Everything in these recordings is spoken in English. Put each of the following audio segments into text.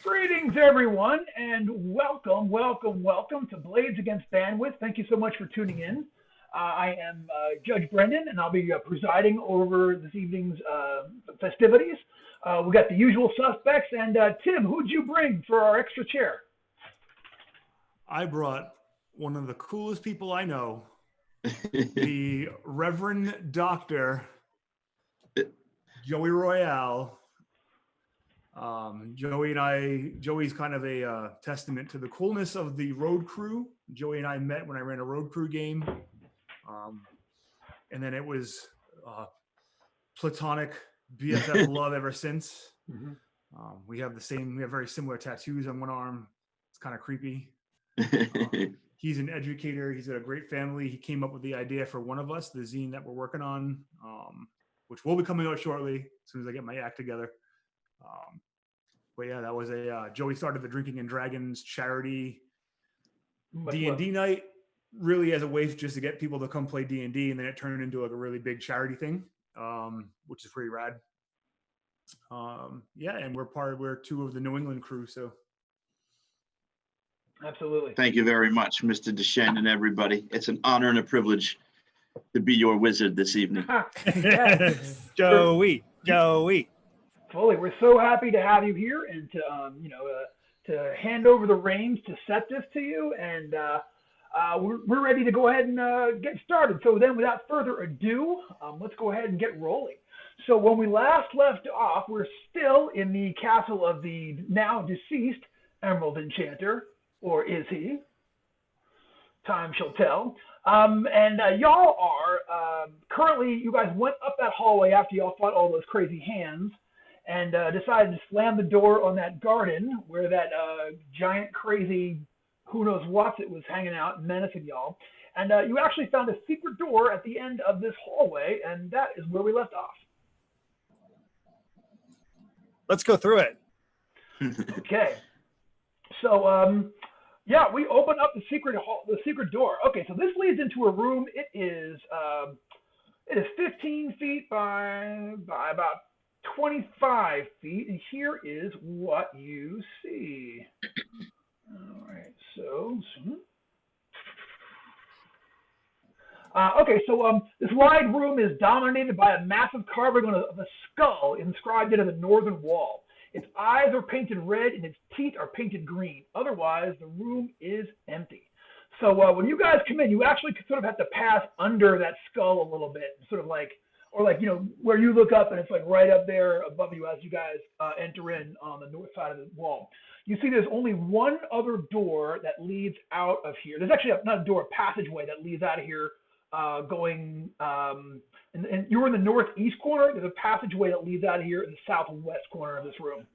Greetings, everyone, and welcome to Blades Against Bandwidth. Thank you so much for tuning in. I am Judge Brendan, and I'll be presiding over this evening's festivities. We got the usual suspects, and Tim, who'd you bring for our extra chair? I brought one of the coolest people I know, the Reverend Dr. Joey Royale. Joey's kind of a testament to the coolness of the road crew. Joey and I met when I ran a road crew game. And then it was platonic BFF love ever since. Mm-hmm. We have very similar tattoos on one arm. It's kind of creepy. He's an educator. He's got a great family. He came up with the idea for one of us, the zine that we're working on, which will be coming out shortly as soon as I get my act together. But yeah, that was Joey started the Drinking and Dragons charity D&D night, really as a way just to get people to come play D&D, and then it turned into like a really big charity thing, which is pretty rad. Yeah, and we're two of the New England crew, so. Absolutely. Thank you very much, Mr. Deschane and everybody. It's an honor and a privilege to be your wizard this evening. Joey. Fully, we're so happy to have you here and to to hand over the reins to set this to you, and we're ready to go ahead and get started. So then, without further ado, let's go ahead and get rolling. So when we last left off, we're still in the castle of the now deceased Emerald Enchanter, or is he? Time shall tell. And y'all are currently, you guys went up that hallway after y'all fought all those crazy hands, and decided to slam the door on that garden where that giant crazy who knows what it was hanging out menacing y'all. And you actually found a secret door at the end of this hallway, and that is where we left off. Let's go through it. Okay. So, yeah, we open up the secret door. Okay, so this leads into a room. It is 15 feet by about 25 feet, and here is what you see. All right, so okay, so this wide room is dominated by a massive carving of a skull inscribed into the northern wall. Its eyes are painted red and its teeth are painted green. Otherwise, the room is empty. So when you guys come in, you actually sort of have to pass under that skull a little bit, sort of like, or like, you know, where you look up and it's like right up there above you as you guys enter in on the north side of the wall. You see there's only one other door that leads out of here. There's actually not a door, a passageway that leads out of here going, and you're in the northeast corner. There's a passageway that leads out of here in the southwest corner of this room.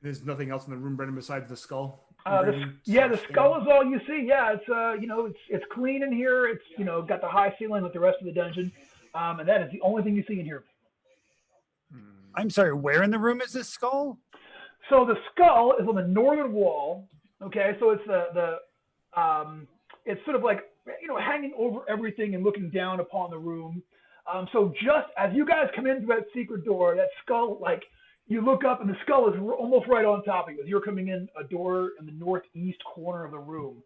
There's nothing else in the room, Brendan, besides the skull? The skull is all you see. Yeah, it's it's clean in here. It's got the high ceiling like the rest of the dungeon, and that is the only thing you see in here. I'm sorry, where in the room is this skull? So the skull is on the northern wall. Okay, so it's it's sort of like hanging over everything and looking down upon the room. So just as you guys come in through that secret door, that skull, like, you look up and the skull is almost right on top of you as you're coming in a door in the northeast corner of the room.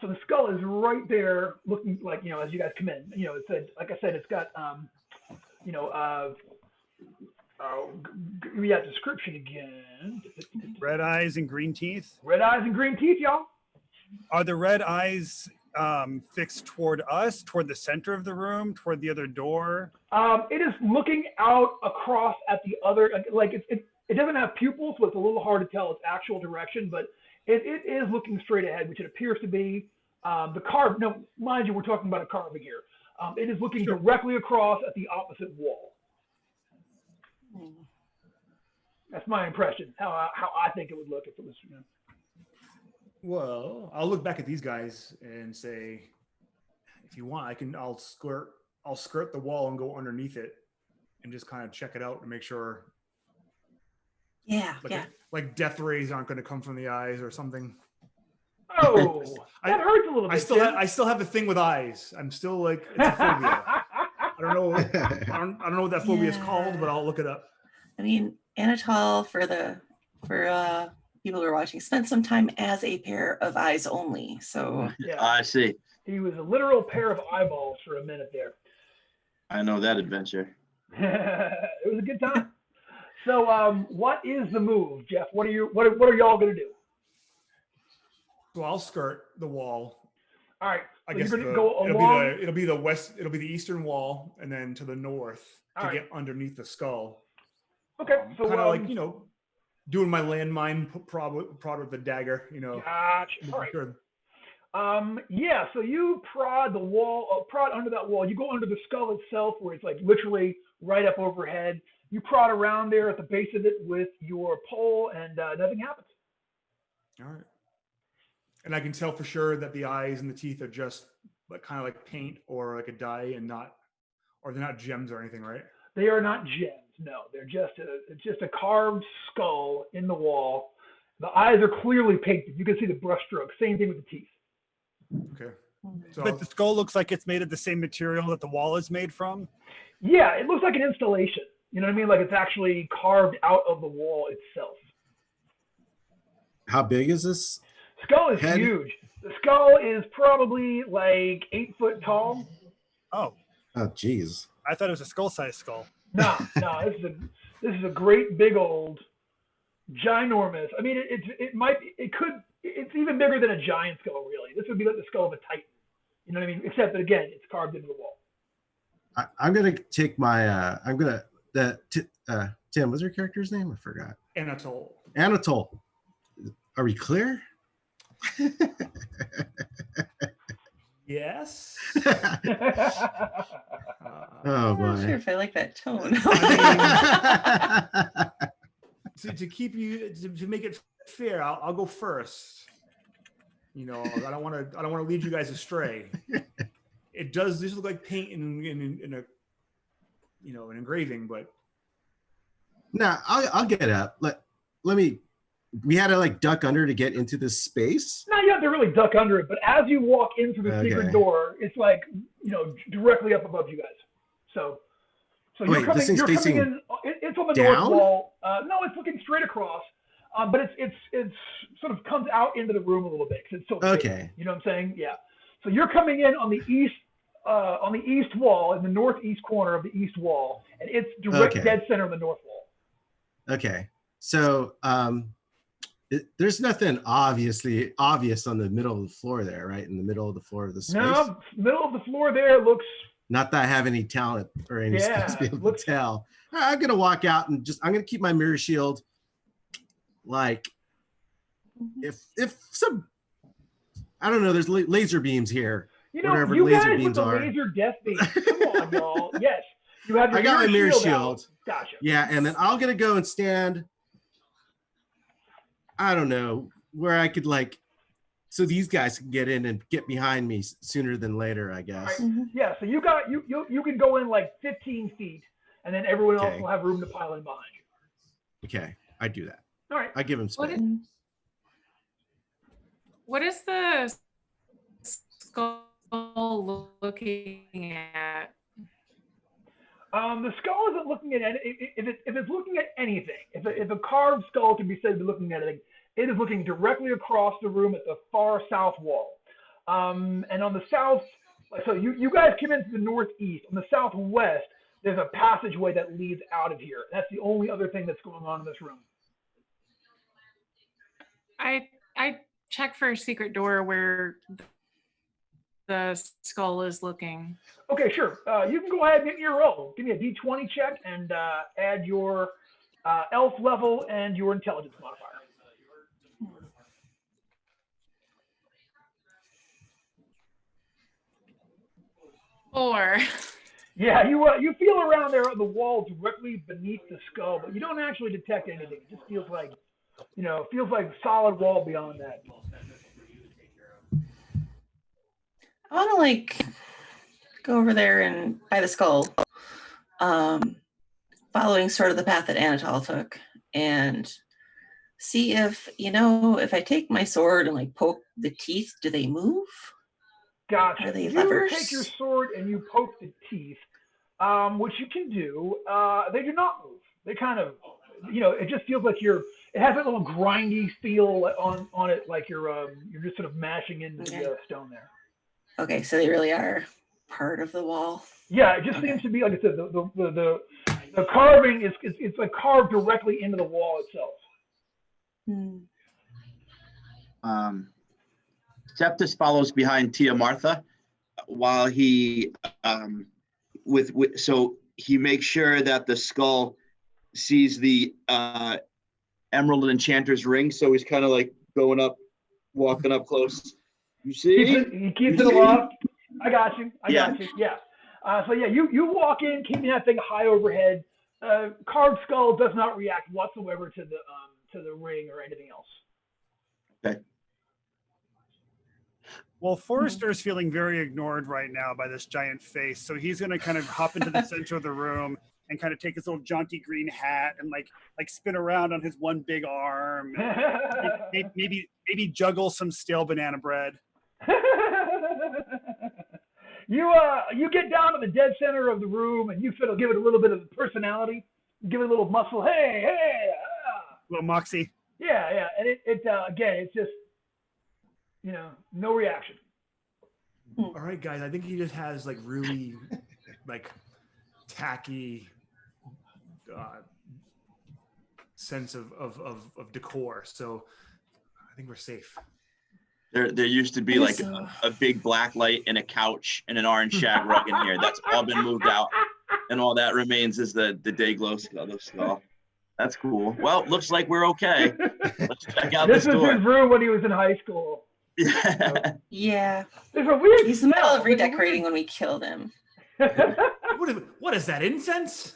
So the skull is right there looking like, as you guys come in, it's like I said, it's got, give me that description again. Red eyes and green teeth. Red eyes and green teeth, y'all. Are the red eyes fixed toward us, toward the center of the room, toward the other door? It is looking out across at the other, like it doesn't have pupils, so it's a little hard to tell its actual direction, but it is looking straight ahead, which it appears to be the carve. No, mind you, we're talking about a carving here. It is looking directly across at the opposite wall. That's my impression, how I think it would look if it was, Well, I'll look back at these guys and say, if you want, I'll skirt the wall and go underneath it and just kind of check it out to make sure. Like death rays aren't going to come from the eyes or something. Oh, that hurts a little bit. I still have a thing with eyes. I'm still like, it's a phobia. I don't know. I don't know what that phobia is called, but I'll look it up. I mean, Anatole, for the for people who are watching, spent some time as a pair of eyes only. So Yeah. I see. He was a literal pair of eyeballs for a minute there. I know that adventure. It was a good time. So, what is the move, Jeff? What are y'all gonna do? So I'll skirt the wall. All right. I So guess you're gonna go along. it'll be the west. It'll be the eastern wall, and then to the north to All right. get underneath the skull. Okay. So kind of like doing my landmine prod with the dagger. Gotcha. All right. Sure. Yeah. So you prod the wall, prod under that wall. You go under the skull itself, where it's like literally right up overhead. You prod around there at the base of it with your pole, and nothing happens. All right. And I can tell for sure that the eyes and the teeth are just kind of like paint or like a dye, and they're not gems or anything, right? They are not gems. No, they're it's just a carved skull in the wall. The eyes are clearly painted. You can see the brushstroke. Same thing with the teeth. Okay. So But the skull looks like it's made of the same material that the wall is made from. Yeah, it looks like an installation. You know what I mean? Like it's actually carved out of the wall itself. How big is this? Skull is Head? huge. The skull is probably like 8 foot tall. Oh, Geez. I thought it was a skull-sized skull. No, this is a great big old ginormous. I mean, it's even bigger than a giant skull, really. This would be like the skull of a titan. You know what I mean? Except that again, it's carved into the wall. I'm gonna take my. Tim, what's your character's name? I forgot. Anatole. Are we clear? Yes. Oh I'm not boy. sure if I like that tone. To keep you to make it fair, I'll go first. I don't want to lead you guys astray. It does look like paint in a an engraving, but No, I'll get up. Let me. We had to duck under to get into this space. No, you have to really duck under it, but as you walk in through the secret door, it's like directly up above you guys. So Wait, you're coming in. It's on the north wall. No, it's looking straight across, but it's sort of comes out into the room a little bit because it's so big. Okay. You know what I'm saying? Yeah. So you're coming in on the east wall, in the northeast corner of the east wall, and it's dead center of the north wall. Okay. So there's nothing obviously obvious on the middle of the floor there, right? In the middle of the floor of the space. No, middle of the floor there looks. Not that I have any talent or any skills to be able to tell. I'm gonna walk out and I'm gonna keep my mirror shield. If some, I don't know, there's laser beams here. Whatever you laser guys beams with the are. laser death beams. Come on, y'all. Yes, you have. I got my mirror shield. Gotcha. Yeah, and then I'm gonna go and stand. I don't know where I could so these guys can get in and get behind me sooner than later, I guess. Right. Yeah, so you can go in 15 feet, and then everyone else will have room to pile in behind you. Okay, I do that. All right. I give him space. What is the skull looking at? The skull isn't looking at any. If it's looking at anything, if a carved skull can be said to be looking at anything, it is looking directly across the room at the far south wall. And on the south, so you guys came into the northeast. On the southwest, there's a passageway that leads out of here. That's the only other thing that's going on in this room. I check for a secret door where the skull is looking. Okay, sure. You can go ahead and get your roll. Give me a D20 check and add your elf level and your intelligence modifier. 4. Yeah, you feel around there on the wall directly beneath the skull, but you don't actually detect anything. It just feels like, solid wall beyond that. I want to go over there and by the skull, following sort of the path that Anatole took, and see if I take my sword and poke the teeth, do they move? Gotcha. Are they you levers? take your sword and you poke the teeth, which you can do. They do not move. They kind of it just feels like it has a little grindy feel on it, like you're just sort of mashing into the stone there. Okay, so they really are part of the wall. Yeah, it just seems to be, like I said, the carving it's like carved directly into the wall itself. Septus follows behind Tia Martha while he so he makes sure that the skull sees the Emerald and Enchanter's ring, so he's kind of like walking up close. You see? He keeps it aloft. I got you. Yeah. So yeah, you walk in, keeping that thing high overhead. Carved skull does not react whatsoever to the ring or anything else. Okay. Well, Forrester's feeling very ignored right now by this giant face, so he's going to kind of hop into the center of the room and kind of take his little jaunty green hat and like spin around on his one big arm, and maybe juggle some stale banana bread. You get down to the dead center of the room and you give it a little bit of personality, give it a little muscle. Hey, little moxie. Yeah, and it again, it's just no reaction. All right, guys, I think he just has like really like tacky sense of decor, so I think we're safe. There used to be like a big black light and a couch and an orange shag rug in here. That's all been moved out, and all that remains is the day glow skull. That's cool. Well, looks like we're okay. Let's check out this door. This was his room when he was in high school. Yeah. There's a weird He's in the middle of redecorating when we killed him. What is that, incense?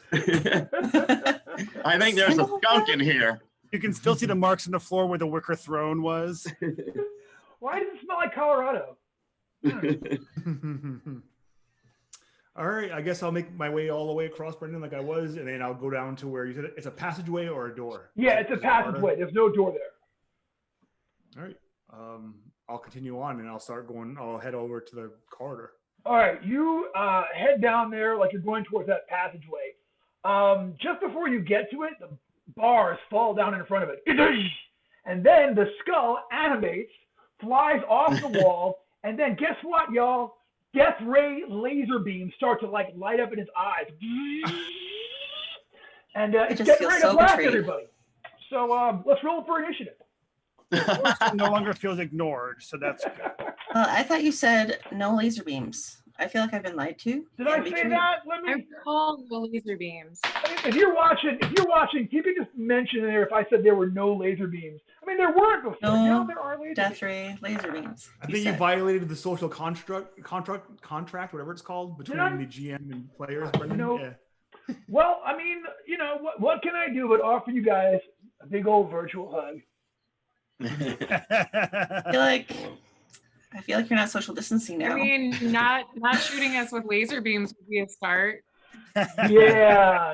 I think there's a skunk in here. You can still see the marks on the floor where the wicker throne was. Why does it smell like Colorado? All right, I guess I'll make my way all the way across, Brendan, like I was, and then I'll go down to where you said it's a passageway or a door? Yeah, it's a passageway. There's no door there. All right. I'll continue on, and I'll head over to the corridor. All right, you head down there like you're going towards that passageway. Just before you get to it, the bars fall down in front of it. And then the skull animates, flies off the wall, and then guess what, y'all? Death ray laser beams start to like light up in his eyes. And it's getting ready to blast everybody. So let's roll for initiative. No longer feels ignored, so that's good. I thought you said no laser beams. I feel like I've been lied to. Did I say that? I called the laser beams. If you're watching, you can just mention there if I said there were no laser beams. I mean, there weren't before. No, now there are laser death beams. ray laser beams. I think you violated the social contract, whatever it's called, between the GM and players. Brendan. Yeah. Well, I mean, what can I do but offer you guys a big old virtual hug? I feel like you're not social distancing now. I mean, not shooting us with laser beams would be a start. Yeah.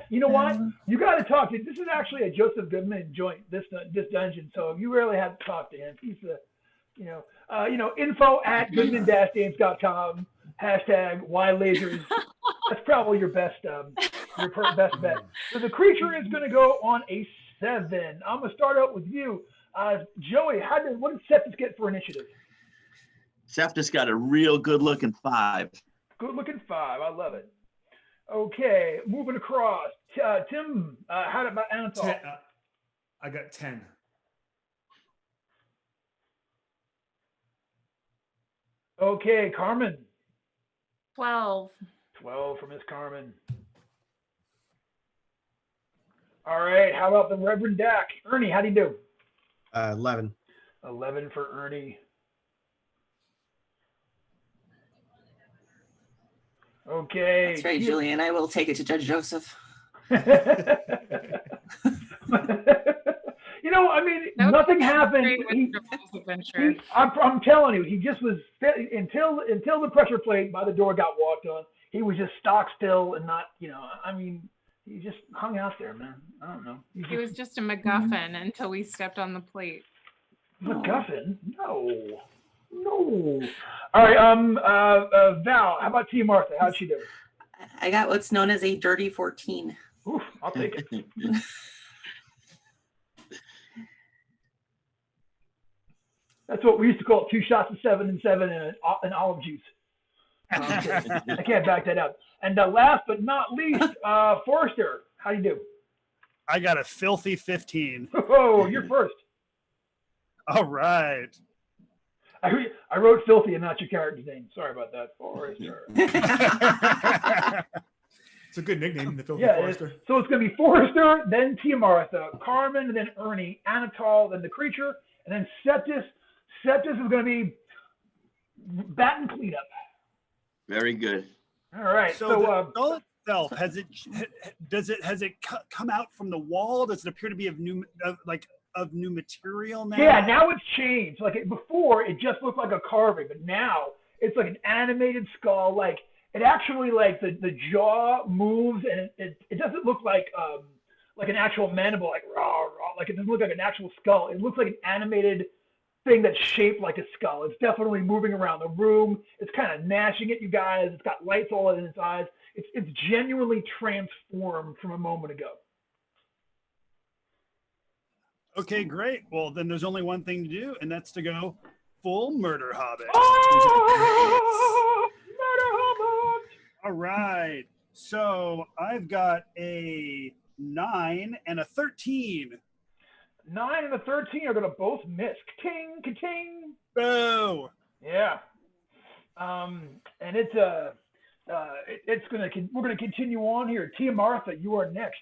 You know what? You got to talk to. This is actually a Joseph Goodman joint. This dungeon. So you really have to talk to him. He's info at goodman-games.com. #whylasers. That's probably your best best bet. So the creature is going to go on a 7. I'm going to start out with you. Joey, what did Septus get for initiative? Septus got a real good-looking 5. Good-looking 5. I love it. Okay, moving across. Tim, how about Anatol? I got 10. Okay, Carmen. 12. 12 for Miss Carmen. All right, how about the Reverend Dak? Ernie, how do you do? 11. 11 for Ernie. Okay. That's right, Julian. I will take it to Judge Joseph. Nothing happened. I'm telling you, he just was until the pressure plate by the door got walked on. He was just stock still and not, he just hung out there, man. I don't know. He was just a MacGuffin until we stepped on the plate. MacGuffin? No. All right. Val, how about Tia Martha? How'd she do? I got what's known as a dirty 14. Oof, I'll take it. That's what we used to call it, 2 shots of 7 and 7 and olive juice. I can't back that up. And last but not least, Forrester, how you do? I got a filthy 15. Oh, you're first. All right. I wrote filthy and not your character's name. Sorry about that, Forrester. It's a good nickname, the Filthy Yeah, Forrester. so it's going to be Forrester, then Tia Martha, Carmen, and then Ernie, Anatol, then the creature, and then Septis. Septis is going to be bat and cleanup. Very good. All right. So the skull itself, has it come out from the wall? Does it appear to be of new material now? Yeah, now it's changed. Like before, it just looked like a carving, but now it's like an animated skull. Like it actually, like the jaw moves, and it doesn't look like an actual mandible, like raw. Like it doesn't look like an actual skull. It looks like an animated thing that's shaped like a skull. It's definitely moving around the room. It's kind of gnashing at you guys. It's got lights all in its eyes. It's genuinely transformed from a moment ago. Okay, great. Well, then there's only one thing to do, and that's to go full murder hobbit. Oh, murder hobbit! All right. So I've got a 9 and a 13. 9 and a 13 are going to both miss. Ka-ting, ka-ting. Boo! Yeah. And it's we're going to continue on here. Tia Martha, you are next.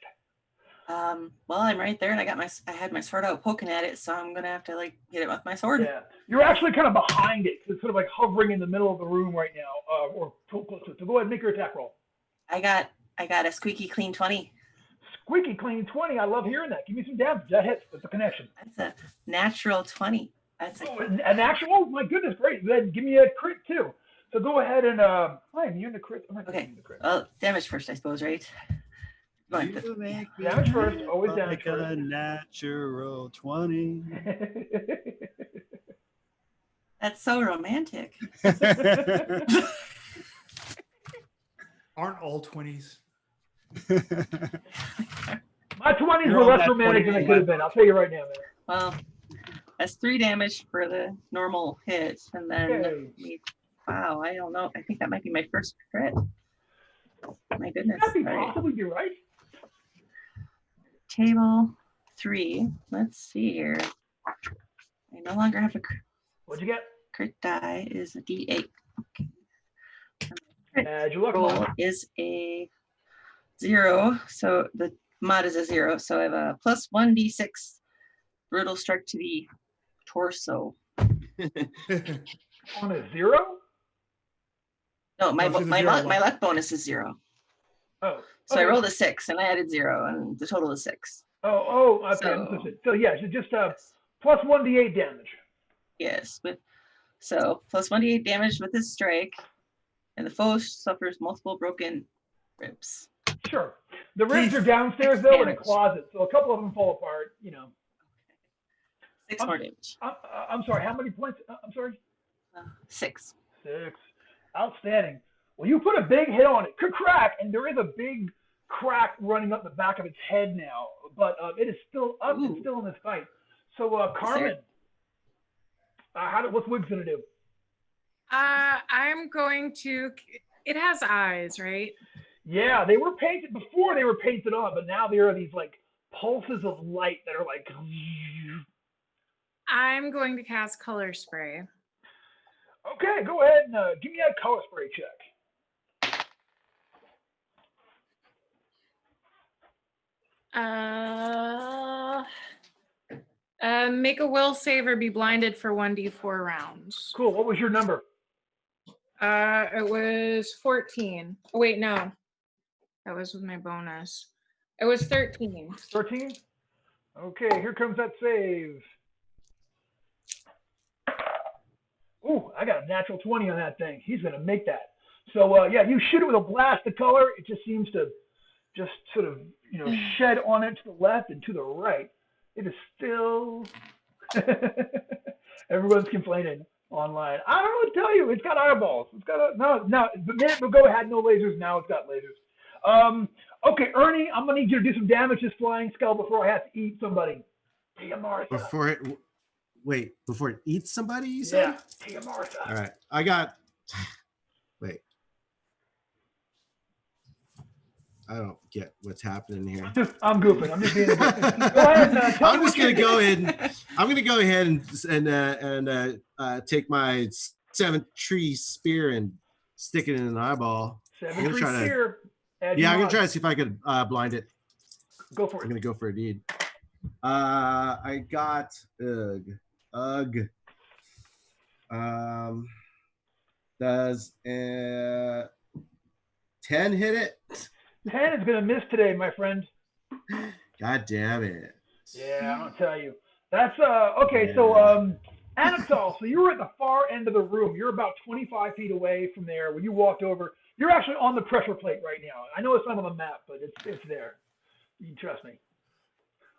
Well, I'm right there, and I had my sword out poking at it, so I'm gonna have to like hit it with my sword. Yeah, you're actually kind of behind it. It's sort of like hovering in the middle of the room right now, or close to it. So go ahead and make your attack roll. I got a squeaky clean 20. Squeaky clean 20. I love hearing that. Give me some damage. That hits. That's a connection. That's a natural 20. That's an actual. Oh my goodness, great. Then give me a crit too. So go ahead and I am immune to crit. Okay. Well, damage first, I suppose, right? Damage first. Always damage first. A natural 20. That's so romantic. Aren't all 20s? My 20s were less romantic than they could have been. I'll tell you right now, man. Well, that's 3 damage for the normal hit, and then wow, I don't know. I think that might be my first crit. My goodness. That could possibly be right. Table 3. Let's see here. I no longer have a What'd you get? Crit die is a D8. Okay. Your luck roll is a 0, so the mod is a 0. So I have a plus 1d6 brutal strike to the torso. On a 0? No, my luck bonus is 0. Oh. So I rolled a 6 and I added 0, and the total is 6. Okay. So yeah, so just plus 1d8 damage. Yes, so plus 1d8 damage with this strike, and the foe suffers multiple broken ribs. Sure. The ribs are downstairs though in a closet, so a couple of them fall apart. 6 more damage. I'm sorry. How many points? I'm sorry. 6. 6. Outstanding. Well, you put a big hit on it. Crack, and there is a big crack running up the back of its head now, but it is still up and still in this fight. So, Carmen, what's Wiggs gonna do? I'm going to. It has eyes, right? Yeah, they were painted before. They were painted on, but now there are these like pulses of light that are like. I'm going to cast color spray. Okay, go ahead and give me a color spray check. Make a will save or be blinded for 1d4 rounds. Cool. What was your number? It was 14. Oh, wait, no. That was with my bonus. It was 13. 13? Okay, here comes that save. Ooh, I got a natural 20 on that thing. He's going to make that. So, yeah, you shoot it with a blast of color. It just seems to just sort of, shed on it to the left and to the right. It is still... Everyone's complaining online. I don't know what to tell you. It's got eyeballs. It's got a... No, a minute ago it had no lasers. Now it's got lasers. Okay, Ernie, I'm gonna need you to do some damage to this flying skull before I have to eat somebody. Tia Martha. Before it eats somebody, you said? Yeah, Tia Martha. All right. I got. Wait. I don't get what's happening here. I'm goofing. I'm just being a goof. Go ahead and tell me I'm just what you gonna go did. ahead. I'm gonna go ahead and take my 7th tree spear and stick it in an eyeball. 7 tree spear. I'm gonna try to see if I could blind it. Go for it. I'm gonna go for a deed. I got does 10 hit it? 10 is gonna miss today, my friend. God damn it. Yeah, I'll tell you. That's okay. Yeah. So Anatol, so you were at the far end of the room. You're about 25 feet away from there. When you walked over, you're actually on the pressure plate right now. I know it's not on the map, but it's there. You can trust me.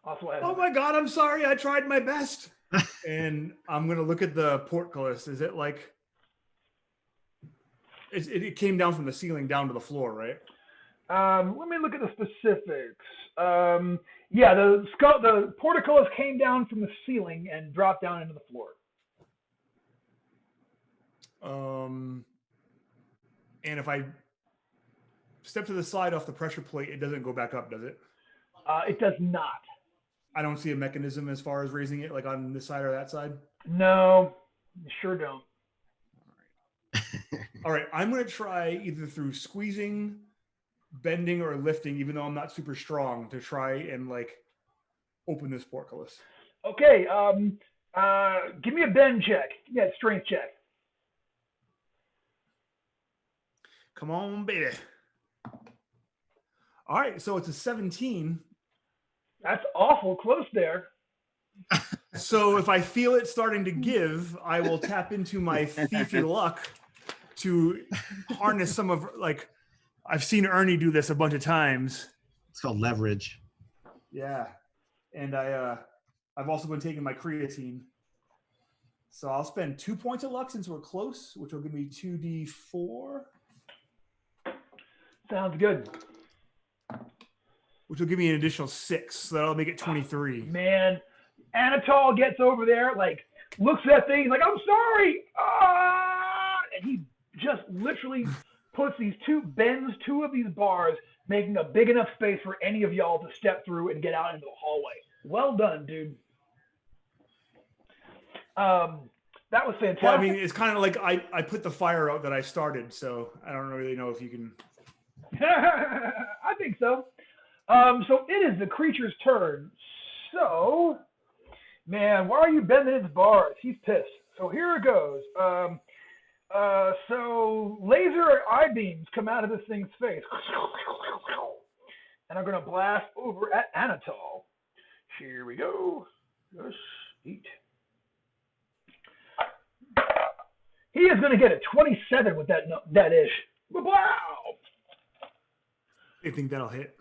Also, oh my God, I'm sorry. I tried my best. And I'm gonna look at the portcullis. Is it like it came down from the ceiling down to the floor, right? Let me look at the specifics. Yeah, the portcullis came down from the ceiling and dropped down into the floor. And if I step to the side off the pressure plate, it doesn't go back up, does it? It does not. I don't see a mechanism as far as raising it, like on this side or that side? No, you sure don't. All right, I'm going to try either through squeezing, bending, or lifting, even though I'm not super strong, to try and like open this portcullis. Okay, give me a bend check. Give me a strength check. Come on, baby. All right, so it's a 17. That's awful close there. So if I feel it starting to give, I will tap into my thiefy luck to harness some of, like, I've seen Ernie do this a bunch of times. It's called leverage. Yeah. And I've also been taking my creatine. So I'll spend 2 points of luck since we're close, which will give me 2d4. Sounds good. Which will give me an additional 6, so that'll make it 23. Man, Anatol gets over there, like, looks at things like, I'm sorry! And he just literally puts bends two of these bars, making a big enough space for any of y'all to step through and get out into the hallway. Well done, dude. That was fantastic. Well, I mean, it's kind of like I put the fire out that I started, so I don't really know if you can... I think so. So it is the creature's turn. So, man, why are you bending his bars? He's pissed. So here it goes. So laser eye beams come out of this thing's face. And I'm going to blast over at Anatol. Here we go. Just eat. He is going to get a 27 with that ish. Wow. You think that'll hit?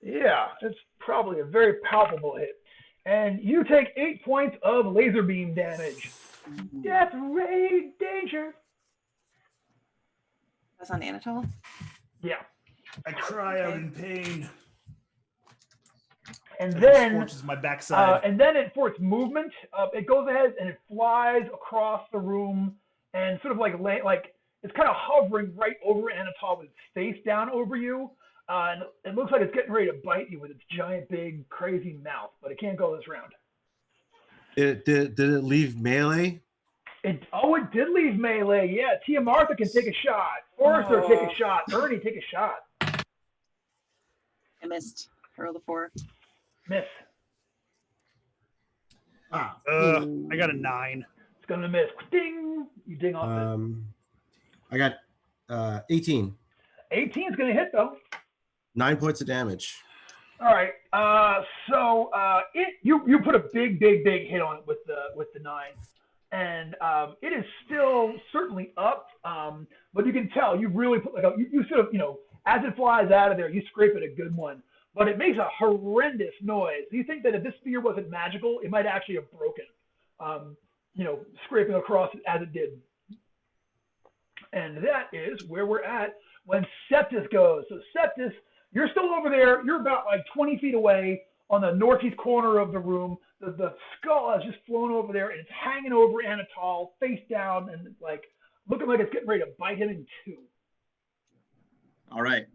Yeah, it's probably a very palpable hit. And you take 8 points of laser beam damage. Death ray danger. That's on Anatol? Yeah. I cry out in pain. And then scorches my backside. And then for its movement, it goes ahead and it flies across the room and sort of like it's kind of hovering right over Anatol with its face down over you. And it looks like it's getting ready to bite you with its giant, big, crazy mouth, but it can't go this round. Did it leave melee? It did leave melee. Yeah, Tia Martha can take a shot. Forrester take a shot. Ernie take a shot. I missed. I rolled a 4. Miss. I got a 9. It's gonna miss. Ding. You ding off it. I got 18. 18 is gonna hit though. 9 points of damage. All right. So you put a big hit on it with the 9, and it is still certainly up. But you can tell you really put you sort of as it flies out of there, you scrape it a good one. But it makes a horrendous noise. You think that if this spear wasn't magical, it might actually have broken. Scraping across it as it did. And that is where we're at when Septis goes. So Septis, You're still over there. You're about like 20 feet away on the northeast corner of the room. The skull has just flown over there, and it's hanging over Anatol, face down, and like looking like it's getting ready to bite him in two. All right.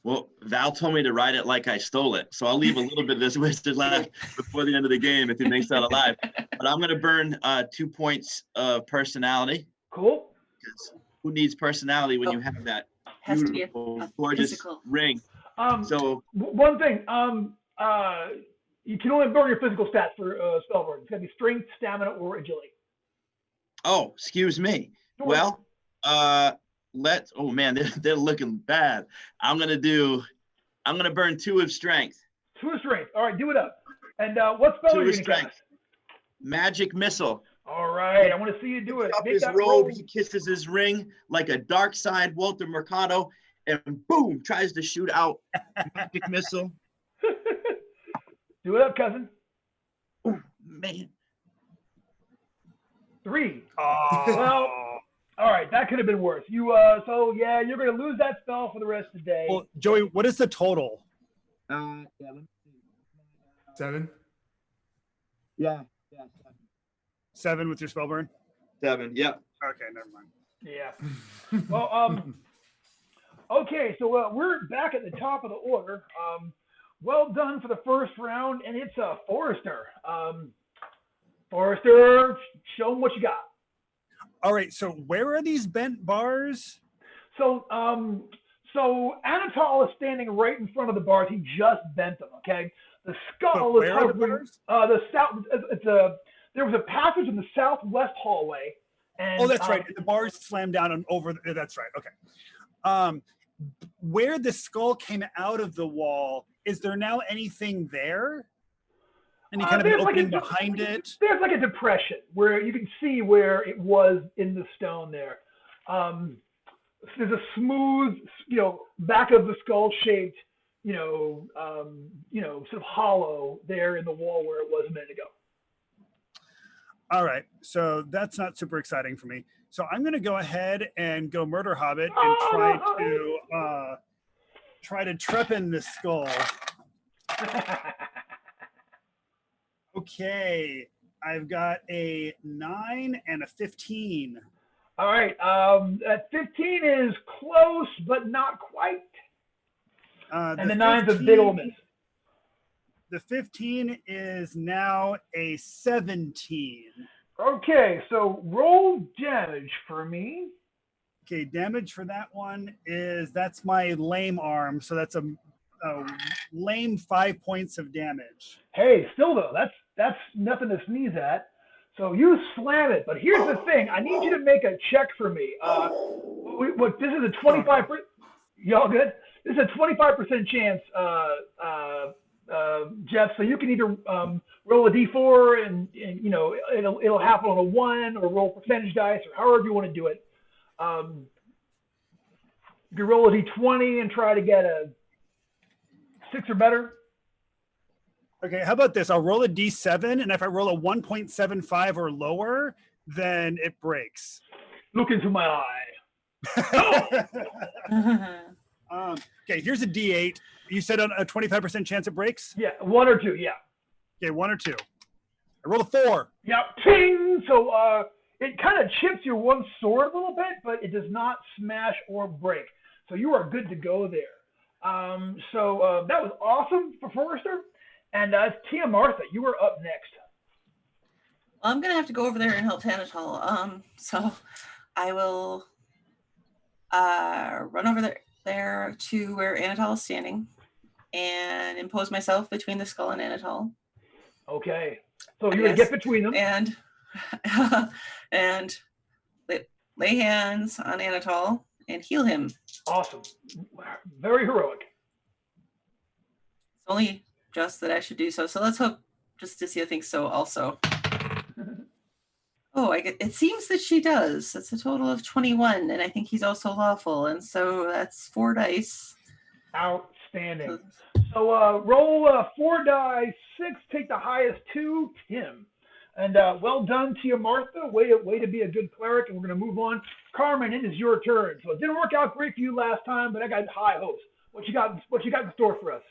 Well, Val told me to ride it like I stole it, so I'll leave a little bit of this wizard left before the end of the game if he makes that alive. But I'm going to burn 2 points of personality. Cool. Who needs personality when you have that beautiful, gorgeous physical ring? So one thing, you can only burn your physical stats for spell burn. It's got to be strength, stamina, or agility. Oh, excuse me. Well, oh man, they're looking bad. I'm gonna burn 2 of strength. 2 of strength. All right, do it up. And what spell 2 are you of going to strength. cast? Magic missile. All right, I want to see you do it. Up Make his that robe, roll. he kisses his ring like a dark side Walter Mercado, and boom, tries to shoot out magic missile. Do it up, cousin. Oh man. 3. Oh. Well, all right, that could have been worse. You so yeah, you're going to lose that spell for the rest of the day. Well, Joey, what is the total? Yeah, let me see. 7. Yeah. 7 with your spell burn? 7. Yep. Okay, never mind. Yeah. Well, okay, so we're back at the top of the order. Well done for the first round, and it's Forrester. Forrester, show them what you got. All right, so where are these bent bars? So Anatol is standing right in front of the bars. He just bent them. Okay, the skull But is where are the hovering. bars? The south. There was a passage in the southwest hallway. And, Oh, that's right. The bars slammed down and over. That's right. Okay. Where the skull came out of the wall, is there now anything there? Any kind of an opening behind it? There's like a depression where you can see where it was in the stone there. There's a smooth, back of the skull shaped, sort of hollow there in the wall where it was a minute ago. All right, so that's not super exciting for me. So I'm going to go ahead and go Murder Hobbit and try to trepan the skull. Okay, I've got a 9 and a 15. All right, that 15 is close, but not quite. And the 9's a big old miss. The 15 is now a 17. Okay, so roll damage for me. Okay, damage for that one that's my lame arm, so that's a lame 5 points of damage. Hey, still though, that's nothing to sneeze at. So you slam it, but here's the thing: I need you to make a check for me. This is a 25%. Y'all good? This is a 25% chance, Jeff. So you can either roll a d4 and it'll happen on a 1, or roll percentage dice, or however you want to do it. You can roll a d20 and try to get a 6 or better. Okay, how about this? I'll roll a d7, and if I roll a 1.75 or lower, then it breaks. Look into my eye. Okay, here's a d8. You said on a 25% chance it breaks? Yeah, 1 or 2, yeah. Okay, 1 or 2. I rolled a 4. Yep, ting! So it kind of chips your one sword a little bit, but it does not smash or break. So you are good to go there. So that was awesome for Forrester. And Tia Martha, you are up next. I'm going to have to go over there and help Anatol. So I will run over there to where Anatol is standing and impose myself between the skull and Anatol. Okay. So you're going to get between them. And lay hands on Anatol and heal him. Awesome. Very heroic. It's only just that I should do so. So let's hope Justicia thinks so also. Oh, it seems that she does. That's a total of 21, and I think he's also lawful, and so that's 4 dice. Outstanding. So roll 4 dice, 6, take the highest 2, Tim. And well done to you, Martha. Way to be a good cleric, and we're going to move on. Carmen, it is your turn. So it didn't work out great for you last time, but I got high hopes. What you got in store for us?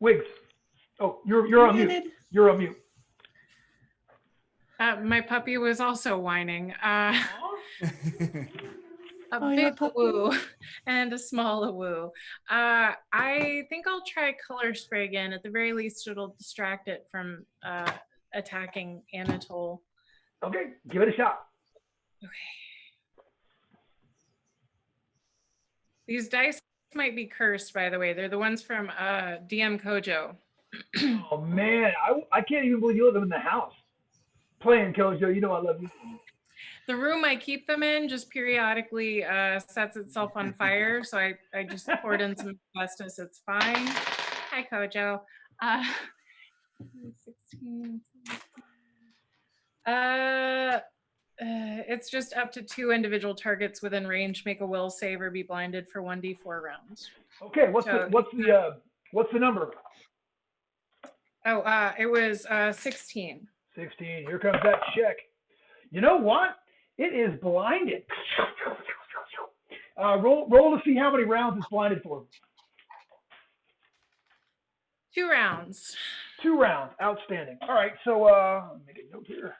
Wiggs. Oh, you're on mute. You're on mute. My puppy was also whining. A Oh, big woo and a small woo. I think I'll try color spray again. At the very least, it'll distract it from attacking Anatole. Okay, give it a shot. Okay. These dice might be cursed, by the way. They're the ones from DM Kojo. Oh man, I can't even believe you let them in the house. Playing Kojo, you know I love you. The room I keep them in just periodically sets itself on fire, so I just poured in some asbestos. It's fine. Hi, Kojo. 16. It's just up to 2 individual targets within range make a will save or be blinded for 1d4 rounds. Okay, what's the number? Oh, it was 16. 16. Here comes that check. You know what? It is blinded. Roll to see how many rounds it's blinded for. 2 rounds. 2 rounds. Outstanding. All right, so let me make a note here.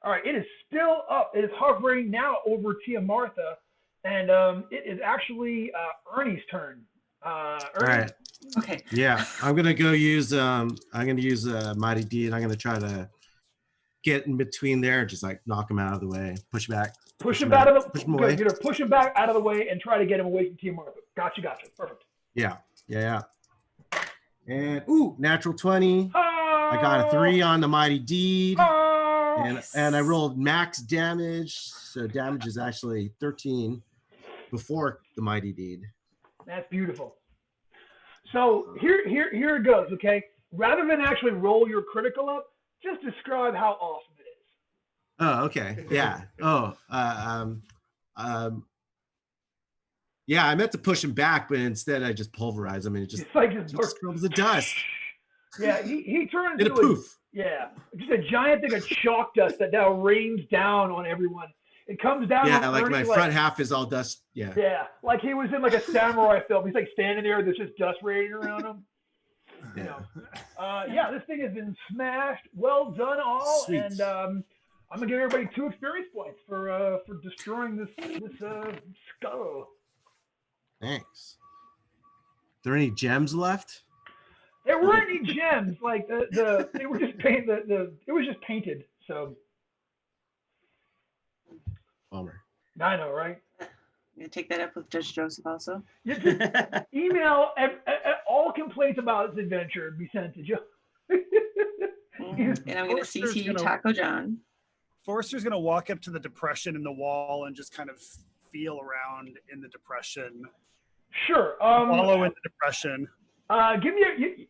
All right, it is still up. It is hovering now over Tia Martha, and it is actually Ernie's turn. Ernie. All right. Okay. Yeah, I'm gonna go use Mighty Deed. I'm gonna try to get in between there, just like knock him out of the way, push back. Push him out of the. Push him away. You're gonna push him back out of the way and try to get him away from Tia Martha. Gotcha. Perfect. Yeah. And natural 20. I got a 3 on the Mighty Deed. And I rolled max damage, so damage is actually 13 before the Mighty Deed. That's beautiful. So here it goes, okay? Rather than actually roll your critical up, just describe how awesome it is. Oh, okay. Yeah. Yeah, I meant to push him back, but instead I just pulverize him and it just scrubs the dust. Yeah, he turns into a poof. Yeah, just a giant thing of chalk dust that now rains down on everyone. It comes down. Yeah, like my front half is all dust. Yeah. Yeah, like he was in like a samurai film. He's like standing there. There's just dust raining around him. Yeah. You know. Yeah, this thing has been smashed. Well done, all. Sweet. And I'm gonna give everybody 2 experience points for destroying this skull. Thanks. Are there any gems left? There weren't any gems. Like they were just painted. It was just painted. So. Bummer. I know, right? I'm gonna take that up with Judge Joseph also. You just email all complaints about this adventure and be sent to Joe. And I'm gonna CC Taco John. Forrester's gonna walk up to the depression in the wall and just kind of feel around in the depression. Sure. Follow in the depression. Give me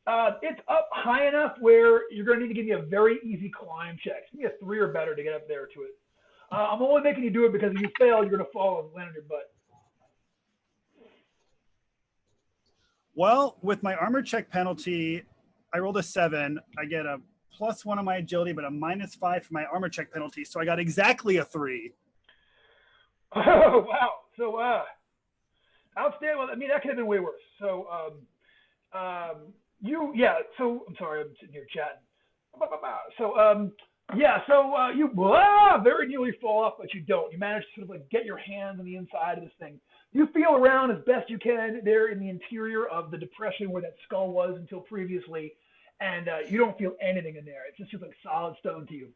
it's up high enough where you're going to need to give me a very easy climb check. Give me a 3 or better to get up there to it. I'm only making you do it because if you fail, you're going to fall and land on your butt. Well, with my armor check penalty, I rolled a 7. I get a +1 on my agility, but a -5 for my armor check penalty. So I got exactly a 3. Oh, wow. So, outstanding. Well, I mean, that could have been way worse. So, so I'm sorry, I'm sitting here chatting. So, you very nearly fall off, but you don't. You manage to sort of like get your hands on the inside of this thing. You feel around as best you can there in the interior of the depression where that skull was until previously, and you don't feel anything in there. It's just like solid stone to you.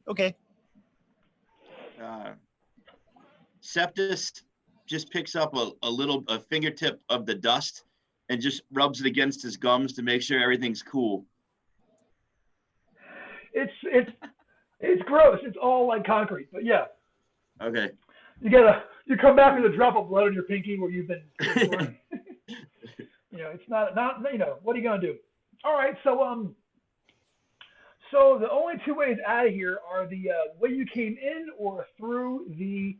Okay. Septus just picks up a fingertip of the dust and just rubs it against his gums to make sure everything's cool. It's gross. It's all like concrete, but yeah. Okay. You come back with a drop of blood on your pinky where you've been. It's not what are you gonna do? All right, so the only 2 ways out of here are the way you came in or through the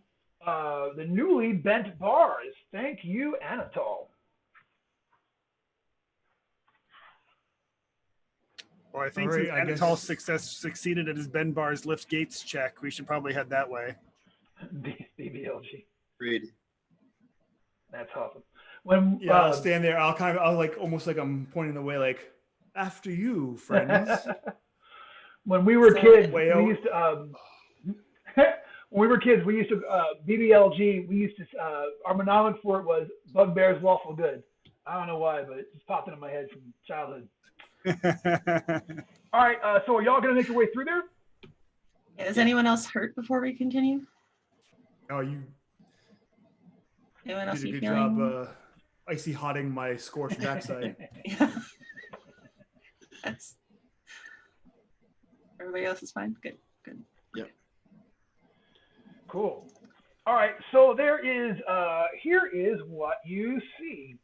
newly bent bars. Thank you, Anatole. Well, I think All right, since I guess- Anatol succeeded at his Ben Bar's lift gates check, we should probably head that way. BBLG. Agreed. That's awesome. When Yeah, I'll stand there. I'll like almost like I'm pointing the way, like after you, friends. when we were So- kids, Way we out. used to when we were kids, we used to BBLG. We used to our mnemonic for it was Bugbear's Lawful Good. I don't know why, but it just popped into my head from childhood. All right, so are y'all gonna make your way through there? Is anyone else hurt before we continue? Oh, you Anyone else did a you good feeling? job icy hotting my scorched backside. Yeah. That's. Everybody else is fine. Good. Good. Cool. All right, so there is here is what you see.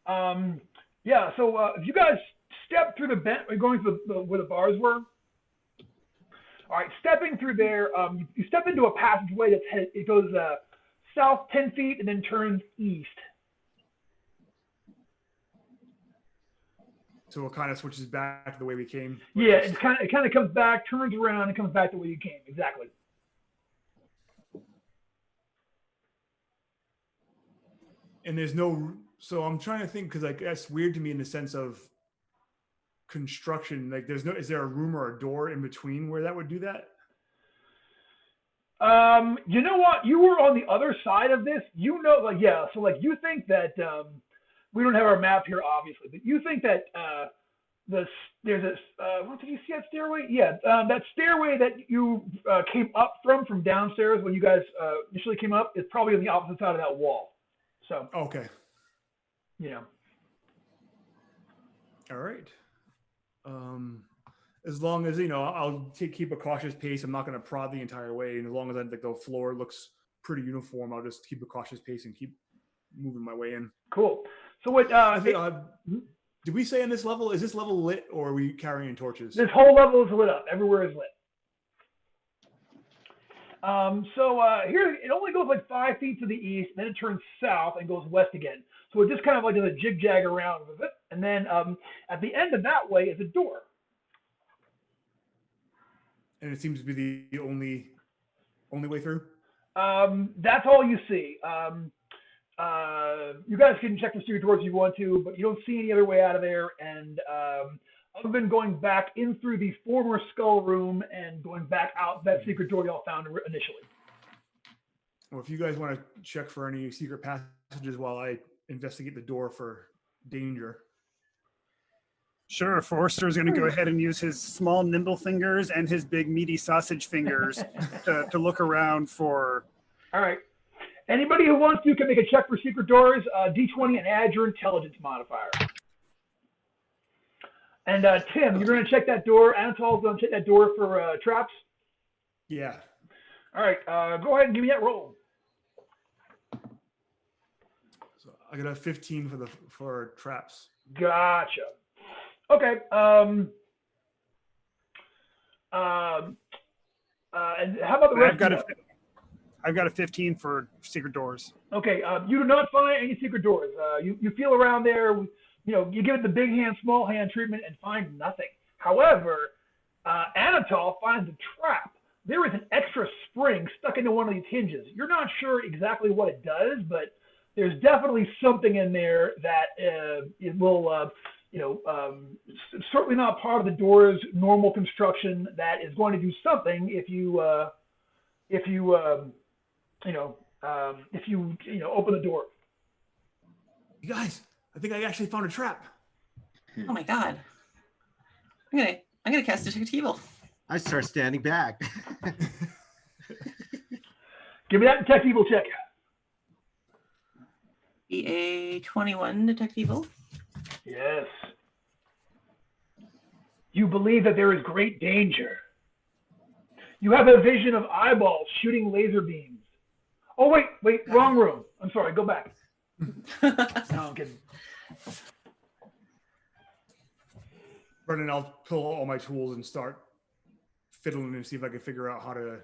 Yeah, so if you guys step through the vent, we're going through where the bars were. All right, stepping through there, you step into a passageway it goes south 10 feet and then turns east. So it kind of switches back to the way we came. Yeah, it kind of comes back, turns around, and comes back the way you came. Exactly. And there's no, so I'm trying to think, because like that's weird to me in the sense of construction. Like there's no, is there a room or a door in between where that would do that? You know what? You were on the other side of this. You know, like, yeah. So like, you think that we don't have our map here, obviously, but you think that there's this. What did you see that stairway? Yeah, that stairway that you came up from downstairs when you guys initially came up is probably on the opposite side of that wall. So Okay. you know. All right. As long as, you know, I'll keep a cautious pace. I'm not going to prod the entire way. And as long as like the floor looks pretty uniform, I'll just keep a cautious pace and keep moving my way in. Cool. So what? Did we say on this level, is this level lit or are we carrying torches? This whole level is lit up. Everywhere is lit. So here it only goes like 5 feet to the east, then it turns south and goes west again. So it just kind of like does a jig-jag around with it. And then at the end of that way is a door. And it seems to be the only way through? That's all you see. You guys can check the secret doors if you want to, but you don't see any other way out of there. And other than going back in through the former skull room and going back out that secret door y'all found initially. Well, if you guys want to check for any secret passages while I investigate the door for danger. Sure, Forrester's going to go ahead and use his small, nimble fingers and his big, meaty sausage fingers to look around for. All right. Anybody who wants to can make a check for secret doors, D20, and add your intelligence modifier. And Tim, you're going to check that door. Anatol's going to check that door for traps. Yeah. All right. Go ahead and give me that roll. So I got a 15 for traps. Gotcha. Okay. And how about the rest of you? I've got a 15 for secret doors. Okay. You do not find any secret doors. You feel around there. You know, you give it the big hand, small hand treatment and find nothing. However, Anatol finds a trap. There is an extra spring stuck into one of these hinges. You're not sure exactly what it does, but there's definitely something in there that it will, certainly not part of the door's normal construction that is going to do something if you open the door. You guys, I think I actually found a trap. Oh my god. I'm gonna cast Detect Evil. I start standing back. Give me that Detect Evil check. Be a 21 Detect Evil. Yes. You believe that there is great danger. You have a vision of eyeballs shooting laser beams. Oh, wait, wrong room. I'm sorry, go back. No, I'm kidding. Brendan, I'll pull all my tools and start fiddling and see if I can figure out how to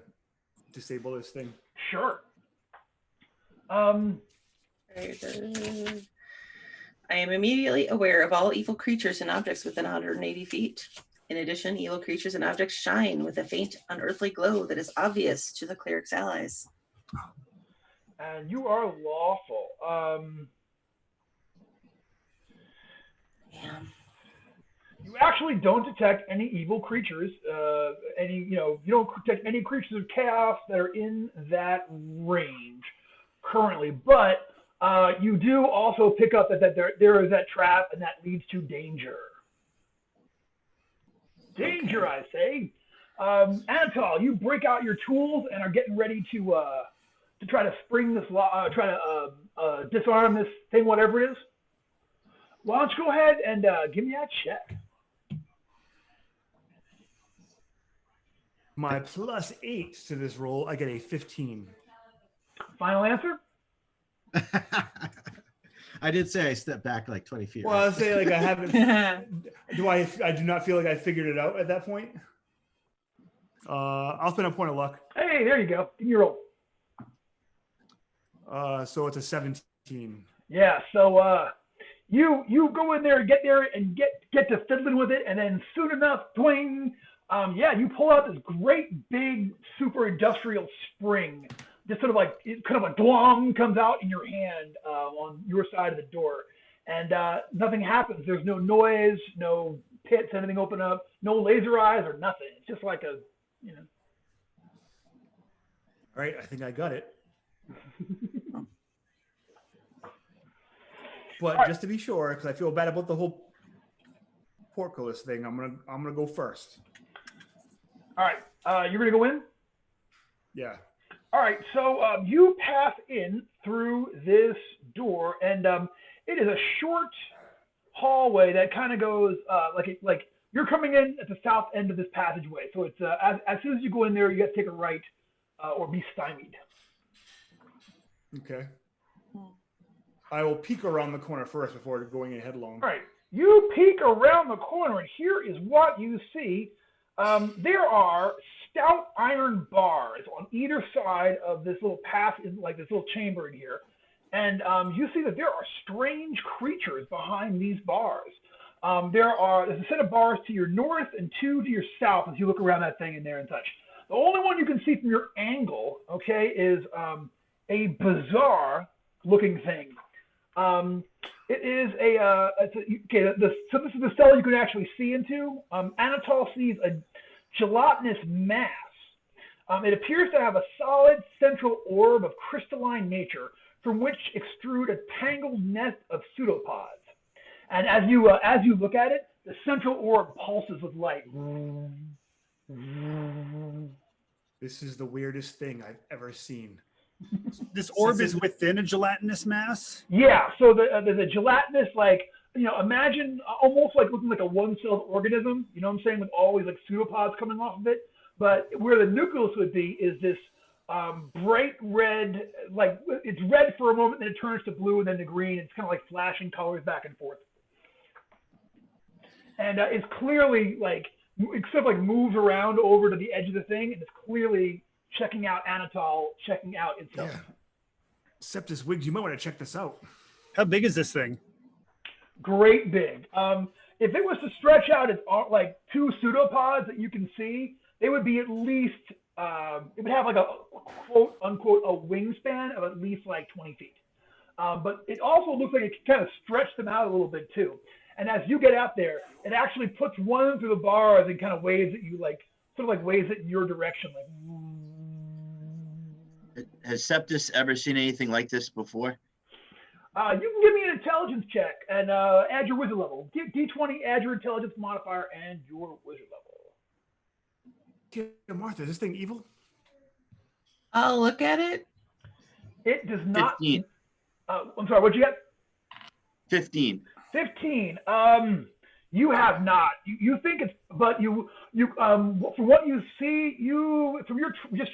disable this thing. Sure. I am immediately aware of all evil creatures and objects within 180 feet. In addition, evil creatures and objects shine with a faint, unearthly glow that is obvious to the cleric's allies. And you are lawful. Yeah. You actually don't detect any evil creatures. You don't detect any creatures of chaos that are in that range currently. But you do also pick up that there is that trap, and that leads to danger. Danger, okay. I say. Anatol, you break out your tools and are getting ready to try to spring this disarm this thing, whatever it is. Why don't you go ahead and give me that check? My +8 to this roll, I get a 15. Final answer? I did say I stepped back like 20 feet. Well, right? I'll say like I haven't. I do not feel like I figured it out at that point. I'll spend a point of luck. Hey, there you go. Give me your roll. So it's a 17. Yeah. So you go in there, get there, and get to fiddling with it, and then soon enough, twing. You pull out this great big super industrial spring. Just sort of like kind of a dwong comes out in your hand on your side of the door, and nothing happens. There's no noise, no pits, anything open up, no laser eyes or nothing. It's just like a, All right, I think I got it. But just to be sure, because I feel bad about the whole portcullis thing, I'm gonna go first. All right, you're gonna go in? Yeah. All right, so you pass in through this door, and it is a short hallway that kind of goes like you're coming in at the south end of this passageway. So it's as soon as you go in there, you have to take a right or be stymied. Okay. I will peek around the corner first before going in headlong. All right, you peek around the corner, and here is what you see. There are stout iron bars on either side of this little path, like this little chamber in here. And you see that there are strange creatures behind these bars. There's a set of bars to your north and 2 to your south as you look around that thing in there and such. The only one you can see from your angle, okay, is a bizarre looking thing. It is so this is the cell you can actually see into. Anatol sees a gelatinous mass. It appears to have a solid central orb of crystalline nature from which extrude a tangled nest of pseudopods. And as you look at it, the central orb pulses with light. This is the weirdest thing I've ever seen. This orb is within a gelatinous mass? Yeah, so the gelatinous, imagine almost like looking like a one-celled organism, you know what I'm saying, with always like pseudopods coming off of it. But where the nucleus would be is this bright red, like it's red for a moment, then it turns to blue and then to green. It's kind of like flashing colors back and forth. And it's clearly moves around over to the edge of the thing, and it's clearly checking out Anatol, checking out itself. Yeah. Septus Wiggs, you might want to check this out. How big is this thing? Great big. If it was to stretch out its like 2 pseudopods that you can see, they would be at least, it would have like a quote unquote a wingspan of at least like 20 feet. But it also looks like it can kind of stretch them out a little bit too. And as you get out there, it actually puts one through the bars and kind of waves at you, waves it in your direction. Has Septus ever seen anything like this before? You can give me an intelligence check and add your wizard level. D20, add your intelligence modifier and your wizard level. Martha, is this thing evil? I'll look at it. It does not. 15. I'm sorry, what'd you get? 15. 15. You have not. You think it's, but you from what you see, from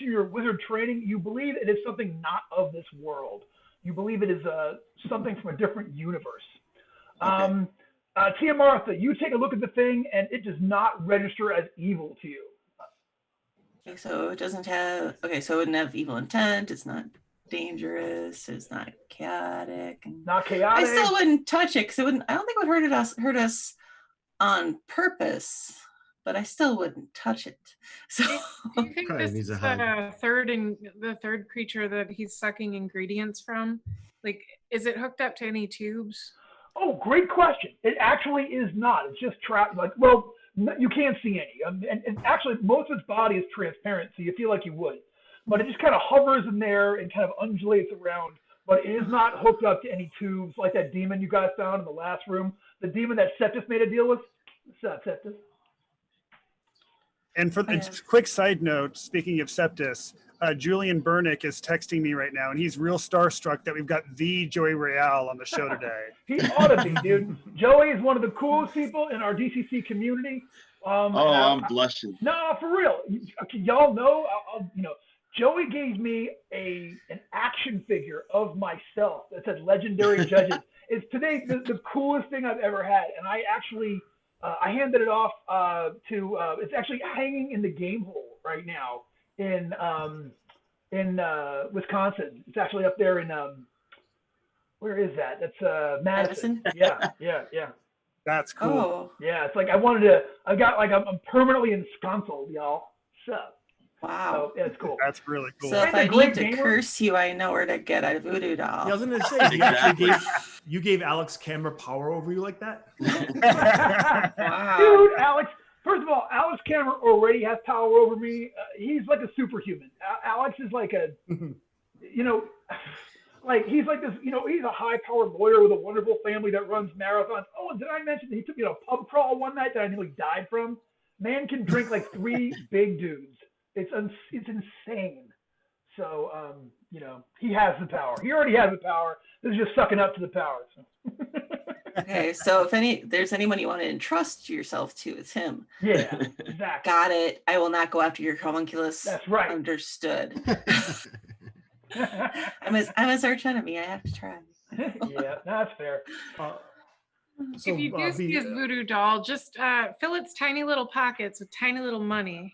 your wizard training, you believe it is something not of this world. You believe it is something from a different universe. Okay. Tia Martha, you take a look at the thing, and it does not register as evil to you. Okay, so it doesn't have. Okay, so it wouldn't have evil intent. It's not dangerous. It's not chaotic. Not chaotic. I still wouldn't touch it because it wouldn't. I don't think it would hurt us on purpose. but I still wouldn't touch it. So Do you think Probably this needs a is hug. the third creature that he's sucking ingredients from? Like, is it hooked up to any tubes? Oh, great question. It actually is not. It's just trapped. Like, well, you can't see any. And actually, most of its body is transparent, so you feel like you would. But it just kind of hovers in there and kind of undulates around. But it is not hooked up to any tubes like that demon you guys found in the last room. The demon that Septus made a deal with. What's up, Septus? And for quick side note, speaking of Septus, Julian Burnick is texting me right now, and he's real starstruck that we've got the Joey Real on the show today. He ought to be, dude. Joey is one of the coolest people in our DCC community. I'm blushing. No, for real. Y'all know, Joey gave me an action figure of myself that said Legendary Judges. It's today the coolest thing I've ever had, and I actually I handed it off to. It's actually hanging in the game hole right now in Wisconsin. It's actually up there in where is that? That's Madison. Yeah. That's cool. Oh, Yeah, it's like I'm permanently ensconced, y'all. So. wow. So, yeah, it's cool. That's really cool. So if And a I great need to gamer. curse you, I know where to get a voodoo doll. Yeah, I was gonna say, Exactly. you gave Alex Camera power over you like that? Wow. Dude, Alex, first of all, Alex Cameron already has power over me. He's like a superhuman. Alex is like he's like this, he's a high-powered lawyer with a wonderful family that runs marathons. Oh, and did I mention that he took me on a pub crawl one night that I nearly died from? Man can drink like 3 big dudes. It's insane. So, he has the power. He already has the power. This is just sucking up to the power. So. Okay, so if there's anyone you want to entrust yourself to, it's him. Yeah, exactly. Got it. I will not go after your homunculus. That's right. Understood. I'm his arch enemy. I have to try. Yeah, that's fair. If you do see his voodoo doll, just fill its tiny little pockets with tiny little money.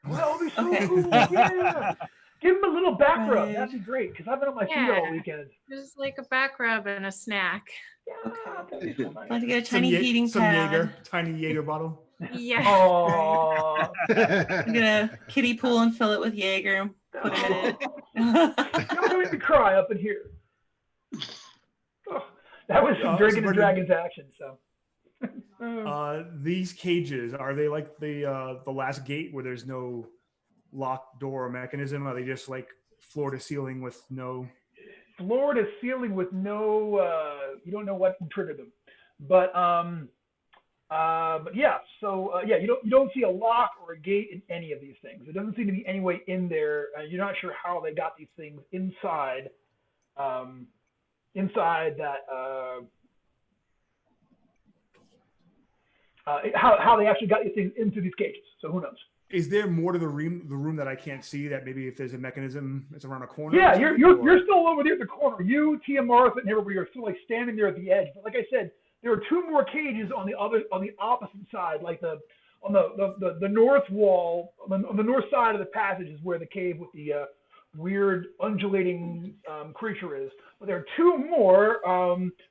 Well, that'd be so Okay. cool. Yeah. Give him a little back rub. Right. That'd be great, because I've been on my feet all Yeah. weekend. Just like a back rub and a snack. Yeah, that'd be so nice. Want to get a tiny heating some pad. Jaeger, tiny Jaeger bottle. Yeah. Oh, I'm gonna kiddie pool and fill it with Jaeger and put him in it. You're gonna make me cry up in here. Oh, that was some Drinking and Dragons action, so. These cages, are they like the last gate where there's no locked door or mechanism? Are they just like floor to ceiling with no? Floor to ceiling with no, you don't know what triggered them, but yeah. So yeah, you don't see a lock or a gate in any of these things. There doesn't seem to be any way in there. You're not sure how they got these things inside. Inside that. How they actually got these things into these cages. So who knows? Is there more to the room that I can't see? That maybe if there's a mechanism, it's around a corner. Yeah, you're still over there at the corner. You, Tia, Martha, and everybody are still like standing there at the edge. But like I said, there are 2 more cages on the opposite side, like on the north wall, on the north side of the passage is where the cave with the weird undulating creature is. But there are 2 more.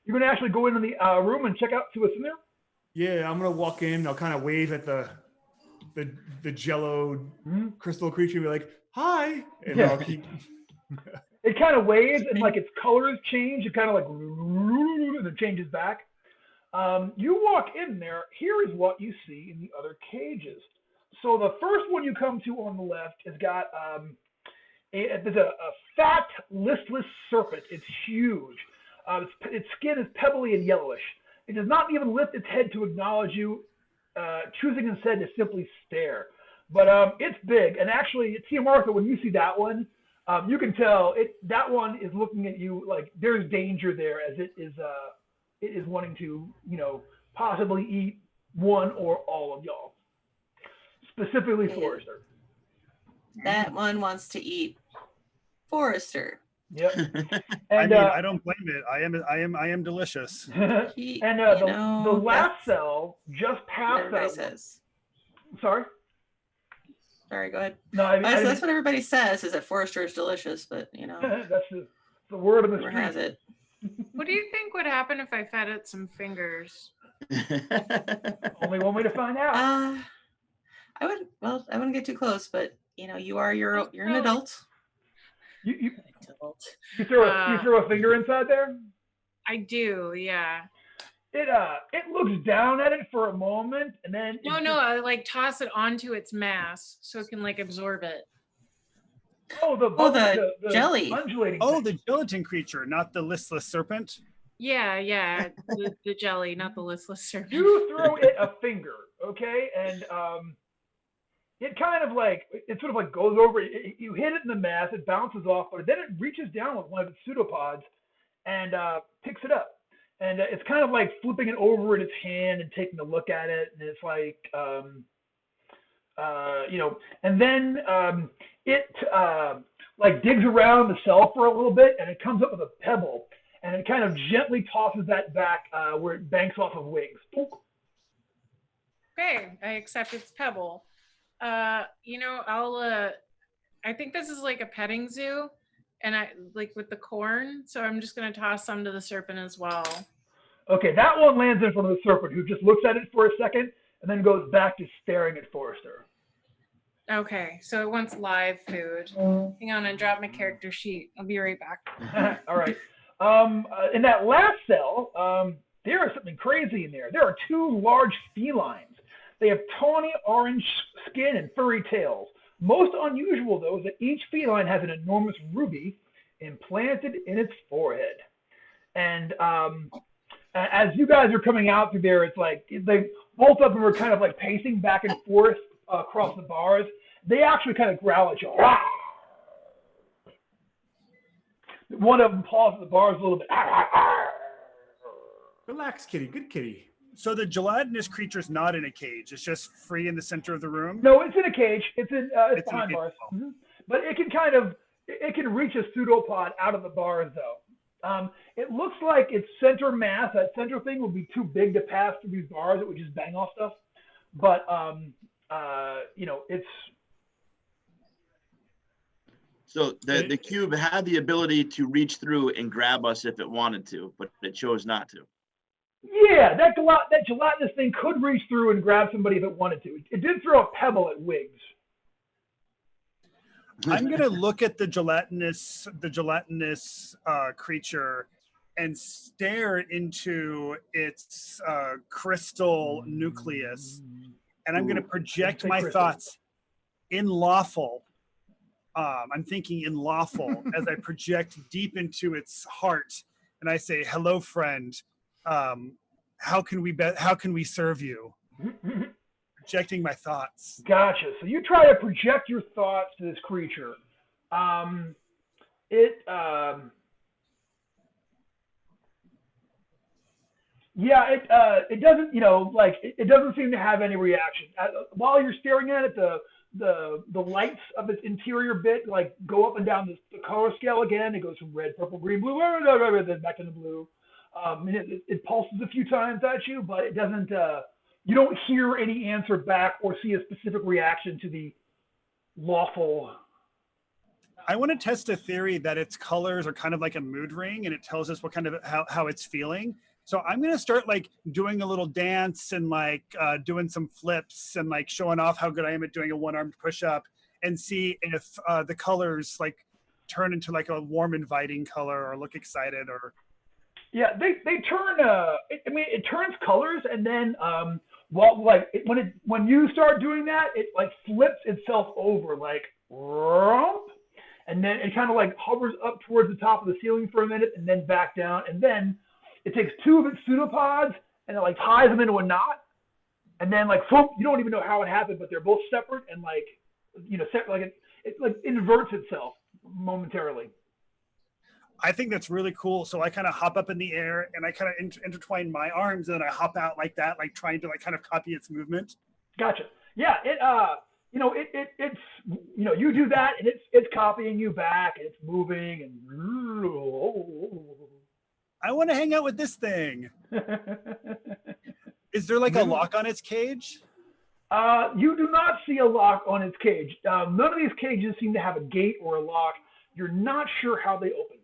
You're gonna actually go into the room and check out, see what's in there. Yeah, I'm gonna walk in. I'll kind of wave at the Jello crystal creature and be like, "Hi," and I'll keep. It kind of waves and like its colors change. It kind of like and it changes back. You walk in there. Here is what you see in the other cages. So the first one you come to on the left has got there's a fat, listless serpent. It's huge. Its skin is pebbly and yellowish. It does not even lift its head to acknowledge you, choosing instead to simply stare. But it's big, and actually, Tia Martha, when you see that one, you can tell that one is looking at you like there's danger there, as it is wanting to, possibly eat one or all of y'all, specifically Forrester. That one wants to eat Forrester. Yep. And, And I don't blame it. I am delicious. and the last cell just past everybody that. says. Sorry. Sorry, go ahead. No, I mean, That's what everybody says, is that Forrester is delicious, but that's the word of the rumor street. has it. What do you think would happen if I fed it some fingers? Only one way to find out. I wouldn't get too close, but you know, you're an adult. You Adult. you throw a finger inside there. I do, yeah. It looks down at it for a moment, and then No, I like toss it onto its mass so it can like absorb it. The jelly. Undulating. Oh, thing. the gelatin creature, not the listless serpent. Yeah, the jelly, not the listless serpent. You throw it a finger, okay, and it kind of like it sort of like goes over. You hit it in the mass, it bounces off, but then it reaches down with one of its pseudopods and picks it up. And it's kind of like flipping it over in its hand and taking a look at it, and it's like, and then it like digs around the cell for a little bit, and it comes up with a pebble, and it kind of gently tosses that back where it banks off of wings. Okay, I accept its pebble. I think this is like a petting zoo. And I like with the corn, so I'm just gonna toss some to the serpent as well. Okay, that one lands in front of the serpent, who just looks at it for a second and then goes back to staring at Forrester. Okay, so it wants live food. Hang on, I dropped my character sheet. I'll be right back. All right. In that last cell, there is something crazy in there. There are two large felines. They have tawny orange skin and furry tails. Most unusual, though, is that each feline has an enormous ruby implanted in its forehead. And as you guys are coming out through there, it's like both of them are kind of like pacing back and forth across the bars. They actually kind of growl at you. One of them paws at the bars a little bit. Relax, kitty. Good kitty. So the gelatinous creature's not in a cage. It's just free in the center of the room. No, it's in a cage. It's behind bars. Mm-hmm. But it can reach a pseudopod out of the bars though. It looks like its center mass, that center thing, would be too big to pass through these bars. It would just bang off stuff. But it's. So the cube had the ability to reach through and grab us if it wanted to, but it chose not to. Yeah, that gelatinous thing could reach through and grab somebody if it wanted to. It did throw a pebble at Wiggs. I'm gonna look at the gelatinous creature and stare into its crystal nucleus, and I'm gonna project my thoughts in lawful. I'm thinking in lawful as I project deep into its heart, and I say, "Hello, friend. How can we serve you?" Projecting my thoughts. Gotcha. So you try to project your thoughts to this creature. It doesn't, it doesn't seem to have any reaction. While you're staring at it, the lights of its interior bit like go up and down the color scale again. It goes from red, purple, green, blue, then back into blue. It pulses a few times at you, but it doesn't. You don't hear any answer back or see a specific reaction to the lawful. I want to test a theory that its colors are kind of like a mood ring, and it tells us what kind of how it's feeling. So I'm gonna start like doing a little dance and like doing some flips and like showing off how good I am at doing a one-armed push-up, and see if the colors like turn into like a warm, inviting color or look excited or. Yeah, they turn. It turns colors, and then when you start doing that, it like flips itself over like romp, and then it kind of like hovers up towards the top of the ceiling for a minute, and then back down, and then it takes two of its pseudopods and it like ties them into a knot, and then like you don't even know how it happened, but they're both separate and like it like inverts itself momentarily. I think that's really cool. So I kind of hop up in the air and I kind of intertwine my arms, and then I hop out like that, like trying to like kind of copy its movement. Gotcha. Yeah. You do that, and it's copying you back, and it's moving, and I want to hang out with this thing. Is there like a lock on its cage? You do not see a lock on its cage. None of these cages seem to have a gate or a lock. You're not sure how they open.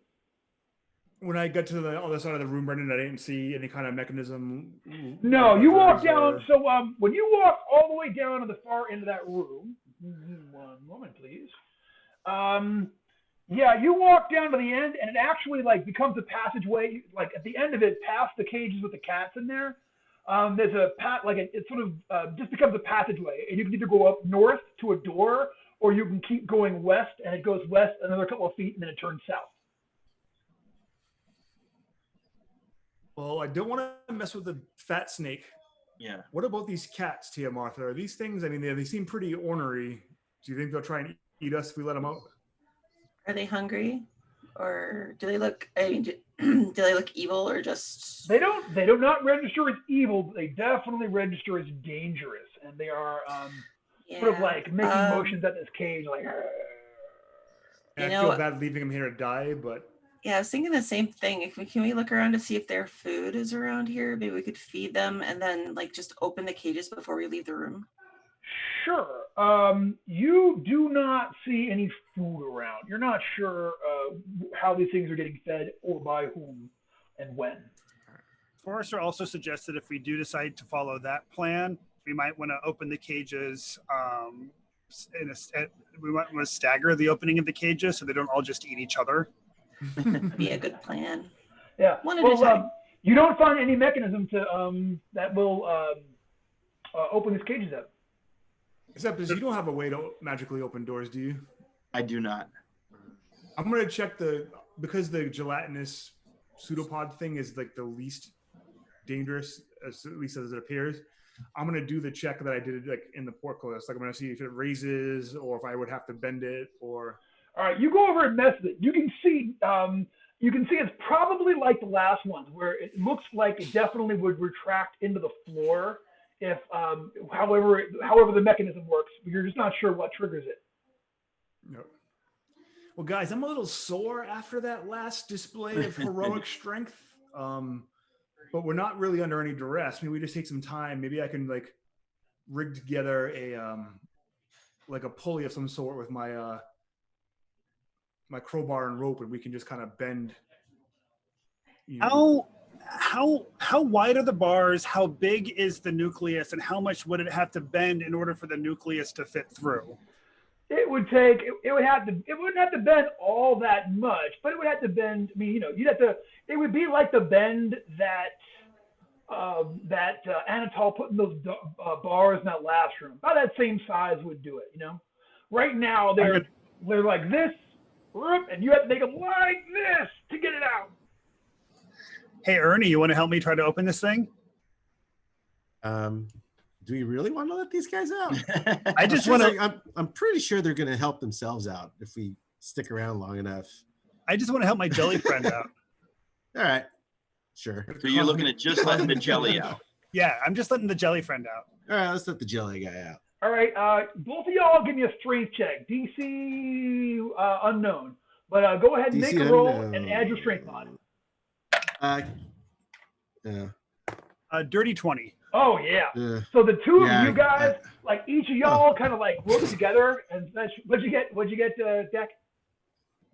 when I got to the other side of the room, Brendan, I didn't see any kind of mechanism. No, like you walk buzzers down. or- So when you walk all the way down to the far end of that room, one moment, please. Yeah, you walk down to the end, and it actually like becomes a passageway. Like at the end of it, past the cages with the cats in there, there's a it sort of just becomes a passageway, and you can either go up north to a door, or you can keep going west, and it goes west another couple of feet, and then it turns south. Well, I don't want to mess with the fat snake. Yeah. What about these cats, Tia Martha? Are these things? I mean, they seem pretty ornery. Do you think they'll try and eat us if we let them out? Are they hungry, or do they look? I mean, do they look evil, or just? They do not register as evil, but they definitely register as dangerous, and they are sort of like making motions at this cage, like. And I feel bad leaving them here to die, but. Yeah, I was thinking the same thing. Can we look around to see if their food is around here? Maybe we could feed them and then like just open the cages before we leave the room. Sure. You do not see any food around. You're not sure how these things are getting fed or by whom and when. Forrester also suggested if we do decide to follow that plan, we might want to open the cages. We might want to stagger the opening of the cages so they don't all just eat each other. Be a good plan. Yeah. One at a time. You don't find any mechanism to that will open these cages up. Except you don't have a way to magically open doors, do you? I do not. I'm gonna check because the gelatinous pseudopod thing is like the least dangerous, at least as it appears. I'm gonna do the check that I did like in the portcullis. Like I'm gonna see if it raises or if I would have to bend it or. All right, you go over and mess with it. You can see it's probably like the last ones, where it looks like it definitely would retract into the floor if, however the mechanism works. But you're just not sure what triggers it. No. Well, guys, I'm a little sore after that last display of heroic strength. But we're not really under any duress. Maybe we just take some time. Maybe I can like rig together a pulley of some sort with my my crowbar and rope, and we can just kind of bend. How wide are the bars? How big is the nucleus, and how much would it have to bend in order for the nucleus to fit through? It wouldn't have to bend all that much, but it would have to bend. I mean, it would be like the bend that Anatole put in those bars in that last room. About that same size would do it. Right now they're like this. And you have to make them like this to get it out. Hey, Ernie, you want to help me try to open this thing? Do we really want to let these guys out? I just want to. I'm pretty sure they're going to help themselves out if we stick around long enough. I just want to help my jelly friend out. All right, sure. So you're looking at just letting the jelly out. Yeah, I'm just letting the jelly friend out. All right, let's let the jelly guy out. All right, both of y'all give me a strength check. DC unknown. But go ahead and DC make a roll unknown. and add your strength mod. Dirty 20. Oh, yeah. So the two of you guys, like each of y'all kind of like work together. And what'd you get, Dak?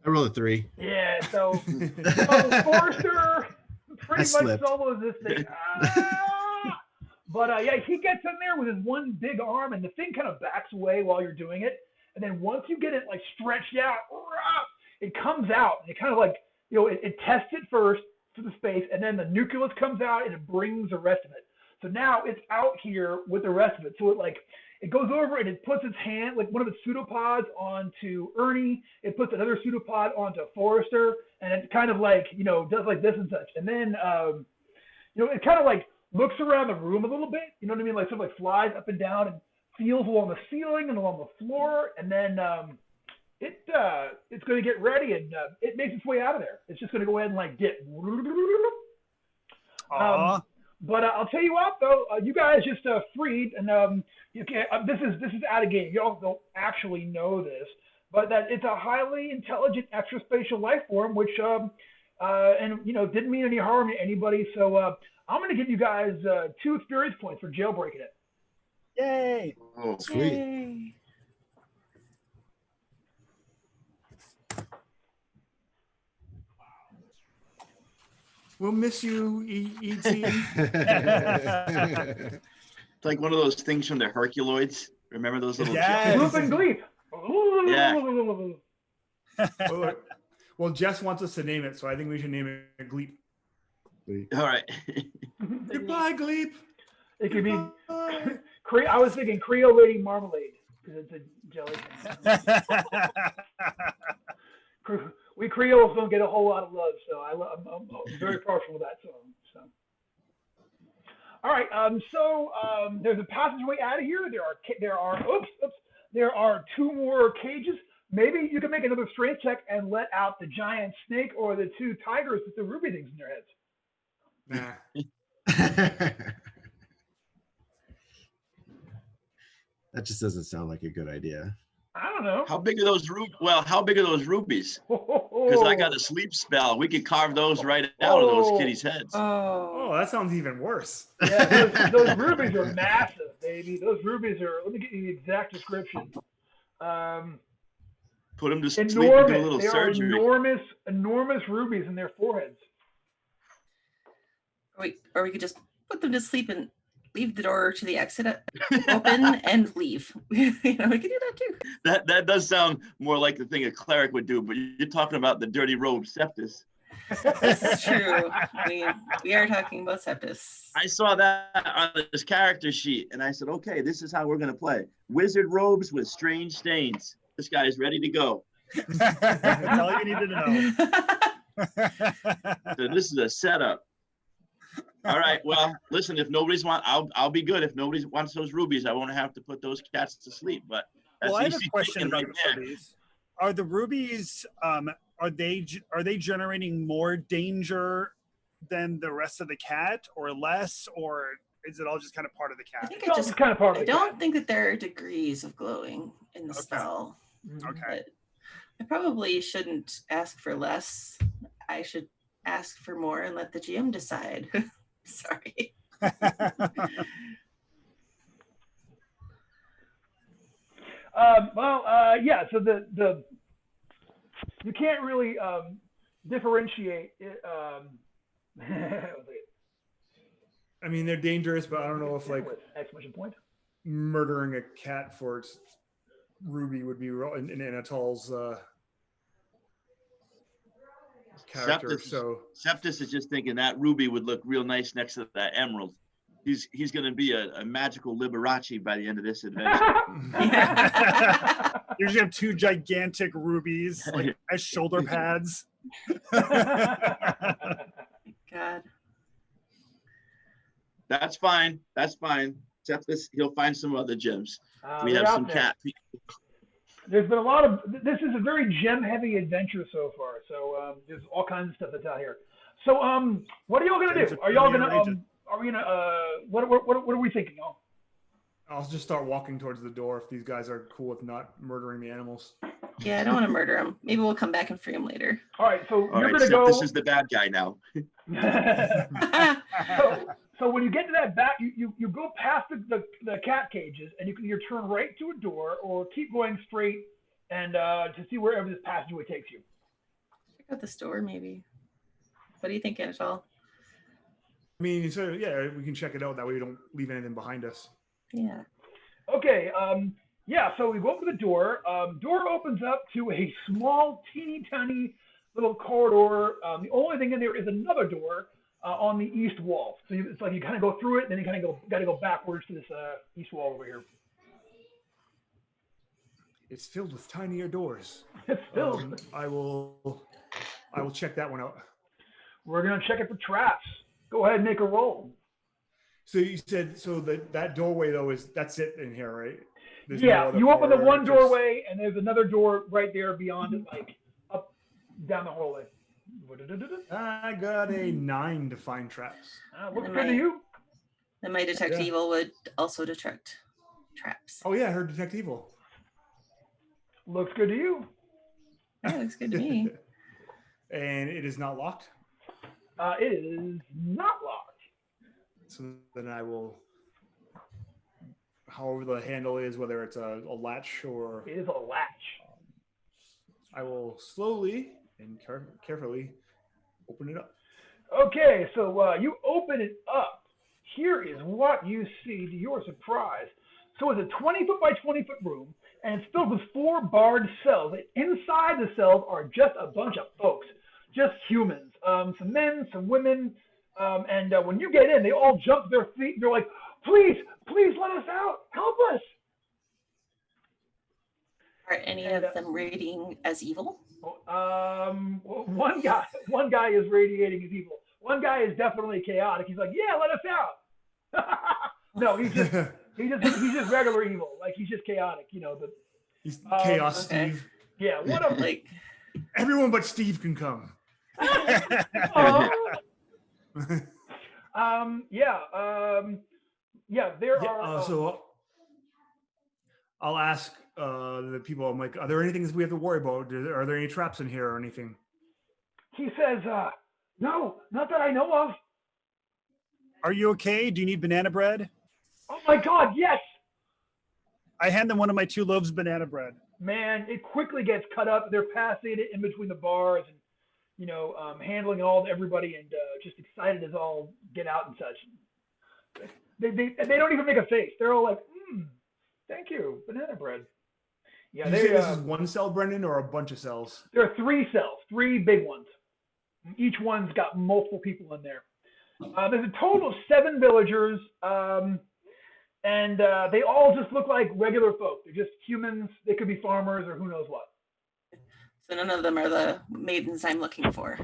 I rolled a 3. Yeah, so Forrester pretty much solos this thing. But yeah, he gets in there with his one big arm, and the thing kind of backs away while you're doing it. And then once you get it like stretched out, it comes out. And it kind of like, it tests it first for the space, and then the nucleus comes out, and it brings the rest of it. So now it's out here with the rest of it. So it goes over and it puts its hand, like one of its pseudopods, onto Ernie. It puts another pseudopod onto Forrester, and it kind of like, does like this and such. And then, it kind of like looks around the room a little bit, you know what I mean? Like sort of like flies up and down and feels along the ceiling and along the floor, and then it's going to get ready, and it makes its way out of there. It's just going to go ahead and like dip. But I'll tell you what, though, you guys just freed, and you can't. This is out of game. You all don't actually know this, but that it's a highly intelligent extraspatial life form, which didn't mean any harm to anybody. So I'm going to give you guys 2 experience points for jailbreaking it. Yay! Oh, sweet. Yay. We'll miss you, E.T. It's like one of those things from the Herculoids. Remember those little Yes. Gloop and Gleep. Yeah. Well, Jess wants us to name it, so I think we should name it Gleep. All right. Goodbye, Gleep. It could be. Goodbye. I was thinking Creole Lady Marmalade because it's a jelly. We Creoles don't get a whole lot of love, so I'm very partial to that song. So, all right. There's a passageway out of here. There are 2 more cages. Maybe you can make another strength check and let out the giant snake or the 2 tigers with the ruby things in their heads. Nah. That just doesn't sound like a good idea. I don't know. How big are those rubies? Well, how big are those rubies? Because I got a sleep spell. We could carve those right out of those kitties' heads. Oh, that sounds even worse. Yeah, those rubies are massive, baby. Those rubies are. Let me get you the exact description. Put them to sleep and Enormous. do a little They surgery. are enormous rubies in their foreheads. Or we could just put them to sleep and leave the door to the exit open and leave. We could do that too. That does sound more like the thing a cleric would do, but you're talking about the dirty robe Septus. That's true. We are talking about Septus. I saw that on this character sheet, and I said, okay, this is how we're going to play. Wizard robes with strange stains. This guy is ready to go. That's all you needed to know. So this is a setup. All right. Well, listen, if nobody's I'll be good. If nobody wants those rubies, I won't have to put those cats to sleep. But that's I have a easy question thinking about right the there. rubies. Are the rubies are they generating more danger than the rest of the cat, or less, or is it all just kind of part of the I cat? think it's kind of part of I the don't cat. think that there are degrees of glowing in the Okay. spell. Okay. But I probably shouldn't ask for less. I should ask for more and let the GM decide. Sorry. Yeah. So the you can't really differentiate it. I mean, they're dangerous, but I don't know if like exclamation point. murdering a cat for its ruby would be in Anatol's character. Septus is just thinking that ruby would look real nice next to that emerald. He's going to be a magical Liberace by the end of this adventure. You usually have 2 gigantic rubies like as shoulder pads. God. That's fine. That's fine. Septus, he'll find some other gems. We have some cat people. There's been a lot of. This is a very gem-heavy adventure so far. So there's all kinds of stuff that's out here. So what are y'all gonna do? Are y'all gonna? Are we gonna? What are we thinking? I'll just start walking towards the door if these guys are cool with not murdering the animals. Yeah, I don't want to murder him. Maybe we'll come back and free him later. All right, so All you're right, gonna go. This is the bad guy now. So when you get to that back, you go past the cat cages, and you can either turn right to a door or keep going straight and to see wherever this passageway takes you. Check out the store, maybe. What do you think, Anatol? I mean, so yeah, we can check it out. That way we don't leave anything behind us. Yeah. Okay. Yeah. So we go up to the door. Door opens up to a small, teeny tiny little corridor. The only thing in there is another door on the east wall. So it's like you kind of go through it, and then you kind of got to go backwards to this east wall over here. It's filled with tinier doors. It's filled. I will check that one out. We're gonna check it for traps. Go ahead and make a roll. So you said that doorway though that's it in here, right? There's Yeah, no you open the one just... doorway, and there's another door right there beyond it, like up down the hallway. I got a 9 to find traps. Looks good to you. Then my detect evil would also detect traps. Oh yeah, I heard detect evil. Looks good to you. That looks good to me. And it is not locked? It is not locked. So then I will, however the handle is, whether it's a latch or... It is a latch. I will slowly and carefully open it up. Okay, so you open it up. Here is what you see to your surprise. So it's a 20-foot by 20-foot room, and it's filled with 4 barred cells. And inside the cells are just a bunch of folks, just humans, some men, some women, and when you get in, they all jump to their feet. And they're like, please, please let us out. Help us. Are any of them rating as evil? One guy is radiating as evil. One guy is definitely chaotic. He's like, yeah, let us out. No, he's just regular evil. Like, he's just chaotic, you know. He's chaos, okay. Steve. Yeah, one of Like, Everyone but Steve can come. There are. So I'll ask the people. I'm like, are there anything we have to worry about? Are there any traps in here or anything? He says, no, not that I know of. Are you okay? Do you need banana bread? Oh my God, yes. I hand them one of my 2 loaves of banana bread. Man, it quickly gets cut up. They're passing it in between the bars and, you know, handling all everybody and just excited as all get out and such. They don't even make a face. They're all like, thank you, banana bread. Yeah, you say this is one cell, Brendan, or a bunch of cells? There are 3 cells, 3 big ones. Each one's got multiple people in there. There's a total of 7 villagers, and they all just look like regular folk. They're just humans. They could be farmers or who knows what. so none of them are the maidens I'm looking for.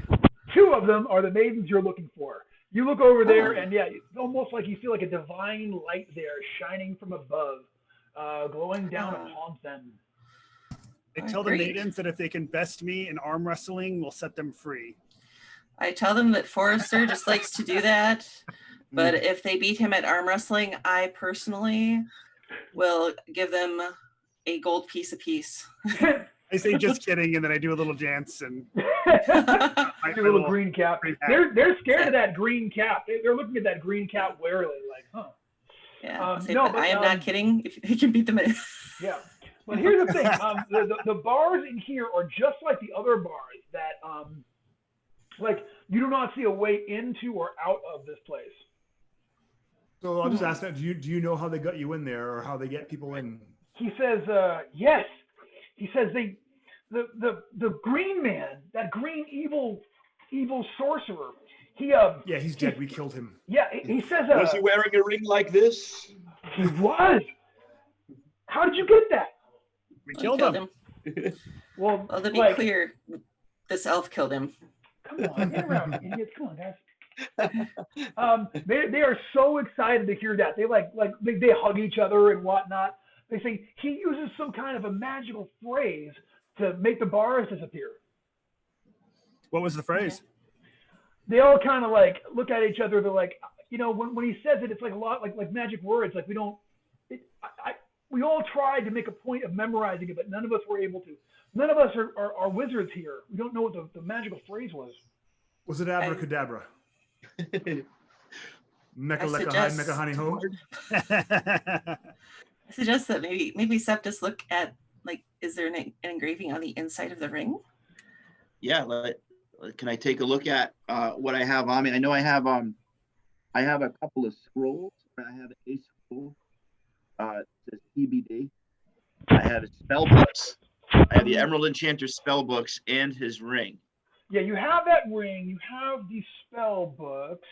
2 of them are the maidens you're looking for. You look over there, and yeah, it's almost like you feel like a divine light there shining from above, glowing down upon them. I tell the maidens that if they can best me in arm wrestling, we'll set them free. I tell them that Forrester just likes to do that, but if they beat him at arm wrestling, I personally will give them a gold piece apiece. I say just kidding, and then I do a little dance and a little green cap. They're scared of that green cap. They're looking at that green cap warily, like, huh? Yeah. But I am not kidding. If they can beat them, yeah. But here's the thing: the bars in here are just like the other bars that like you do not see a way into or out of this place. So I'll just ask that: Do you know how they got you in there, or how they get people in? He says, yes. He says the green man, that green evil sorcerer. He's dead. We killed him. Yeah, he says. Was he wearing a ring like this? He was. How did you get that? We killed him. Well, to be clear, this elf killed him. Come on, get around, idiots. Come on, guys. They are so excited to hear that. They they hug each other and whatnot. They say he uses some kind of a magical phrase to make the bars disappear. What was the phrase? They all kind of like look at each other. They're like, you know, when he says it, it's like a lot like magic words. Like we don't. We all tried to make a point of memorizing it, but none of us were able to. None of us are wizards here. We don't know what the magical phrase was. Was it abracadabra? Mecha lecca hide, mecha honey ho. I suggest that maybe Septus look at, like, is there an engraving on the inside of the ring? Yeah, can I take a look at what I have on me? I know I have a couple of scrolls. I have a scroll. It says TBD. I have spell books. I have the Emerald Enchanter spell books and his ring. Yeah, you have that ring. You have these spell books.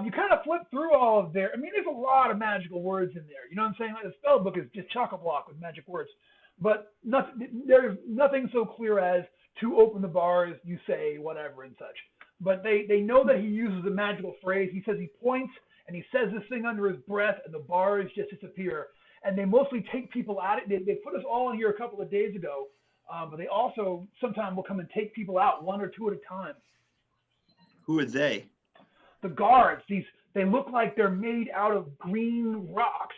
You kind of flip through all of there. I mean, there's a lot of magical words in there. You know what I'm saying? Like the spell book is just chock-a-block with magic words. But there's nothing so clear as to open the bars, you say whatever and such. But they know that he uses a magical phrase. He says he points and he says this thing under his breath and the bars just disappear. And they mostly take people out. They put us all in here a couple of days ago. But they also sometimes will come and take people out 1 or 2 at a time. Who are they? The guards. They look like they're made out of green rocks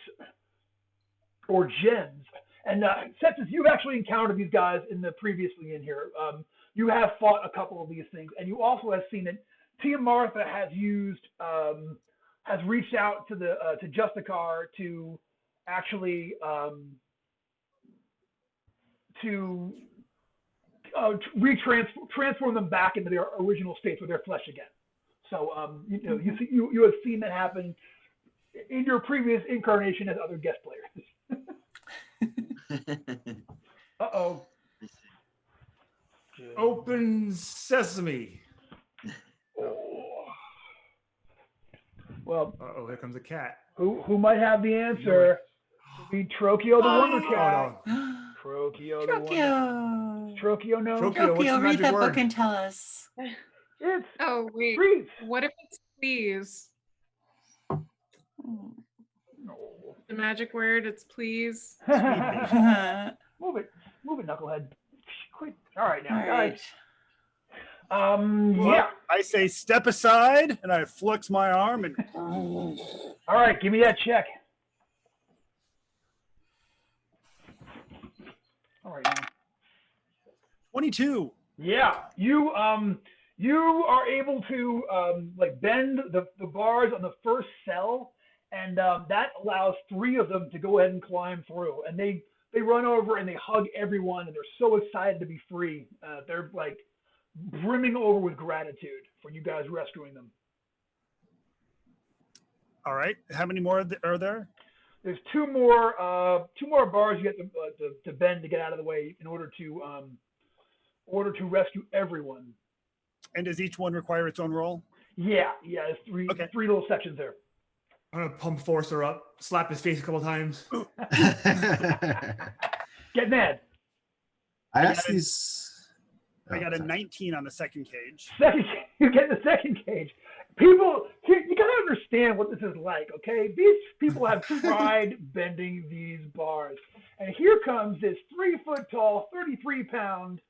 or gems. And Septus, you've actually encountered these guys previously in here. You have fought a couple of these things, and you also have seen that Tia Martha has reached out to Justicar to actually transform them back into their original states with their flesh again. So you have seen that happen in your previous incarnation as other guest players. Uh-oh. Open sesame. Oh. Well, Uh-oh, here comes a cat. who might have the answer? It'll be Trokio the Wonder Cat. No. Trokio the Wonder Cat. Trokio. Trokio, no. Trokio, what's the Trokio, read magic that word? book and tell us. It's Oh wait, freeze. what if it's please? No. The magic word, it's please. Move it, knucklehead. Quit. All right, now, All guys. right. Yeah. I say step aside, and I flex my arm, and All right, give me that check. All right, now. 22. Yeah, you are able to like bend the bars on the first cell, and that allows 3 of them to go ahead and climb through. And they run over and they hug everyone, and they're so excited to be free. They're like brimming over with gratitude for you guys rescuing them. All right. How many more are there? There's 2 more bars you have to bend to get out of the way in order to rescue everyone. And does each one require its own roll? Yeah, there's 3 Okay. 3 little sections there. I'm gonna pump Forcer up, slap his face a couple times. Get mad. I asked these. I got a sorry. 19 on the second cage. You get the second cage. People, you gotta understand what this is like, okay? These people have tried bending these bars, and here comes this 3-foot-tall, 33-pound,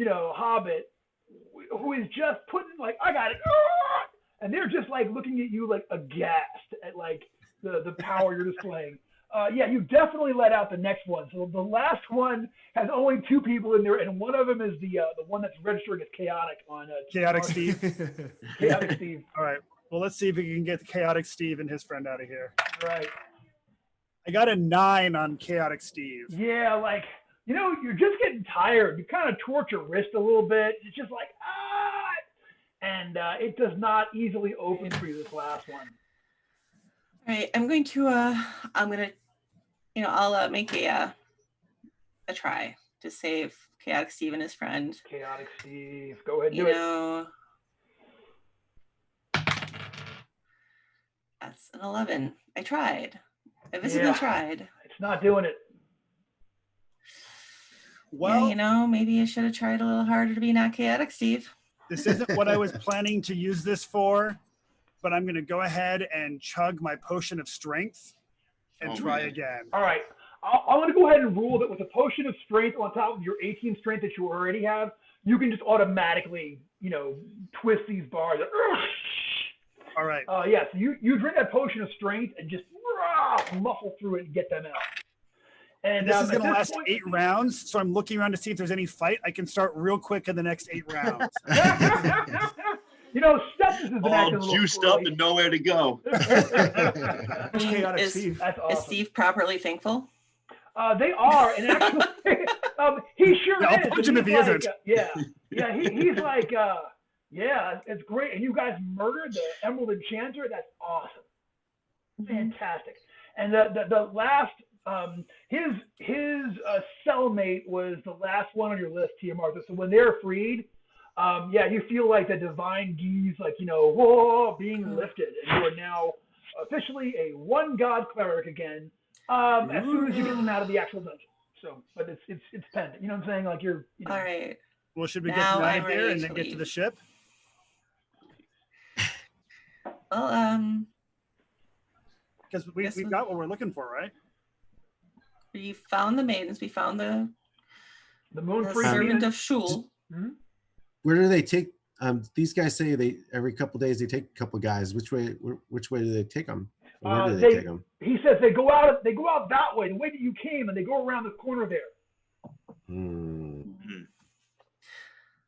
hobbit who is just putting like, I got it, and they're just like looking at you like aghast at like the power you're displaying. Yeah, you definitely let out the next one. So the last one has only 2 people in there, and one of them is the one that's registering as chaotic on Chaotic Mars. Steve. Chaotic Steve. All right. Well, let's see if we can get the Chaotic Steve and his friend out of here. Right. I got a 9 on Chaotic Steve. Yeah, like, you're just getting tired. You kind of torch your wrist a little bit. It's just like, and it does not easily open for you, this last one. All right. I'm going to I'll make a try to save Chaotic Steve and his friend. Chaotic Steve. Go ahead and do it. That's an 11. I tried. I visibly tried. It's not doing it. Well, Yeah, maybe I should have tried a little harder to be not Chaotic Steve. this isn't what I was planning to use this for, but I'm going to go ahead and chug my potion of strength and try again. All right. I'm going to go ahead and rule that with a potion of strength on top of your 18 strength that you already have, you can just automatically, twist these bars. All right. Yeah, so you drink that potion of strength and just muffle through it and get them out. And This is going to last point, 8 rounds, so I'm looking around to see if there's any fight. I can start real quick in the next 8 rounds. Steps has been acting a All little juiced squirrely. up and nowhere to go. Chaotic Is- Steve. That's Is awesome. Steve properly thankful? They are, and actually, he sure Yeah, I'll is. punch and him if he's he like, isn't. He's like, yeah, it's great. And you guys murdered the Emerald Enchanter. That's awesome. Fantastic. And the last, his cellmate was the last one on your list, Tia Martha. So when they're freed, you feel like the divine geese, like, being lifted, and you are now officially a 1-god cleric again. As soon as you get them out of the actual dungeon. So, but it's pending. You know what I'm saying? Like you're. All right. Well, should we get Now them out I'm of here ready and to then get to leave. the ship? Well, Because Yes, we've got what we're looking for, right? we found the maidens. We found the Moon Free servant Venus. of Shul. Where do they take? These guys say they every couple days they take a couple guys. Which way do they take them? Where do they take them? He says they go out that way, the way that you came, and they go around the corner there.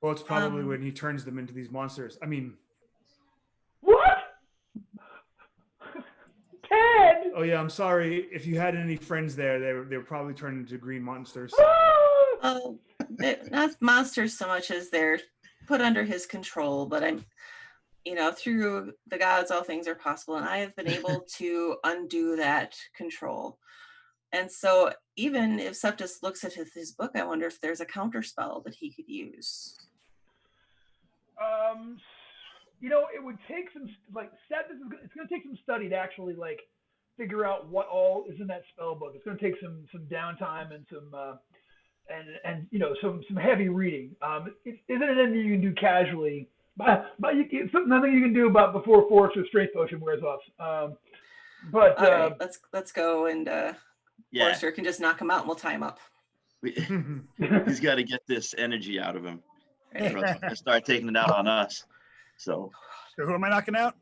Well, it's probably when he turns them into these monsters. I mean, What? Ted! oh yeah, I'm sorry. If you had any friends there, they were probably turned into green monsters. Well, they're not monsters so much as they're put under his control. But you know, through the gods, all things are possible. And I have been able to undo that control. And so even if Septus looks at his book, I wonder if there's a counter spell that he could use. You know, it would take some, like, it's going to take some study to actually, like, figure out what all is in that spell book. It's going to take some downtime and some, and you know, some heavy reading. It isn't anything you can do casually, but it's nothing you can do about before Forrester's strength potion wears off. But all right, let's go, and Forrester can just knock him out, and we'll tie him up. He's got to get this energy out of him. Right. And start taking it out on us. So who am I knocking out?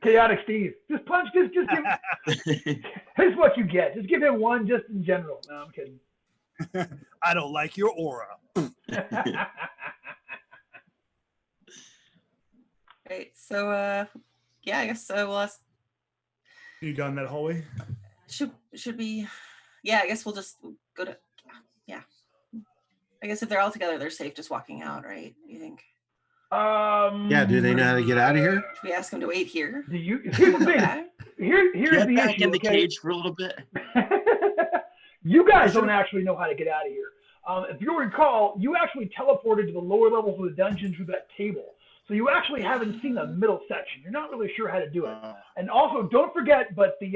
Chaotic Steve. Just punch. Just give. Here's what you get. Just give him one, just in general. No, I'm kidding. I don't like your aura. Right. So, yeah, I guess we'll ask. You gone that hallway? Should we? Yeah, I guess we'll just go to. Yeah. I guess if they're all together, they're safe just walking out, right? You think? Yeah. Do they know how to get out of here? Should we ask them to wait here? Do you? Here's the thing. Here's get the back issue. in the Okay? cage for a little bit. You guys don't actually know how to get out of here. If you recall, you actually teleported to the lower levels of the dungeon through that table. So you actually haven't seen the middle section. You're not really sure how to do it. And also, don't forget, but the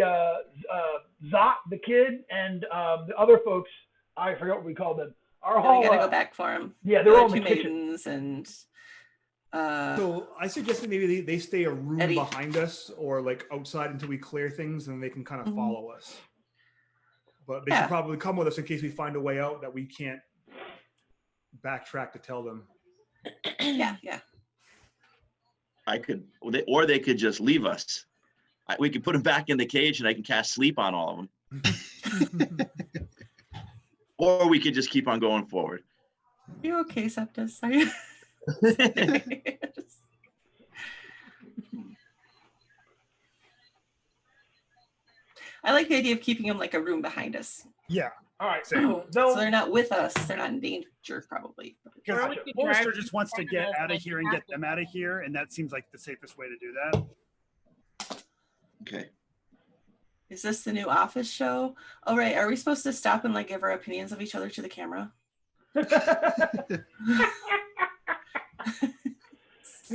Zot, the kid, and the other folks, I forgot what we called them, are all. We gotta go back for them. Yeah, they're all in two the kitchen. maidens and. So I suggested maybe they stay a room Eddie. behind us or like outside until we clear things, and they can kind of follow us. But they should probably come with us in case we find a way out that we can't backtrack to tell them. Yeah. I could, or they could just leave us. We could put them back in the cage, and I can cast sleep on all of them. Or we could just keep on going forward. You okay, Septus? Are you? I like the idea of keeping them like a room behind us. Yeah. All right. So they're not with us. They're not in danger, probably. Because Forrester just wants to get out of here and get them out of here, and that seems like the safest way to do that. Okay. Is this the new Office show? Oh, right. Are we supposed to stop and like give our opinions of each other to the camera? I'm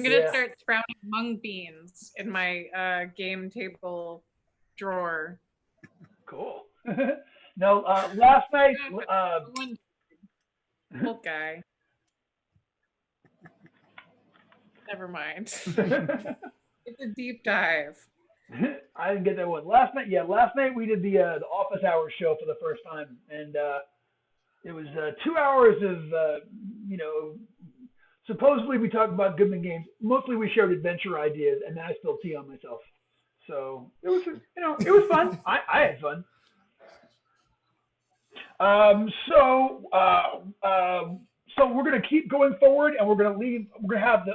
gonna start sprouting mung beans in my game table drawer. Cool. No, last night. Old guy. Never mind. It's a deep dive. I didn't get that one. Last night we did the office hours show for the first time, and it was 2 hours of supposedly we talked about Goodman Games. Mostly we shared adventure ideas, and then I spilled tea on myself. So it was it was fun. I had fun. So we're gonna keep going forward, and we're gonna leave. We're gonna have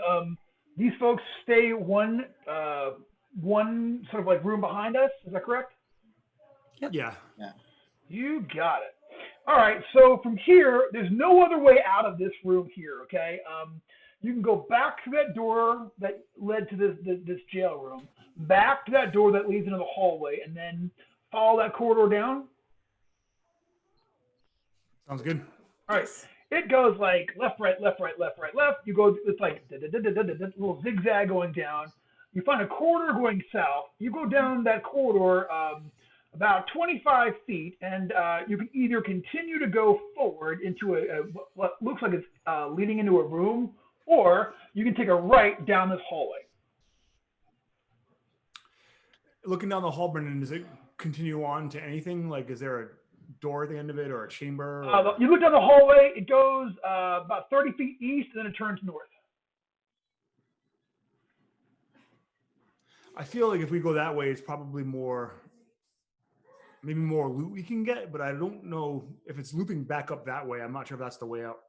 these folks stay one sort of like room behind us. Is that correct? Yep. Yeah. You got it. All right. So from here, there's no other way out of this room here. Okay. You can go back to that door that led to this jail room, back to that door that leads into the hallway, and then follow that corridor down. Sounds good. All right. It goes like left, right, left, right, left, right, left. You go, it's like little zigzag going down. You find a corridor going south. You go down that corridor about 25 feet, and you can either continue to go forward into what looks like it's leading into a room, or you can take a right down this hallway. Looking down the hall, Brendan, does it continue on to anything? Like, is there a door at the end of it or a chamber? Or... You look down the hallway, it goes about 30 feet east, and then it turns north. I feel like if we go that way, it's probably maybe more loot we can get, but I don't know if it's looping back up that way. I'm not sure if that's the way out.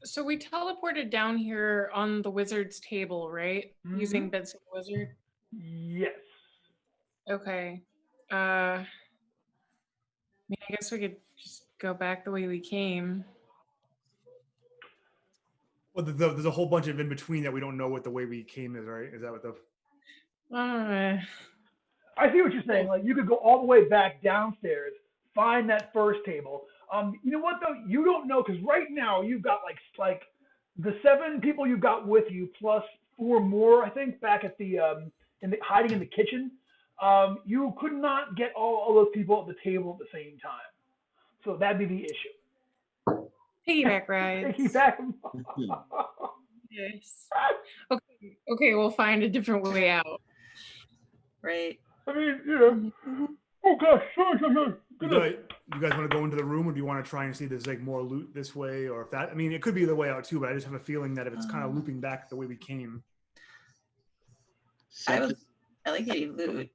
So we teleported down here on the wizard's table, right? Mm-hmm. Using bits of wizard. Yes. Okay. I mean, I guess we could just go back the way we came. Well, there's a whole bunch of in between that we don't know what the way we came is, right? Is that what the? I see what you're saying. Like you could go all the way back downstairs, find that first table. You know what though? You don't know because right now you've got like the 7 people you've got with you plus 4 more, I think, back at the hiding in the kitchen. You could not get all those people at the table at the same time, so that'd be the issue. Piggyback rides. Piggyback. Yes. Okay, we'll find a different way out. Right. I mean, you know. Oh gosh, sorry. You guys want to go into the room, or do you want to try and see if there's like more loot this way, or if that? I mean, it could be the way out too, but I just have a feeling that if it's kind of looping back the way we came. I like getting loot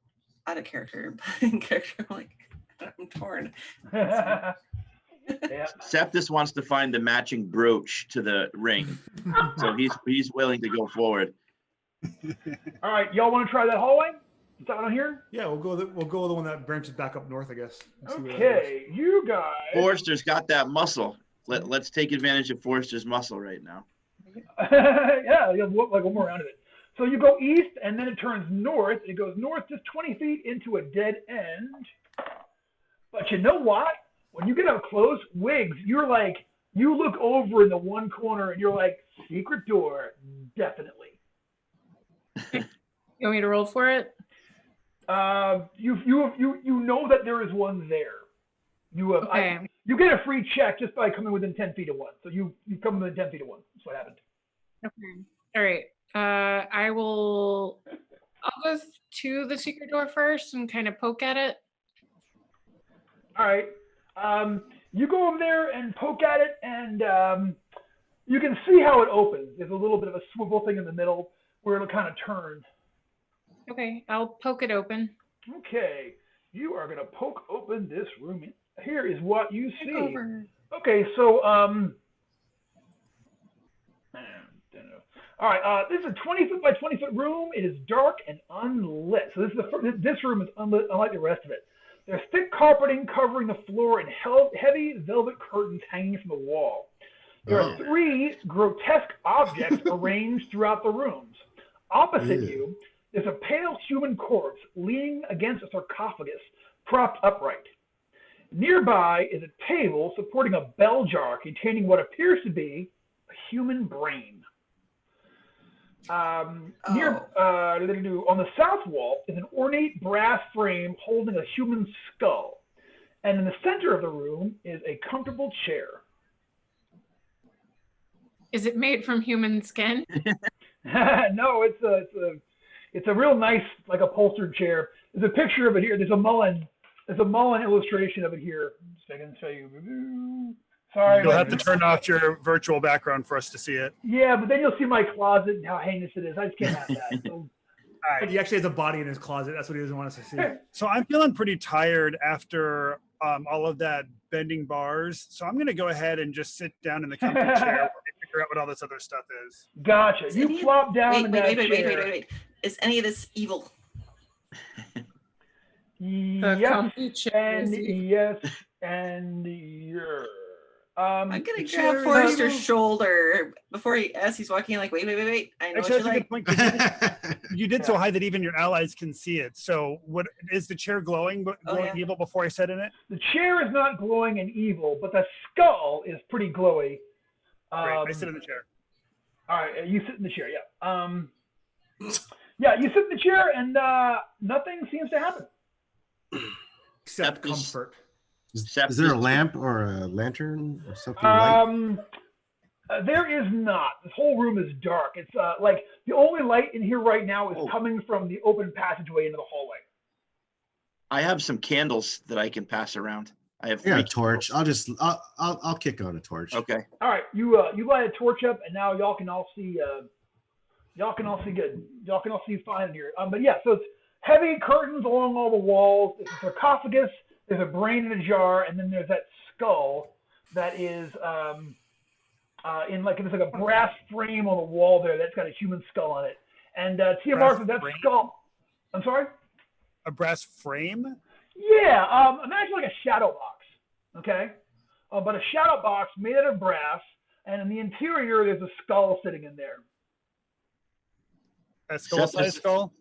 out of character, but in character, I'm like, I'm torn. Yeah. Septus wants to find the matching brooch to the ring, so he's willing to go forward. All right, y'all want to try that hallway? Is that what I'm hearing? Yeah, we'll go the one that branches back up north, I guess. Okay, you guys. Forrester's got that muscle. Let's take advantage of Forrester's muscle right now. Yeah, you have like one more round of it. So you go east, and then it turns north. It goes north just 20 feet into a dead end. But you know what? When you get up close, Wiggs, you're like, you look over in the one corner, and you're like, secret door, definitely. You want me to roll for it? You know that there is one there. You have Okay. you get a free check just by coming within 10 feet of one. So you come within 10 feet of one. That's what happened. Okay. All right. I'll go to the secret door first and kind of poke at it. All right. You go over there and poke at it, and you can see how it opens. There's a little bit of a swivel thing in the middle where it'll kind of turn. Okay, I'll poke it open. Okay, you are gonna poke open this room. Here is what you see. Over. Okay, so all right. This is a 20-foot by 20-foot room. It is dark and unlit. So this room is unlit, unlike the rest of it. There's thick carpeting covering the floor and heavy velvet curtains hanging from the wall. There are 3 grotesque objects arranged throughout the rooms. Opposite you, there's a pale human corpse leaning against a sarcophagus, propped upright. Nearby is a table supporting a bell jar containing what appears to be a human brain. On the south wall is an ornate brass frame holding a human skull. And in the center of the room is a comfortable chair. Is it made from human skin? No, it's a real nice, like, upholstered chair. There's a picture of it here. There's a Mullen illustration of it here. So I can show you. Sorry. You'll have to turn off your virtual background for us to see it. Yeah, but then you'll see my closet and how heinous it is. I just can't have that. So. All right. He actually has a body in his closet. That's what he doesn't want us to see. So I'm feeling pretty tired after all of that bending bars. So I'm going to go ahead and just sit down in the comfy chair and figure out what all this other stuff is. Gotcha. You flop down in that chair. Wait. Is any of this evil? Yes, and yes, and yes. I'm gonna grab Forrester's shoulder before as he's walking. Like, wait. I know Actually, what you that's a good point. You did so high that even your allies can see it. So, what is the chair glowing evil before I sit in it? The chair is not glowing and evil, but the skull is pretty glowy. Great. I sit in the chair. All right, you sit in the chair. Yeah. Yeah, you sit in the chair, and nothing seems to happen. Except comfort. Is there a lamp or a lantern or something light? There is not. This whole room is dark. It's like the only light in here right now is coming from the open passageway into the hallway. I have some candles that I can pass around. I have a torch. I'll kick on a torch. Okay. All right, you light a torch up, and now y'all can all see. Y'all can all see good. Y'all can all see fine in here. But yeah, so it's heavy curtains along all the walls. It's a sarcophagus. There's a brain in a jar, and then there's that skull that is there's like a brass frame on the wall there that's got a human skull on it. And Tia Martha, that skull. I'm sorry. A brass frame? Yeah. Imagine like a shadow box. Okay. but a shadow box made out of brass, and in the interior there's a skull sitting in there. A skull-sized skull?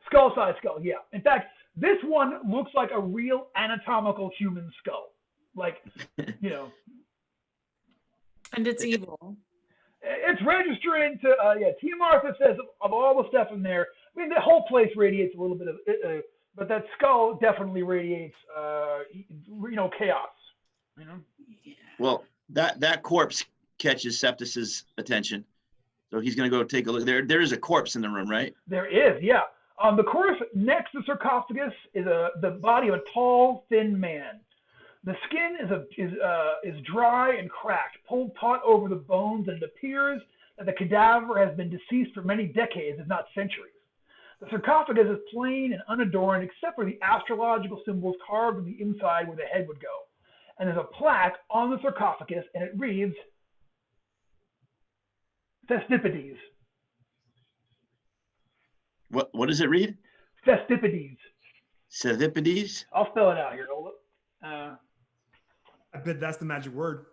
Skull-sized skull, yeah. In fact, this one looks like a real anatomical human skull. Like, you know. And it's evil. It's registering to, T. Martha says of all the stuff in there, I mean, the whole place radiates a little bit of, but that skull definitely radiates, chaos, you know? Well, that corpse catches Septus's attention. So he's going to go take a look. There is a corpse in the room, right? There is, yeah. The corpse next to the sarcophagus is the body of a tall, thin man. The skin is dry and cracked, pulled taut over the bones, and it appears that the cadaver has been deceased for many decades, if not centuries. The sarcophagus is plain and unadorned except for the astrological symbols carved on the inside where the head would go. And there's a plaque on the sarcophagus, and it reads, Festipides. What does it read? Festipides. Festipides? I'll spell it out here. Hold up. I bet that's the magic word.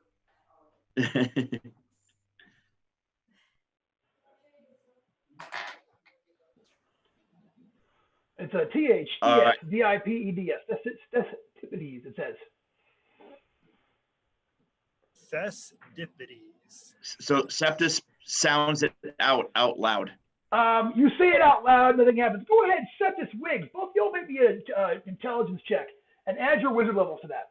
It's a Thesdipeds. Festipides, it says. Festipides. So Septus sounds it out loud. You say it out loud, nothing happens. Go ahead, Septus, Wiggs. Both y'all make me an intelligence check and add your wizard level to that.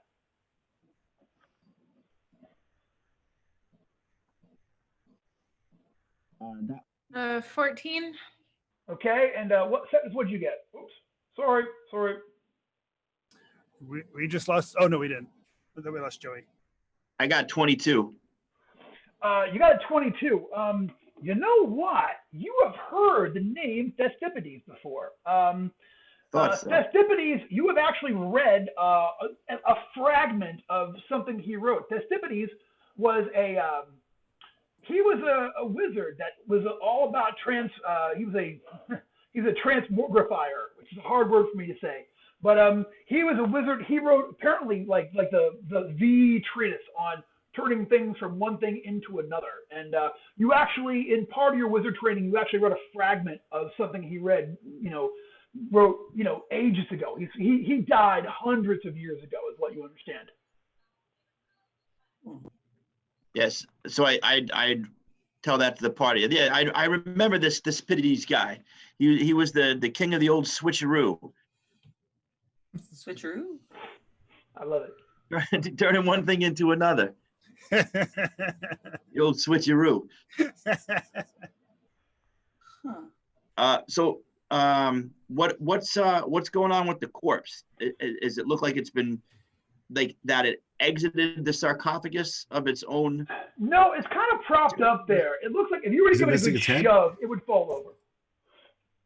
14. Okay, and Septus, what'd you get? Oops, sorry. We just lost. Oh no, we didn't. Then we lost Joey. I got 22. You got a 22. You know what? You have heard the name Festipides before. Festipides, you have actually read a fragment of something he wrote. Festipides was a wizard that was all about he's a transmogrifier, which is a hard word for me to say. But he was a wizard. He wrote apparently like the treatise on turning things from one thing into another. And you actually, in part of your wizard training, you actually wrote a fragment of something he wrote ages ago. He died hundreds of years ago, is what you understand. Yes. So I tell that to the party. Yeah, I remember this Festipides guy. He was the king of the old switcheroo. Switcheroo? I love it. Turning one thing into another. The old switcheroo. So what's going on with the corpse? Does it look like it's been like that it exited the sarcophagus of its own? No, it's kind of propped up there. It looks like if you were to give it a good shove, it would fall over.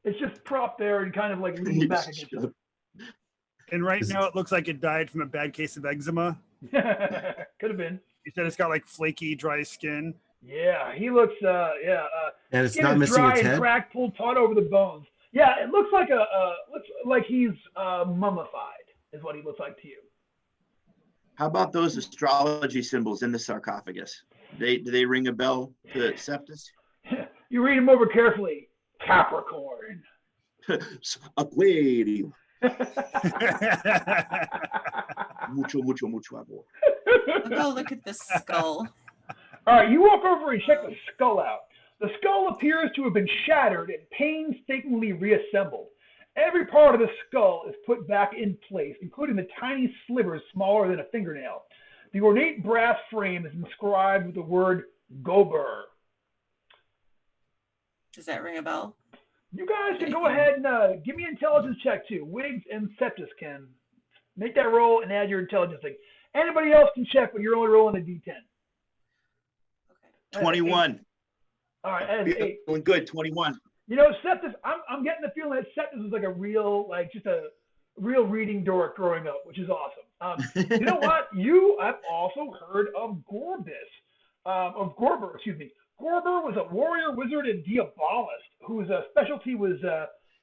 It's just propped there and kind of like leaning back against it. And right now it looks like it died from a bad case of eczema. Could have been. You said it's got like flaky, dry skin. Yeah, he looks, and it's skin not is missing dry its and head? cracked, pulled taut over the bones. Yeah, it looks like he's mummified, is what he looks like to you. How about those astrology symbols in the sarcophagus? Do they ring a bell to Septus? You read them over carefully. Capricorn. Aquarium. Mucho amor. Go look at this skull. All right, you walk over and check the skull out. The skull appears to have been shattered and painstakingly reassembled. Every part of the skull is put back in place, including the tiny slivers smaller than a fingernail. The ornate brass frame is inscribed with the word Gober. Does that ring a bell? You guys can go ahead and give me an intelligence check too. Wiggs and Septus can make that roll and add your intelligence thing. Anybody else can check, but you're only rolling a d10. Okay. 21. All right, that is 8. Doing good. 21. You know, Septus, I'm getting the feeling that Septus was like a real reading dork growing up, which is awesome. You know what? You have also heard of Gorber, Gorber was a warrior wizard and diabolist whose specialty was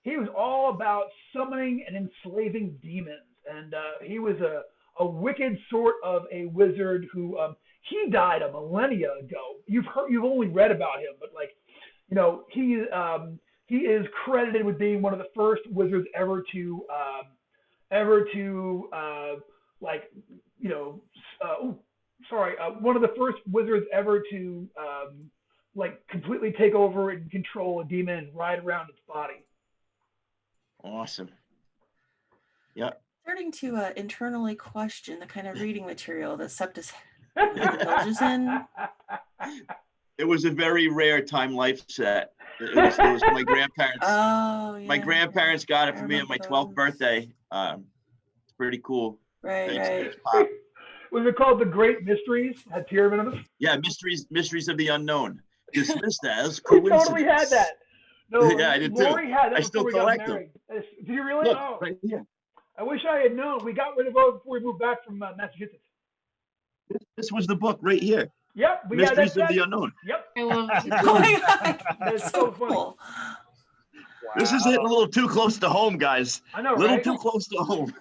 he was all about summoning and enslaving demons, and he was a a wicked sort of a wizard who he died a millennia ago. You've only read about him, but like, you know, he is credited with being one of the first wizards ever to one of the first wizards ever to like completely take over and control a demon and ride around its body. Awesome. Yep. Starting to internally question the kind of reading material that Septus indulges in. It was a very rare Time Life set. It was my grandparents. Oh, yeah. My grandparents got it for me on my 12th those. birthday. It's pretty cool. Right. Pop. Was it called The Great Mysteries? Had pyramid of them? Yeah, mysteries of the unknown. Dismissed as We coincidence. totally had that. No, Yeah, I did too. Lori had that I still before we got collect them. married. Did you really? Look, Oh, right here. I wish I had known. We got rid of those before we moved back from Massachusetts. This was the book right here. Yep, we got Mysteries that. of the Unknown. Yep, I love Oh my God. that's so funny. Cool. This is hitting a little too close to home, guys. I know, A little right? too close to home.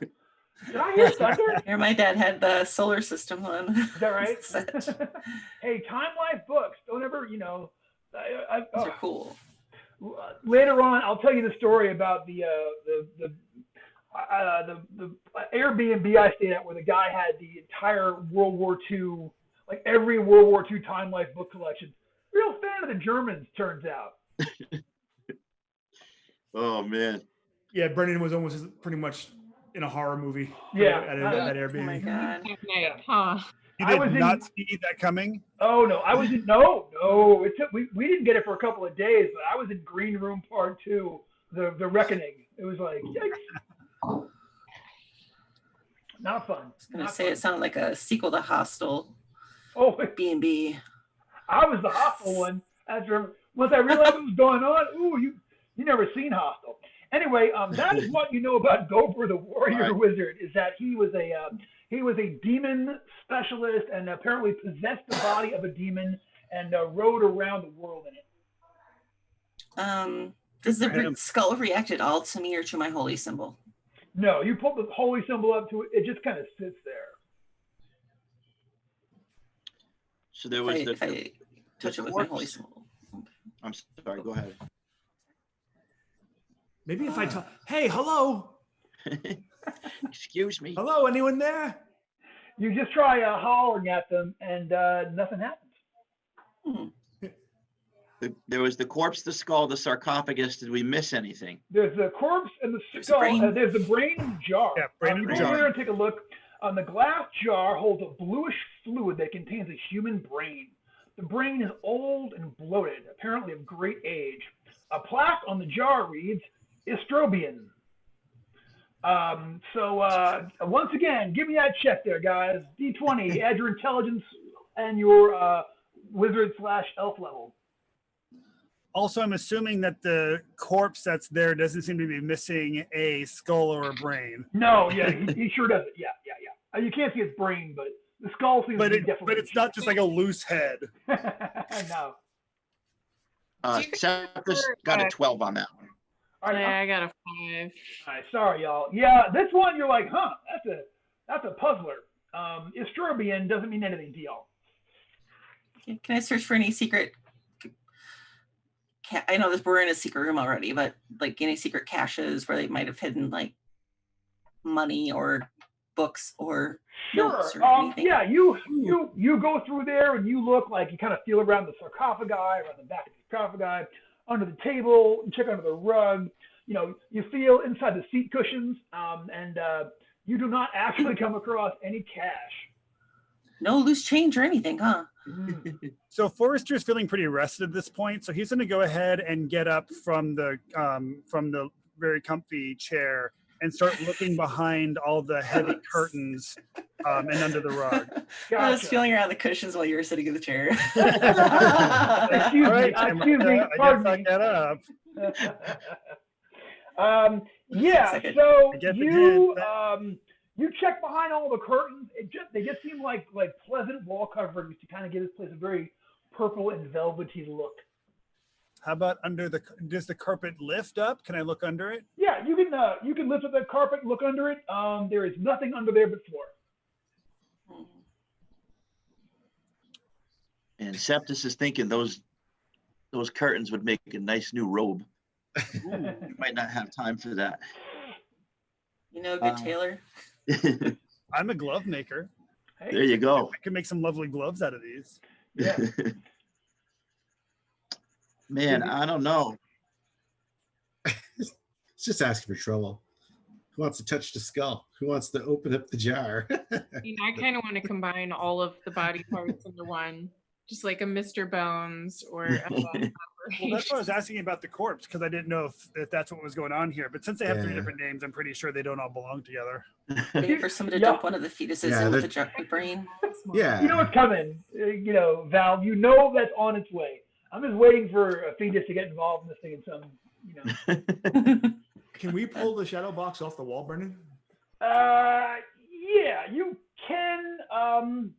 Did I hear thunder? Here, my dad had the solar system one. Is that right? Set. Hey, Time Life books. Don't ever, you know. Those are cool. Later on, I'll tell you the story about the Airbnb I stayed at, where the guy had the entire World War II, like every World War II Time Life book collection. Real fan of the Germans, turns out. Oh man. Yeah, Brendan was almost pretty much in a horror movie. Yeah. At that Airbnb. Oh my God. Huh. You I did was not in- see that coming? Oh no, I was in no. It took we didn't get it for a couple of days, but I was in Green Room Part 2, the Reckoning. It was like yikes. Not fun. I was gonna say it sounded like a sequel to Hostel. Oh, B&B. I was the hostile one. After once I realized what was going on, ooh, you never seen Hostile. Anyway, that is what you know about Gober the Warrior Wizard, is that he was a demon specialist and apparently possessed the body of a demon and rode around the world in it. Does the skull react at all to me or to my holy symbol? No, you pull the holy symbol up to it, it just kind of sits there. So there was If I touch it with my holy symbol. I'm sorry, go ahead. Maybe if I talk, hey, hello, Excuse me. hello, anyone there? You just try hollering at them and nothing happens. There was the corpse, the skull, the sarcophagus. Did we miss anything? There's the corpse and the There's skull. the brain. There's the brain in the jar. Yeah, brain in you the go jar. over there and take a look. The glass jar holds a bluish fluid that contains a human brain. The brain is old and bloated, apparently of great age. A plaque on the jar reads, Estrobian. Once again, give me that check there, guys. D20, add your intelligence and your wizard/elf level. Also, I'm assuming that the corpse that's there doesn't seem to be missing a skull or a brain. No, yeah, he sure doesn't. Yeah. You can't see his brain, but the skull seems to be definitely. But it's not just like a loose head. No. Septus got a 12 on that one. All right, Yeah, I got a 5. all right, sorry, y'all. Yeah, this one you're like, huh? That's a puzzler. Estrobian doesn't mean anything to y'all. Can I search for any secret? I know we're in a secret room already, but like any secret caches where they might have hidden like money or books or notes or anything? Yeah, you go through there and you look, like you kind of feel around the sarcophagi, around the back of the sarcophagi, under the table, you check under the rug. You know, you feel inside the seat cushions, and you do not actually come across any cash. No loose change or anything, huh? So Forrester's feeling pretty rested at this point, so he's going to go ahead and get up from the very comfy chair and start looking behind all the heavy curtains and under the rug. Gotcha. I was feeling around the cushions while you were sitting in the chair. Excuse All right, me. I Pardon guess I me. get up. Yeah. Second. So I get the you check behind all the curtains. They just seem like pleasant wall coverings to kind of give this place a very purple and velvety look. How about does the carpet lift up? Can I look under it? Yeah, you can lift up that carpet, look under it. There is nothing under there but floor. And Septus is thinking those curtains would make a nice new robe. You might not have time for that. You know, a good tailor. I'm a glove maker. Hey, There you go. I can make some lovely gloves out of these. yeah. Man, I don't know. It's just asking for trouble. Who wants to touch the skull? Who wants to open up the jar? I mean, I kind of want to combine all of the body parts into one, just like a Mr. Bones or a Well, that's why I was asking about the corpse, because I didn't know if that's what was going on here. But since they have 3 Yeah. different names, I'm pretty sure they don't all belong together. Waiting for someone to dump one of the fetuses Yeah, in with they're- a giant brain. Yeah. You know what's coming. You know, Val, you know that's on its way. I'm just waiting for a fetus to get involved in this thing in some, you know. Can we pull the shadow box off the wall, Brendan? Yeah, you can.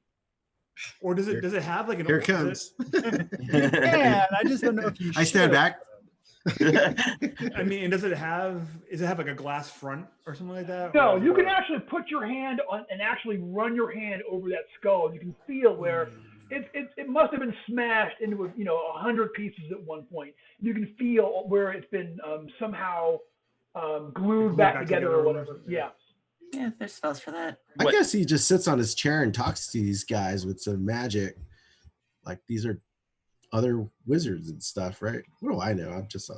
Or does it have like an? Here it comes. Yeah, I just don't know if you I stand should. back. I mean, and does it have like a glass front or something like that? No, Or is you it can a- actually put your hand on and actually run your hand over that skull. You can feel where it must have been smashed into 100 pieces at one point. You can feel where it's been somehow glued back together or whatever. Yeah. Yeah, there's spells for that. I guess he just sits on his chair and talks to these guys with some magic. Like these are other wizards and stuff, right? What do I know? I'm just a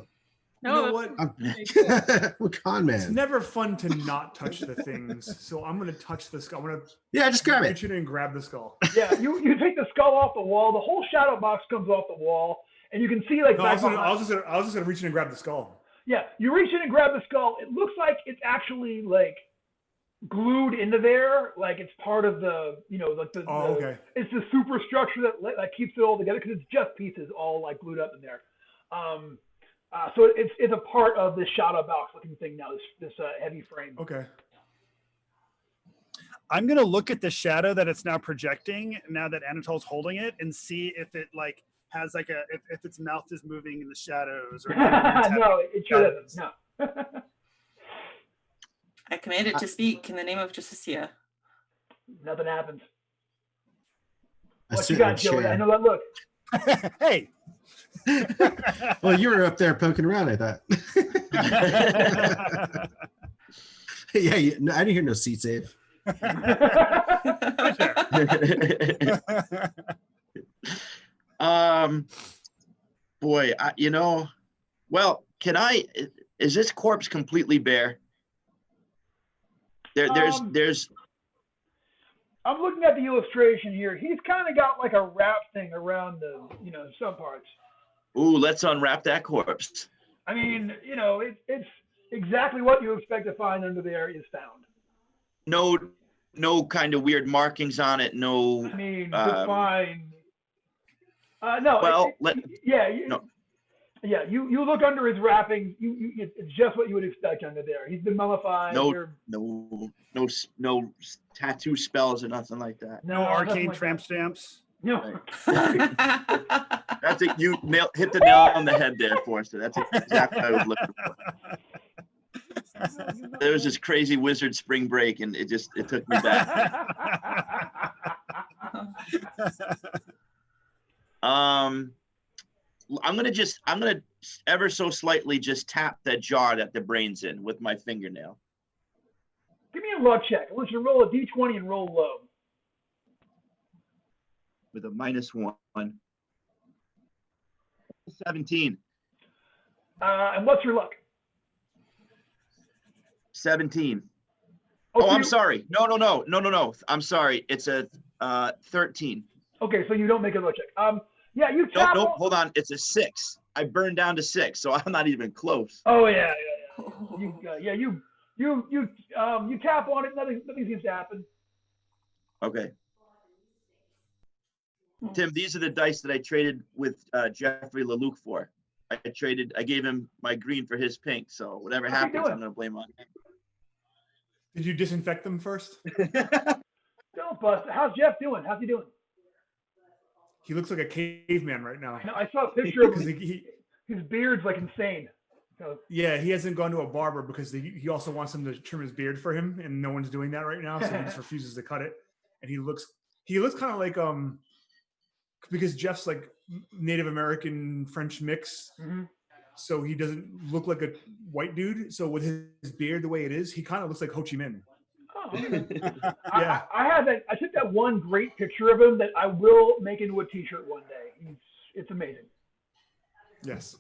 You know what? I'm a con It's man. never fun to not touch the things. So I'm gonna touch the skull. I'm gonna Yeah, just grab it. reach in and grab the skull. Yeah, you take the skull off the wall. The whole shadow box comes off the wall, and you can see like No, I back was behind. just gonna reach in and grab the skull. Yeah, you reach in and grab the skull. It looks like it's actually like glued into there, like it's part of the, like the. Oh, the- okay. It's the superstructure that keeps it all together because it's just pieces all like glued up in there. So it's a part of this shadow box looking thing now. This heavy frame. Okay. I'm gonna look at the shadow that it's now projecting now that Anatol's holding it and see if it like has like if its mouth is moving in the shadows or No, it sure doesn't. No. I command it to speak in the name of Justicia. Nothing happens. I What sit you in a got, Joey? chair. I know that look. Hey. Well, you were up there poking around, I thought. Yeah, I didn't hear no seat save. Boy, well, is this corpse completely bare? There's I'm looking at the illustration here. He's kind of got like a wrap thing around the, some parts. ooh, let's unwrap that corpse. I mean, it's exactly what you expect to find under there is found. No kind of weird markings on it. No. I mean, define. No. Well, no. Yeah, you look under his wrappings. It's just what you would expect under there. He's been mummified. No tattoo spells or nothing like that. No arcane like tramp that. stamps. No. That's it. You hit the nail on the head there, Forster. That's exactly what I was looking for. There was this crazy wizard spring break, and it took me back. I'm gonna ever so slightly just tap that jar that the brain's in with my fingernail. Give me a luck check. I want you to roll a d20 and roll low. With a -1. 17. And what's your luck? 17. Oh, I'm sorry. No. I'm sorry. It's a 13. Okay, so you don't make a luck check. Yeah, you tap. Nope. Hold on. It's a 6. I burned down to 6, so I'm not even close. Oh yeah. You tap on it. Nothing seems to happen. Okay. Tim, these are the dice that I traded with Jeffrey LeLuc for. I gave him my green for his pink. So whatever What's he happens, doing? I'm gonna blame on him. Did you disinfect them first? Don't bust. How's Jeff doing? How's he doing? He looks like a caveman right now. No, I saw a picture of Because him. His beard's like insane. So, yeah, he hasn't gone to a barber because he also wants him to trim his beard for him, and no one's doing that right now, so he just refuses to cut it. And he looks kind of like because Jeff's like Native American French mix. Mm-hmm. So he doesn't look like a white dude. So with his beard the way it is, he kind of looks like Ho Chi Minh. Oh, okay. Yeah. I have that. I took that one great picture of him that I will make into a T-shirt one day. It's amazing. Yes.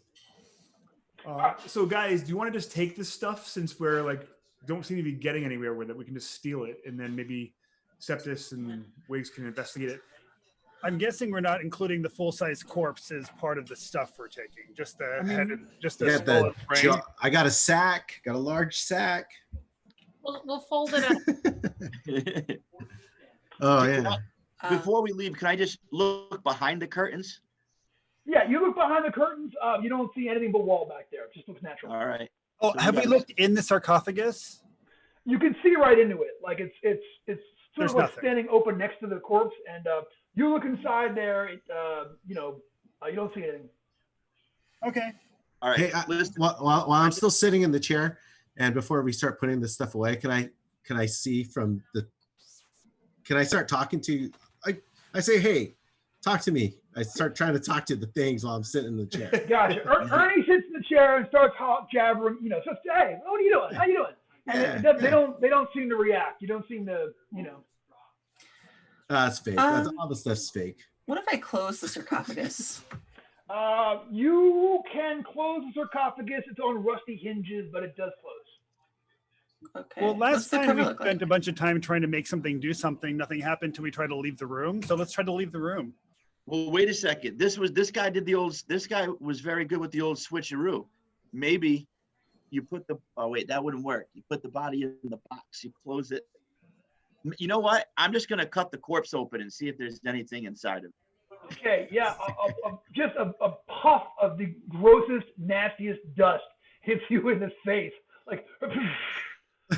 So guys, do you want to just take this stuff since we're like don't seem to be getting anywhere with it? We can just steal it and then maybe Septis and Wiggs can investigate it. I'm guessing we're not including the full-size corpse as part of the stuff we're taking. Just the head and just the skull and brain. I got a sack. Got a large sack. We'll fold it up. Oh yeah. Before we leave, can I just look behind the curtains? Yeah, you look behind the curtains. You don't see anything but wall back there. It just looks natural. All right. Oh, have we looked in the sarcophagus? You can see right into it. Like it's sort There's of like nothing. standing open next to the corpse, and you look inside there. You don't see anything. Okay. All right. Hey, while I'm still sitting in the chair, and before we start putting this stuff away, can I see from the? Can I start talking to? I say, hey, talk to me. I start trying to talk to the things while I'm sitting in the chair. Gotcha. Ernie sits in the chair and starts jabbering. So hey, what are you doing? How you doing? And they don't seem to react. You don't seem to, That's fake. All the stuff's fake. What if I close the sarcophagus? You can close the sarcophagus. It's on rusty hinges, but it does close. Okay. Well, What's last the time cover we look spent like? a bunch of time trying to make something do something. Nothing happened till we tried to leave the room. So let's try to leave the room. Well, wait a second. This guy was very good with the old switcheroo. Maybe you put that wouldn't work. You put the body in the box, you close it. You know what? I'm just gonna cut the corpse open and see if there's anything inside of it. Okay, yeah, just a puff of the grossest, nastiest dust hits you in the face. Like,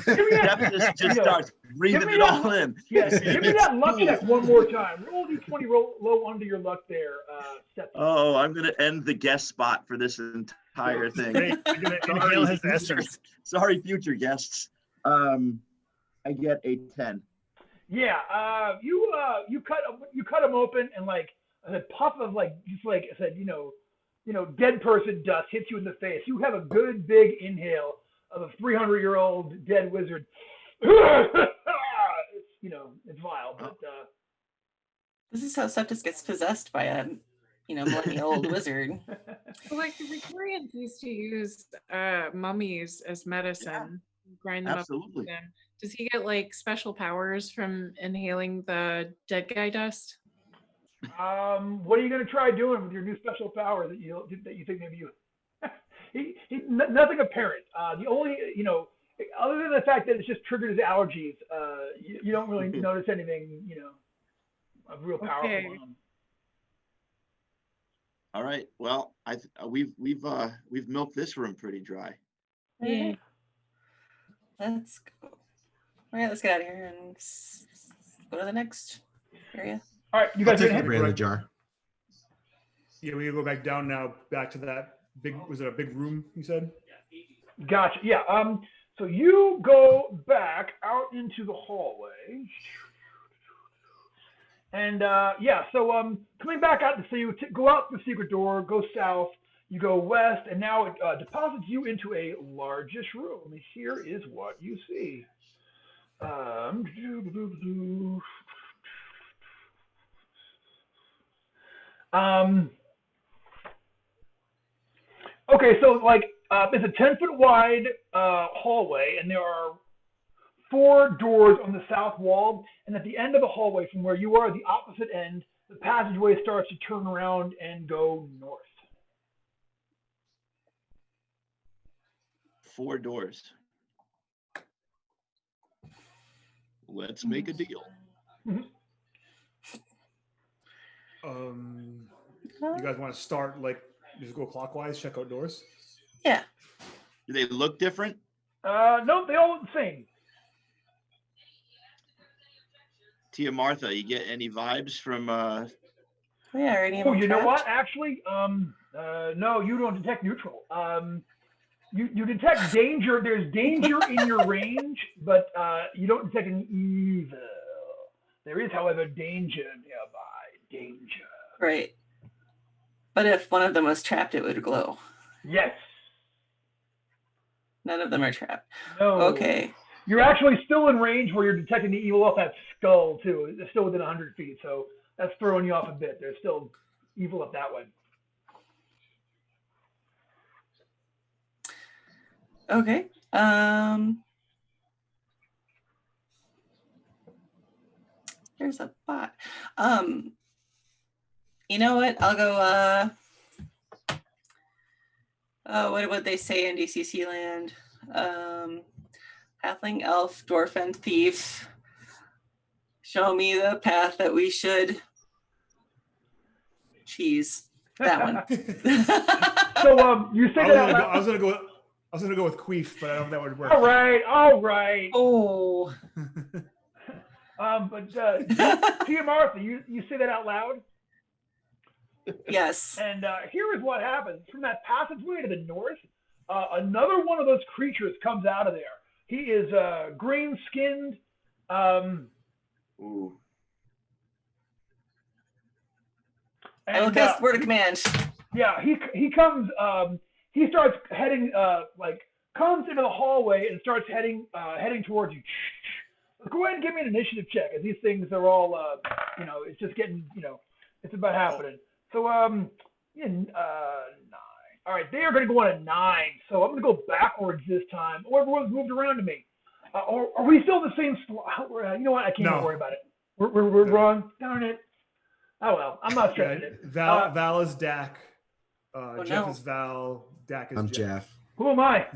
Jeff just starts breathing it all in. Yeah, give me that luck check one more time. Roll D20, roll low under your luck there. Oh, I'm gonna end the guest spot for this entire thing. Great. I'm gonna inhale his essence. Sorry, future guests. I get a 10. Yeah, you cut him open and like a puff of dead person dust hits you in the face. You have a good big inhale of a 300-year-old dead wizard. It's vile, but This is how Septis gets possessed by a, millennial-old wizard. Well, like the Victorians used to use mummies as medicine, grind them Absolutely. up. Does he get like special powers from inhaling the dead guy dust? what are you going to try doing with your new special power that you think maybe you? Nothing apparent. The only other than the fact that it's just triggered his allergies, you don't really notice anything of real power. Okay. All right. Well, we've milked this room pretty dry. Yeah. Let's go. All right, let's get out of here and go to the next area. All right, you I'll guys take ready? the brand jar. Yeah, we go back down now, back to that big. Was it a big room? You said. Gotcha. Yeah. So you go back out into the hallway, and so coming back out, so you go out the secret door, go south, you go west, and now it deposits you into a largish room. And here is what you see. Okay, so it's a 10-foot wide hallway, and there are 4 doors on the south wall. And at the end of the hallway, from where you are, the opposite end, the passageway starts to turn around and go north. 4 doors. Let's make a deal. You guys want to start just go clockwise, check out doors? Yeah. Do they look different? No, they all look the same. Tia Martha, you get any vibes from Yeah, are any of Oh, them you know trapped? what? Actually, no, you don't detect neutral. You detect danger. There's danger in your range, but you don't detect an evil. There is, however, danger nearby. Danger. Right. But if one of them was trapped, it would glow. Yes. None of them are trapped. No. Okay. You're actually still in range where you're detecting the evil off that skull too. It's still within 100 feet, so that's throwing you off a bit. There's still evil up that way. Okay. Here's a bot. You know what? I'll go. What would they say in DCC land? Halfling, elf, dwarf, and thief. Show me the path that we should cheese. That one. So you say that out loud. I was gonna go with queef, but I don't know if that would work. All right. Oh. But Tia Martha, you say that out loud? Yes. And here is what happens. From that passageway to the north, another one of those creatures comes out of there. He is green-skinned. Ooh. I will cast word of command. Yeah, he comes. He starts heading comes into the hallway and starts heading towards you. Go ahead and give me an initiative check, as these things are all it's just getting it's about happening. So 9. All right, they are going to go on a 9. So I'm going to go backwards this time. Oh, everyone's moved around to me. Are we still in the same slot? You know what? I can't even worry about it. We're wrong. Darn it. Oh well, I'm not stressing it. Val is Dak. Jeff no. is Val. Dak is I'm Jeff. Jeff. Who am I?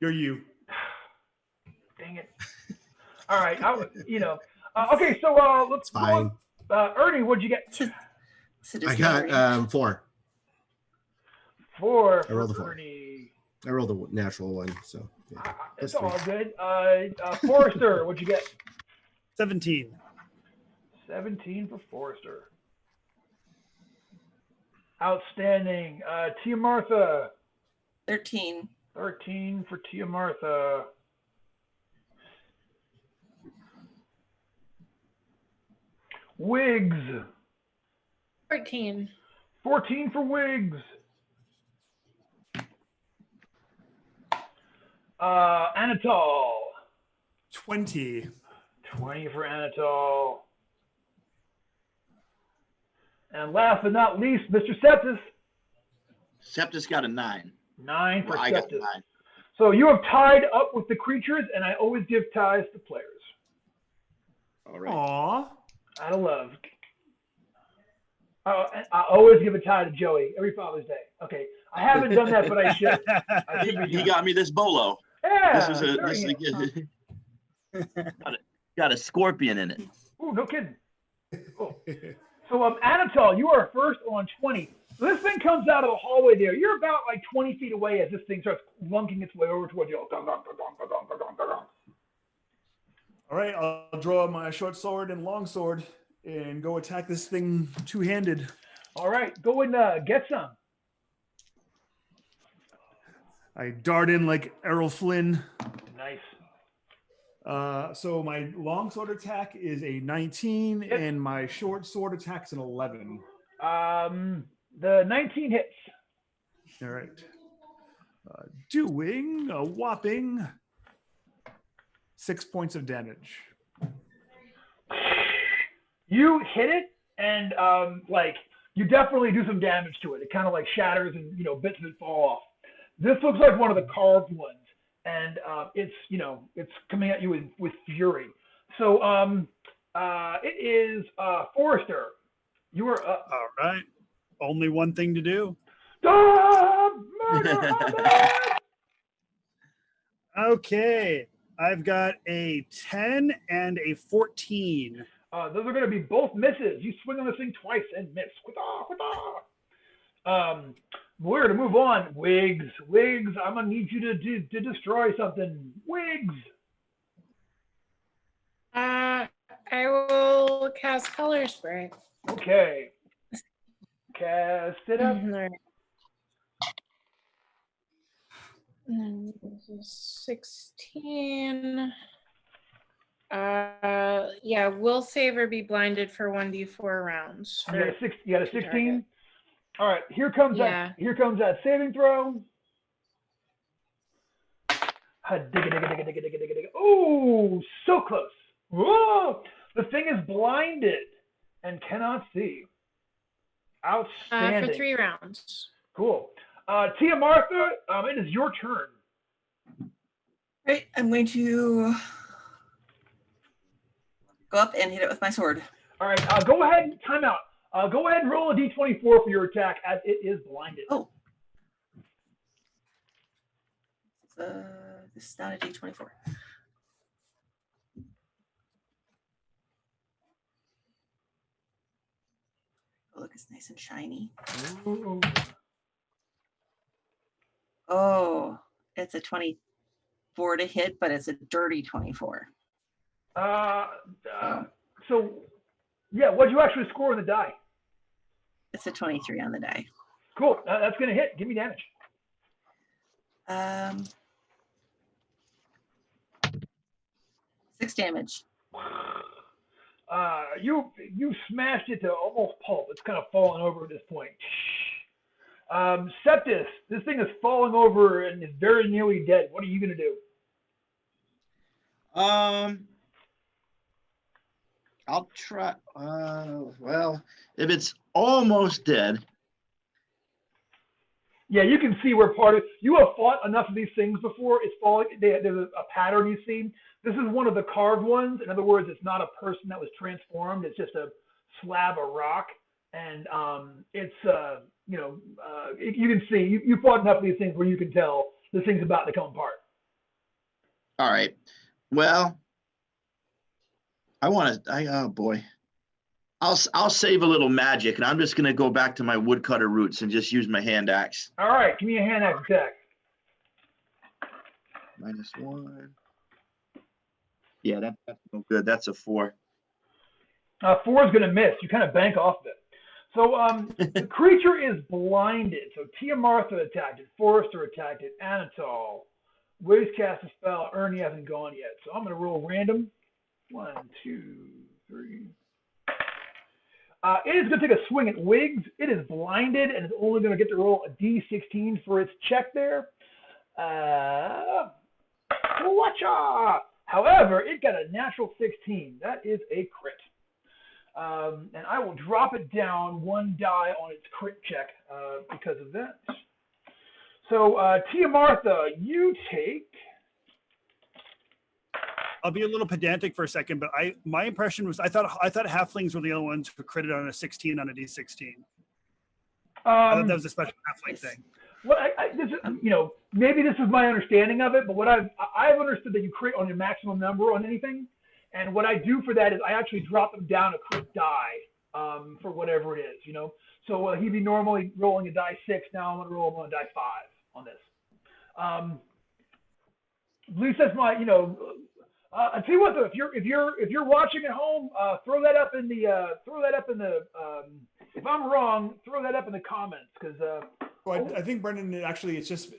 You're you. Dang it. All right. Okay, so let's It's fine. Ernie, what'd you get? I got 4. 4 I rolled a 4. Ernie. I rolled a natural one, so yeah. It's all good. Forrester, what'd you get? 17. 17 for Forrester. Outstanding. Tia Martha. 13. 13 for Tia Martha. Wiggs. 14. 14 for Wiggs. Anatol. 20. 20 for Anatol. And last but not least, Mr. Septis. Septis got a 9. 9 for Well, I Septis. got 9. So you have tied up with the creatures, and I always give ties to players. All right. Aww. Out of love. I always give a tie to Joey every Father's Day. Okay, I haven't done that, but I should. He got me this bolo. Yeah. Got a scorpion in it. Ooh, no kidding. Cool. So, Anatol, you are first on 20. So this thing comes out of the hallway there. You're about like 20 feet away as this thing starts lunking its way over towards you. All right, I'll draw my short sword and long sword and go attack this thing two-handed. All right, go and get some. I dart in like Errol Flynn. Nice. So my long sword attack is a 19, Yep. and my short sword attack is an 11. The 19 hits. All right. Doing a whopping 6 points of damage. You hit it, and you definitely do some damage to it. It kind of like shatters, and bits of it fall off. This looks like one of the carved ones, and it's coming at you with fury. So it is Forrester. You are up. All right. Only one thing to do. Okay. I've got a 10 and a 14. Those are going to be both misses. You swing on this thing twice and miss. We're going to move on. Wiggs, I'm going to need you to destroy something. Wiggs. I will cast Color Spray. Okay. Cast it up. And this is 16. Yeah, will save or be blinded for 1d4 rounds. You got a 16. target. All right, here comes Yeah. that saving throw. Oh, so close. Whoa! The thing is blinded and cannot see. Outstanding. For 3 rounds. Cool. Tia Martha, it is your turn. Right, I'm going to go up and hit it with my sword. All right, go ahead. Time out. Go ahead and roll a d24 for your attack as it is blinded. Oh. This is not a d24. Oh, look, it's nice and shiny. Ooh. Oh, it's a 24 to hit, but it's a dirty 24. So, yeah, what'd you actually score on the die? It's a 23 on the die. Cool. That's going to hit. Give me damage. 6 damage. You smashed it to almost pulp. It's kind of falling over at this point. Septis, this thing is falling over and is very nearly dead. What are you going to do? I'll try. Well, if it's almost dead. Yeah, you can see where part of you have fought enough of these things before. It's falling. There's a pattern you see. This is one of the carved ones. In other words, it's not a person that was transformed. It's just a slab of rock, and it's you can see you fought enough of these things where you can tell this thing's about to come apart. All right. Well, oh boy. I'll save a little magic, and I'm just gonna go back to my woodcutter roots and just use my hand axe. All right, give me a hand axe attack. -1. Yeah, that's no good. That's a 4. 4 is gonna miss. You kind of bank off of it. So the creature is blinded. So Tia Martha attacked it. Forrester attacked it. Anatol. Waze cast a spell. Ernie hasn't gone yet. So I'm gonna roll random. 1, 2, 3. It is going to take a swing at Wiggs. It is blinded and is only going to get to roll a d16 for its check there. Watcha! However, it got a natural 16. That is a crit. And I will drop it down 1 die on its crit check because of that. So, Tia Martha, you take... I'll be a little pedantic for a second, but my impression was I thought halflings were the only ones who critted on a 16 on a d16. I thought that was a special halfling thing. Well, this is, maybe this is my understanding of it, but what I've understood that you crit on your maximum number on anything, and what I do for that is I actually drop them down a crit die for whatever it is, So he'd be normally rolling a die 6. Now I'm going to roll him on a die 5 on this. At least that's my, I tell you what though, if you're watching at home, throw that up in the if I'm wrong, throw that up in the comments because. Well, I think Brendan, actually, it's just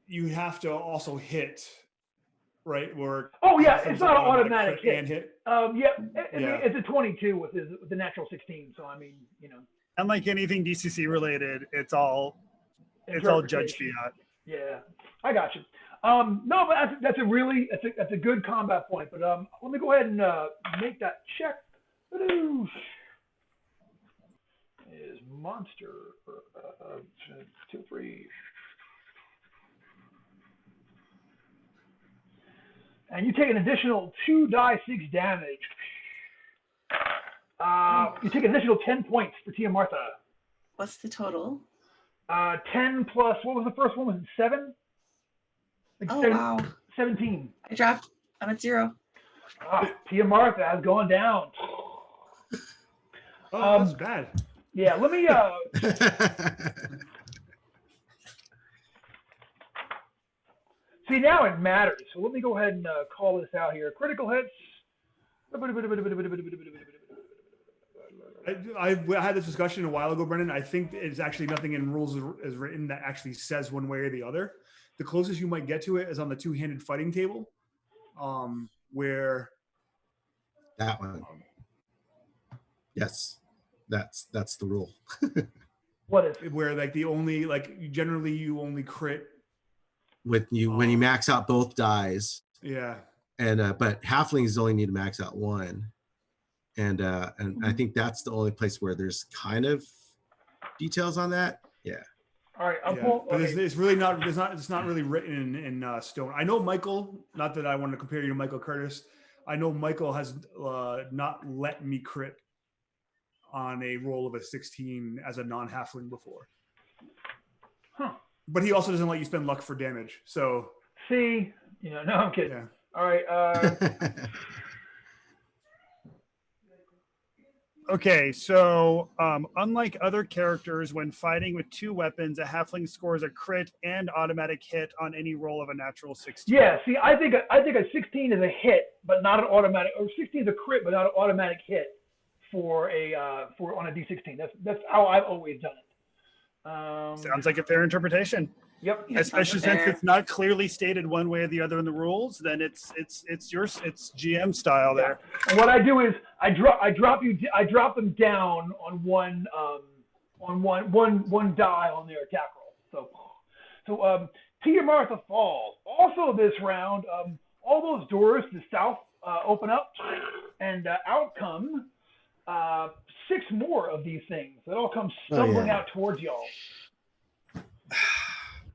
you have to also hit, right? Where it's not an automatic hit. And hit. It's a 22 with the natural 16. So I mean, Unlike anything DCC related, it's all judge fiat. Yeah, I got you. No, but that's a good combat point. But let me go ahead and make that check. Is monster 2, 3, and you take an additional 2 die 6 damage. You take an additional 10 points for Tia Martha. What's the total? 10 plus what was the first one? Was it 7? Wow. 17. I dropped. I'm at 0. Tia Martha has gone down. That's bad. Yeah, let me. See, now it matters. So let me go ahead and call this out here. Critical hits. I had this discussion a while ago, Brendan. I think it's actually nothing in rules is written that actually says one way or the other. The closest you might get to it is on the two-handed fighting table. where that one. Yes, that's the rule. What is? Where like the only like generally you only crit With you when you max out both dies. Yeah. And but halflings only need to max out one. And I think that's the only place where there's kind of details on that. Yeah. All right, but it's really not. It's not really written in stone. I know Michael. Not that I want to compare you to Michael Curtis. I know Michael has not let me crit on a roll of a 16 as a non-halfling before. Huh. But he also doesn't let you spend luck for damage. So see, no, I'm kidding. Yeah. All right. Okay, so unlike other characters, when fighting with 2 weapons, a halfling scores a crit and automatic hit on any roll of a natural 16. Yeah, see, I think a 16 is a hit, but not an automatic. Or 16 is a crit, but not an automatic hit for on a D16. That's how I've always done it. Sounds like a fair interpretation. Yep. Especially since it's not clearly stated one way or the other in the rules, then it's GM style there. And what I do is I drop them down on one die on their attack roll. So Tia Martha falls. Also this round, all those doors to the south open up, and out come 6 more of these things that all come stumbling out towards y'all.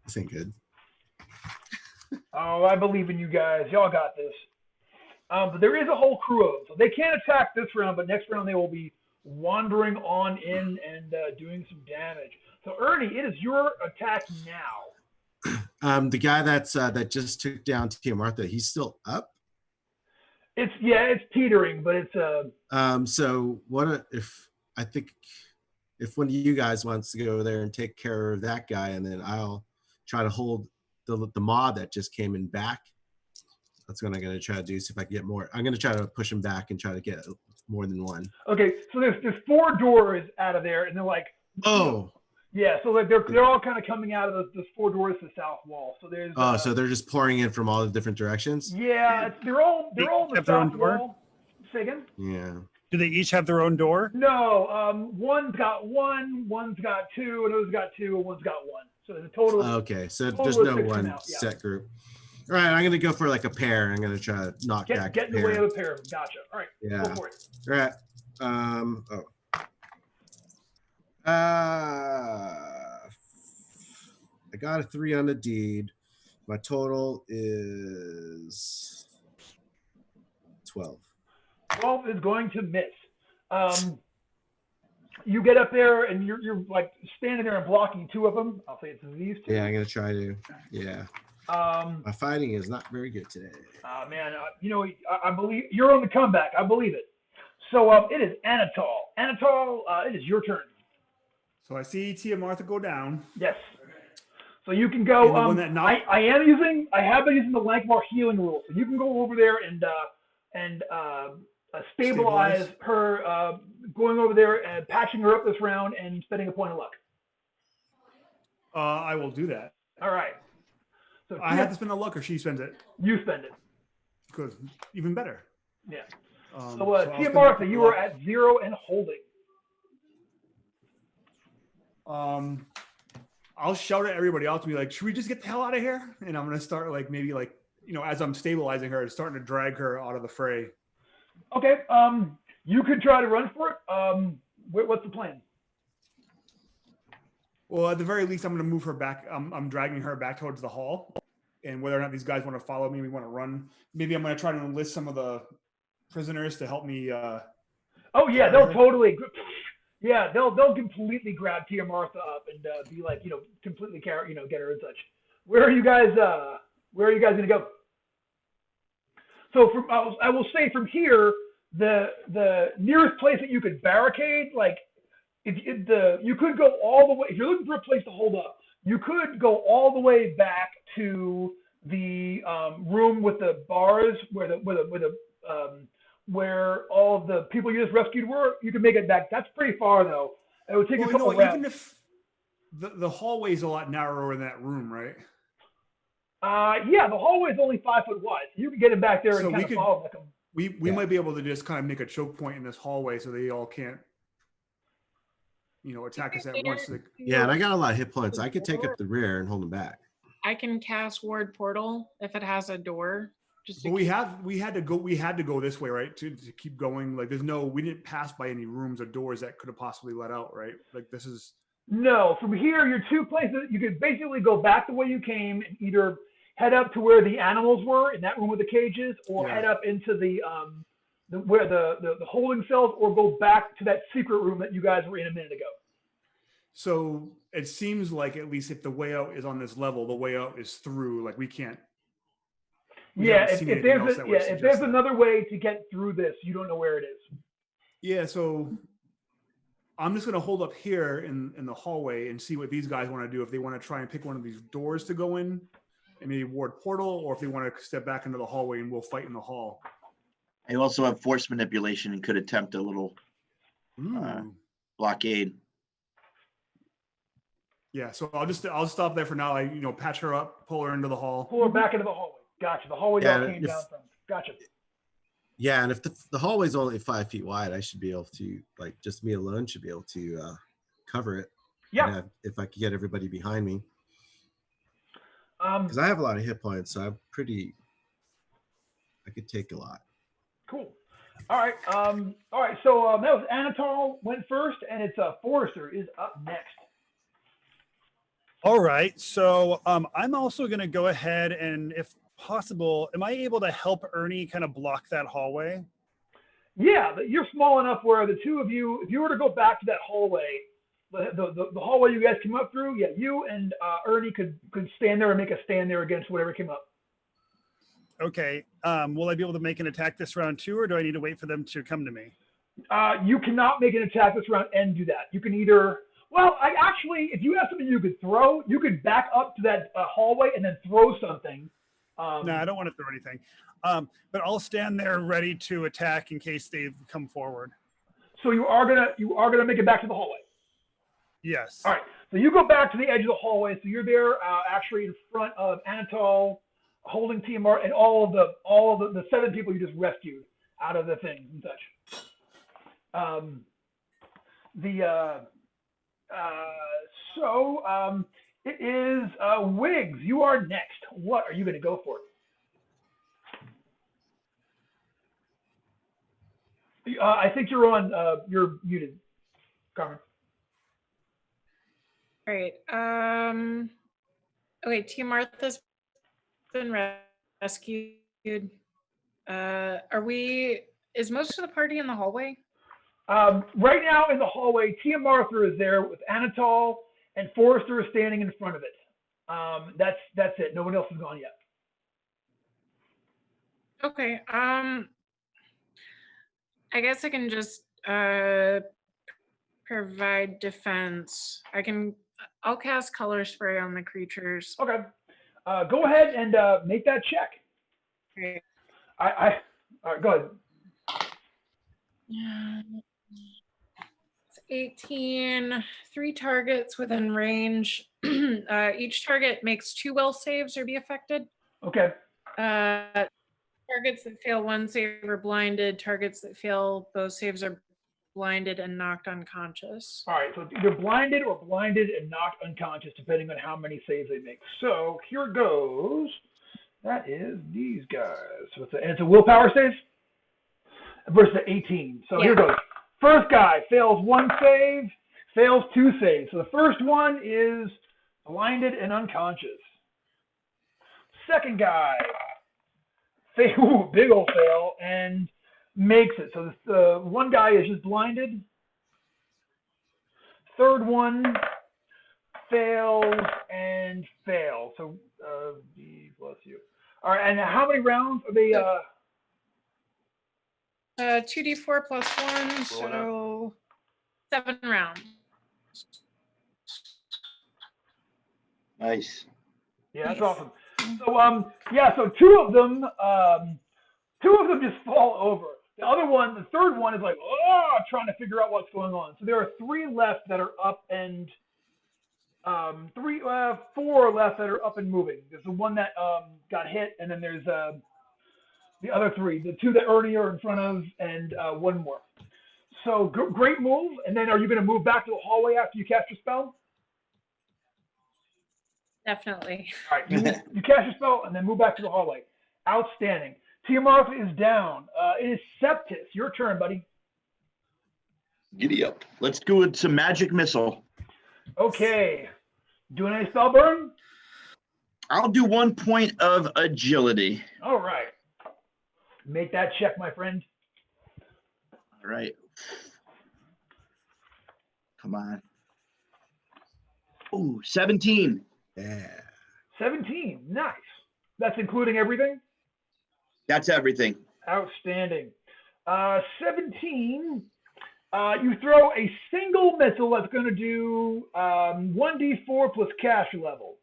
This ain't good. Oh, I believe in you guys. Y'all got this. But there is a whole crew of them. So they can't attack this round, but next round they will be wandering on in and doing some damage. So Ernie, it is your attack now. The guy that just took down Tia Martha, he's still up? It's teetering, but it's so what if one of you guys wants to go over there and take care of that guy, and then I'll try to hold the mod that just came in back. That's what I'm going to try to do. See if I can get more. I'm going to try to push him back and try to get more than one. Okay, so there's 4 doors out of there, and they're like, yeah. So like they're all kind of coming out of those 4 doors to the south wall. So there's so they're just pouring in from all the different directions. Yeah, they're all the south wall. Say again? Yeah. Do they each have their own door? No, one's got 1, one's got 2, another's got 2, and one's got 1. So there's a total. Okay, so there's no one set group. All right, I'm gonna go for like a pair. I'm gonna try to knock back. Get in the way of a pair of them. Gotcha. All right. Yeah. Go for it. All right. I got a 3 on the deed. My total is 12. 12 is going to miss. You get up there and you're like standing there and blocking 2 of them. I'll say it's these 2. Yeah, I'm gonna try to. Yeah. My fighting is not very good today. Man, I believe you're on the comeback. I believe it. So it is Anatol. Anatol, it is your turn. So I see Tia Martha go down. Yes. So you can go. I have been using the Lankmar healing rule. So you can go over there and stabilize her, going over there and patching her up this round and spending a point of luck. I will do that. All right. So I have to spend a luck, or she spends it. You spend it. Good, even better. Yeah. So Tia Martha, you are at 0 and holding. I'll shout at everybody else to be like, should we just get the hell out of here? And I'm gonna start as I'm stabilizing her, starting to drag her out of the fray. Okay. You could try to run for it. What's the plan? Well, at the very least, I'm going to move her back. I'm dragging her back towards the hall. And whether or not these guys want to follow me, we want to run. Maybe I'm going to try to enlist some of the prisoners to help me. Oh yeah, they'll totally. Yeah, they'll completely grab Tia Martha up and be like, completely get her and such. Where are you guys going to go? So I will say from here, the nearest place that you could barricade, like you could go all the way. If you're looking for a place to hold up, you could go all the way back to the room with the bars where all of the people you just rescued were. You can make it back. That's pretty far though. It would take a couple rounds. Even if the hallway is a lot narrower in that room, right? Yeah, the hallway is only 5 foot wide. So you can get it back there and So kind of follow them. We might be able to just kind of make a choke point in this hallway so they all can't, attack us at once. Yeah, and I got a lot of hit points. I could take up the rear and hold them back. I can cast ward portal if it has a door. But we had to go this way, right? To keep going. Like we didn't pass by any rooms or doors that could have possibly let out, right? Like this is. No, from here, your 2 places, you could basically go back the way you came and either head up to where the animals were in that room with the cages, or head up into where the holding cells, or go back to that secret room that you guys were in a minute ago. So it seems like at least if the way out is on this level, the way out is through. Like we can't. If there's another way to get through this, you don't know where it is. Yeah, so I'm just going to hold up here in the hallway and see what these guys want to do. If they want to try and pick one of these doors to go in and maybe ward portal, or if they want to step back into the hallway and we'll fight in the hall. I also have force manipulation and could attempt a little blockade. Yeah, so I'll stop there for now. I patch her up, pull her into the hall. Pull her back into the hallway. Gotcha. The hallway all came down from. Gotcha. Yeah, and if the hallway's only 5 feet wide, I should be able to, like, just me alone should be able to cover it. Yeah. If I could get everybody behind me. Because I have a lot of hit points, so I could take a lot. Cool. All right. So that was Anatol went first, and it's Forrester is up next. All right. So I'm also going to go ahead and, if possible, am I able to help Ernie kind of block that hallway? Yeah, you're small enough where the two of you, if you were to go back to that hallway, the hallway you guys came up through, yeah, you and Ernie could stand there and make a stand there against whatever came up. Okay. Will I be able to make an attack this round too, or do I need to wait for them to come to me? You cannot make an attack this round and do that. You can either, if you have something you could throw, you could back up to that hallway and then throw something. No, I don't want to throw anything. But I'll stand there ready to attack in case they come forward. So you are gonna make it back to the hallway. Yes. All right. So you go back to the edge of the hallway. So you're there, actually in front of Anatol, holding TMR, and all of the 7 people you just rescued out of the thing and such. It is Wiggs. You are next. What are you going to go for? I think you're on. You're muted, Carmen. All right. Okay, Tia Martha's been rescued. Is most of the party in the hallway? Right now in the hallway, Tia Martha is there with Anatol, and Forrester is standing in front of it. That's it. No one else has gone yet. Okay. I guess I can just provide defense. I'll cast color spray on the creatures. Okay. Go ahead and make that check. Okay. All right, go ahead. It's 18. 3 targets within range. Each target makes 2 will saves or be affected. Okay. Targets that fail 1 save are blinded. Targets that fail both saves are blinded and knocked unconscious. All right, so it's either blinded or blinded and knocked unconscious, depending on how many saves they make. So here goes. That is these guys. So it's a willpower save versus 18. So Here goes. First guy fails 1 save, fails 2 saves. So the first one is blinded and unconscious. Second guy, big old fail, and makes it. So the one guy is just blinded. Third one fails and fails. So D plus you. All right, and how many rounds are they? 2d4 plus 1, so 7 rounds. Nice. Yeah, that's awesome. So so two of them just fall over. The other one, the third one, is like, trying to figure out what's going on. So there are 3 left that are up and 4 left that are up and moving. There's the one that got hit, and then there's the other 3. The 2 that Ernie are in front of, and 1 more. So great move. And then are you going to move back to the hallway after you cast your spell? Definitely. All right, you cast your spell and then move back to the hallway. Outstanding. Tia Martha is down. It is Septis. Your turn, buddy. Giddy up. Let's go with some magic missile. Okay. Doing any spell burn? I'll do 1 point of agility. All right. Make that check, my friend. All right. Come on. Ooh, 17. Yeah. 17. Nice. That's including everything? That's everything. Outstanding. 17. You throw a single missile that's going to do 1d4 plus cash level.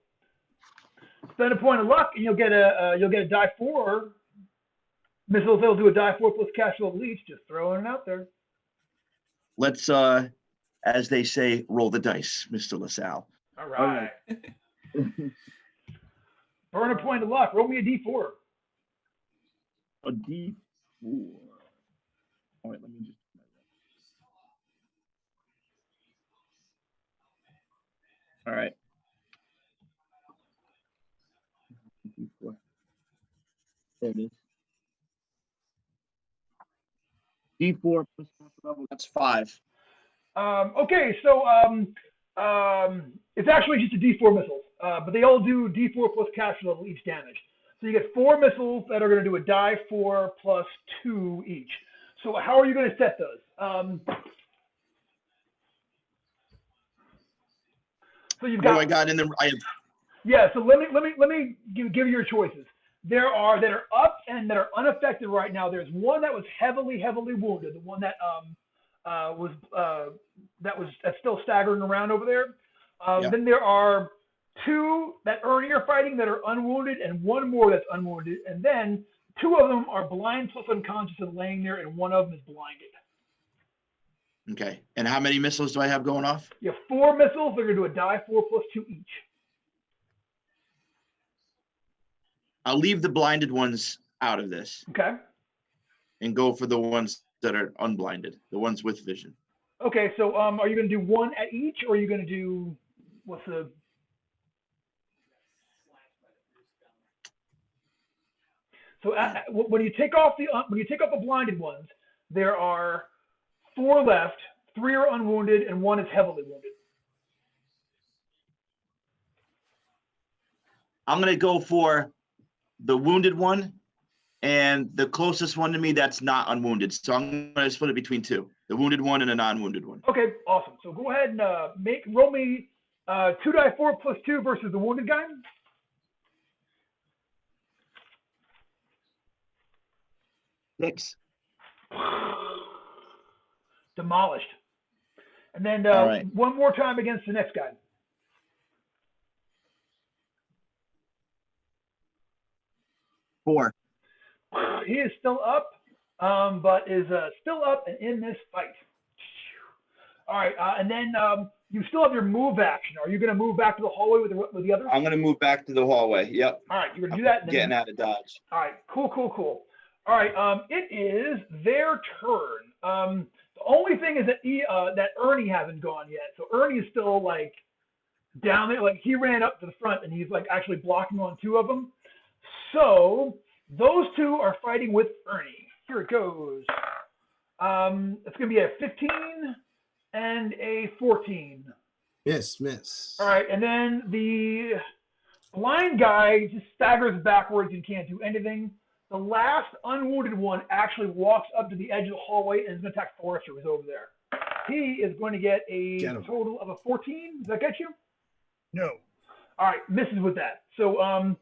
Spend a point of luck, and you'll get a die 4. Missiles that'll do a die 4 plus cash level each. Just throwing it out there. Let's, as they say, roll the dice, Mr. LaSalle. All right. Burn a point of luck. Roll me a d4. A D4. All right, let me just. All right. D4. There it is. D4 plus level. That's 5. Okay, so it's actually just a d4 missiles, but they all do d4 plus cash level each damage. So you get 4 missiles that are going to do a die 4 plus 2 each. So how are you going to set those? So you've got. What do I got in the? I have. Yeah. So let me give you your choices. There are that are up and that are unaffected right now. There's one that was heavily wounded. The one that that's still staggering around over there. Yep. Then there are 2 that Ernie are fighting that are unwounded, and 1 more that's unwounded, and then 2 of them are blind plus unconscious and laying there, and 1 of them is blinded. Okay. And how many missiles do I have going off? You have 4 missiles. They're going to do a die 4 plus 2 each. I'll leave the blinded ones out of this. Okay. And go for the ones that are unblinded, the ones with vision. Okay. So are you going to do 1 at each, or are you going to do what's the? So when you take off the blinded ones, there are 4 left. 3 are unwounded, and 1 is heavily wounded. I'm gonna go for the wounded one and the closest one to me that's not unwounded. So I'm gonna split it between 2: the wounded one and a non-wounded one. Okay, awesome. So go ahead and roll me 2 die 4 plus 2 versus the wounded guy. Six. Demolished. And then All right. 1 more time against the next guy. Four. He is still up, but is still up and in this fight. All right, and then you still have your move action. Are you going to move back to the hallway with the others? I'm gonna move back to the hallway. Yep. All right, you're going to do that. And then, Getting out of dodge. all right, cool. All right, it is their turn. The only thing is that Ernie hasn't gone yet. So Ernie is still like down there. Like he ran up to the front and he's like actually blocking on 2 of them. So those 2 are fighting with Ernie. Here it goes. It's going to be a 15 and a 14. Miss. All right, and then the blind guy just staggers backwards and can't do anything. The last unwounded one actually walks up to the edge of the hallway and is going to attack Forrester, who's over there. He is going to get a total of a 14. Does that get you? No. All right, misses with that. So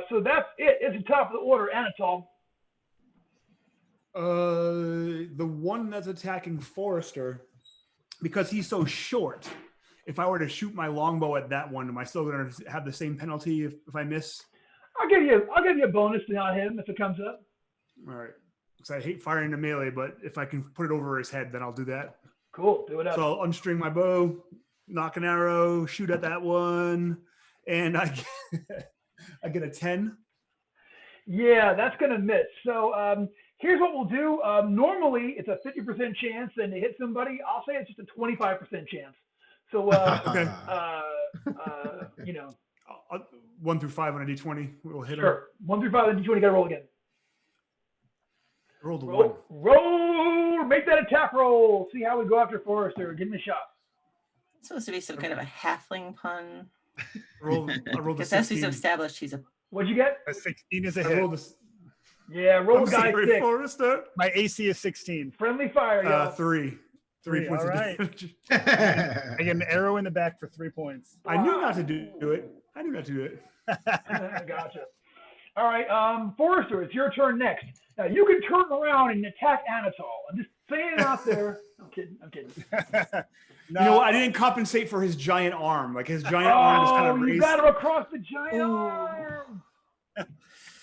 so that's it. It's the top of the order, Anatol. The one that's attacking Forrester, because he's so short, if I were to shoot my longbow at that one, am I still going to have the same penalty if I miss? I'll give you a bonus to not hit him if it comes up. All right. Because I hate firing the melee, but if I can put it over his head, then I'll do that. Cool. Do it up. So I'll unstring my bow, knock an arrow, shoot at that one, and I get a 10. Yeah, that's going to miss. So here's what we'll do. Normally, it's a 50% chance then to hit somebody. I'll say it's just a 25% chance. So, Okay. you know. 1 through 5 on a d20. We'll hit Sure. 1 through 5 on a d20. You got to roll again. Roll the 1. Roll. Make that attack roll. See how we go after Forrester. Give me a shot. It's supposed to be some kind of a halfling pun. I rolled the Because as 16. we've established, he's a. What'd you get? A 16 is a I hit. rolled this. Yeah, roll I'm guy sorry, 6. Forrester. My AC is 16. Friendly fire, y'all. 3. 3 points All of right. damage. I get an arrow in the back for 3 points. I knew not to do it. I knew not to do it. Gotcha. All right, Forrester, it's your turn next. Now you can turn around and attack Anatol. I'm just saying it out there. I'm kidding. No, You know what? I didn't compensate for his giant arm. Like his giant arm was kind of you raised. got him across the giant arm.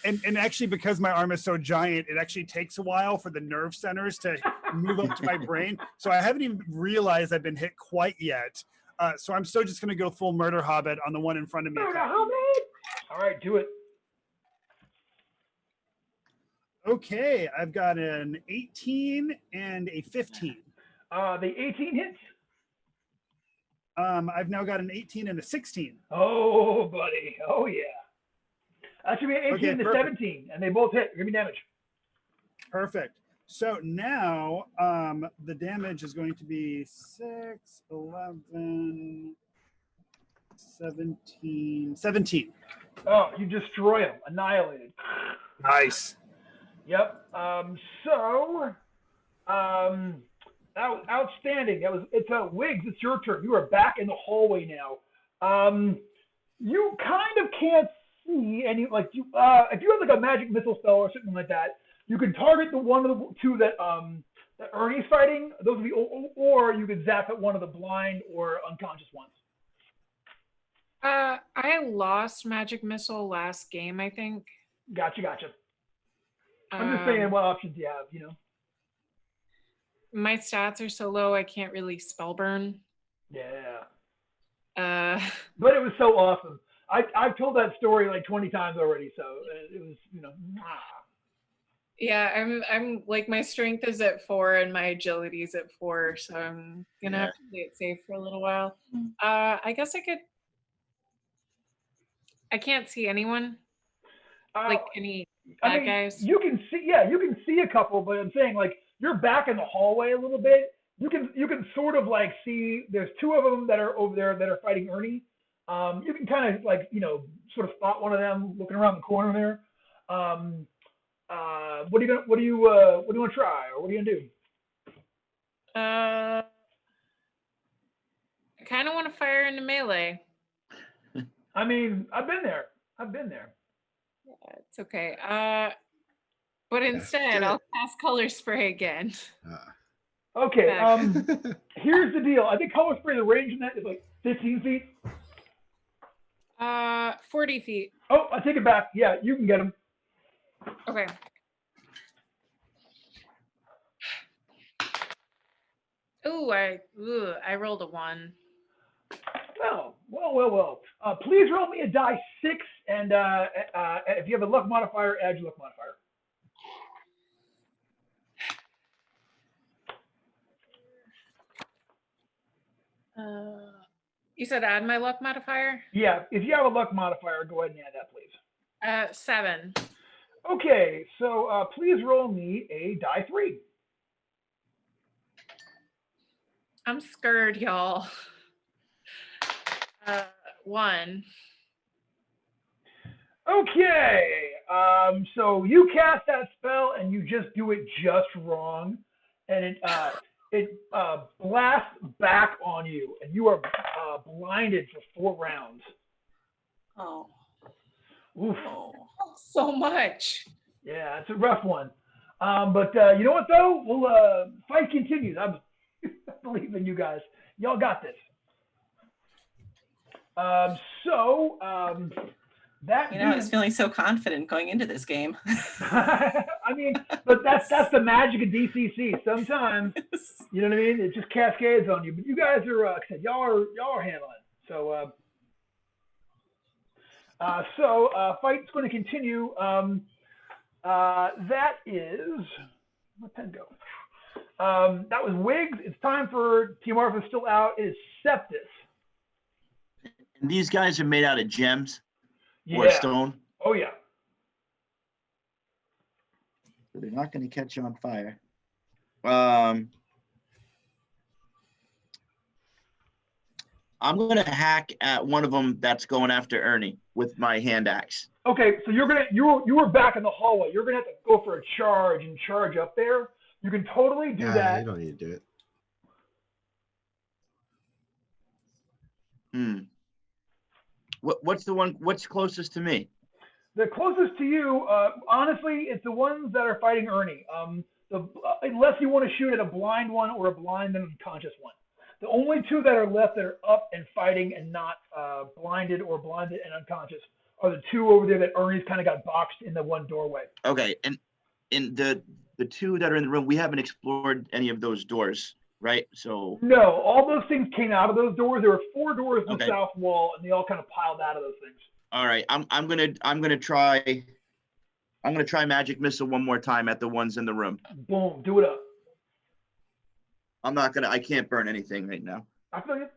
And actually, because my arm is so giant, it actually takes a while for the nerve centers to move up to my brain. So I haven't even realized I've been hit quite yet. So I'm still just going to go full murder hobbit on the one in front of me. Murder hobbit. All right, do it. Okay, I've got an 18 and a 15. The 18 hits. I've now got an 18 and a 16. Oh, buddy. Oh, yeah. That should be an 18 Okay, to perfect. 17, and they both hit. Give me damage. Perfect. So now the damage is going to be 6, 11, 17. Oh, you destroy them. Annihilated. Nice. Yep. That was outstanding. It's Wiggs. It's your turn. You are back in the hallway now. You kind of can't see any if you have like a magic missile spell or something like that, you can target the one of the two that Ernie's fighting. Those would be, or you could zap at one of the blind or unconscious ones. I lost magic missile last game, I think. Gotcha. I'm just saying what options you have, you know. My stats are so low I can't really spell burn. Yeah. But it was so awesome. I've told that story like 20 times already, so it was, you know. Yeah, I'm like, my strength is at 4 and my agility is at 4, so I'm gonna have to play it safe for a little while. I guess I can't see anyone, like any bad guys. You can see a couple, but I'm saying like you're back in the hallway a little bit. You can sort of like see there's two of them that are over there that are fighting Ernie. You can kind of like, you know, sort of spot one of them looking around the corner there. What do you want to try, or what are you gonna do? I kind of want to fire into melee. I mean, I've been there. Yeah, it's okay. But instead, I'll cast color spray again. Okay. Here's the deal. I think color spray, the range in that is like 15 feet. 40 feet. Oh, I take it back. Yeah, you can get them. Okay. Ooh, I rolled a 1. Well. Please roll me a die 6, and if you have a luck modifier, add your luck modifier. You said add my luck modifier? Yeah, if you have a luck modifier, go ahead and add that, please. 7. Okay, so please roll me a die 3. I'm scared, y'all. 1. Okay, so you cast that spell and you just do it just wrong, and it blasts back on you, and you are blinded for 4 rounds. Oh. Oof. So much. Yeah, it's a rough one. But you know what though? We'll fight continues. I believe in you guys. Y'all got this. That I was feeling so confident going into this game. I I mean, but that's the magic of DCC. Sometimes, you know what I mean? It just cascades on you. But you guys are, like I said, y'all are handling. So, fight's going to continue. That is, where'd pen go? That was Wiggs. It's time for Team Arthur still out. It is Septus. And these guys are made out of gems or Yeah. stone. Oh yeah. So they're not going to catch on fire. I'm going to hack at one of them that's going after Ernie with my hand axe. Okay, so you were back in the hallway. You're gonna have to go for a charge and charge up there. You can totally do that. You don't need to do it. What's the one? What's closest to me? The closest to you, honestly, it's the ones that are fighting Ernie. Unless you want to shoot at a blind one or a blind and unconscious one. The only two that are left that are up and fighting and not blinded or blinded and unconscious are the two over there that Ernie's kind of got boxed in the one doorway. Okay, and in the two that are in the room, we haven't explored any of those doors, right? So no, all those things came out of those doors. There were 4 doors in the Okay. south wall, and they all kind of piled out of those things. all right, I'm gonna try magic missile one more time at the ones in the room. Boom, do it up. I can't burn anything right now. I feel you.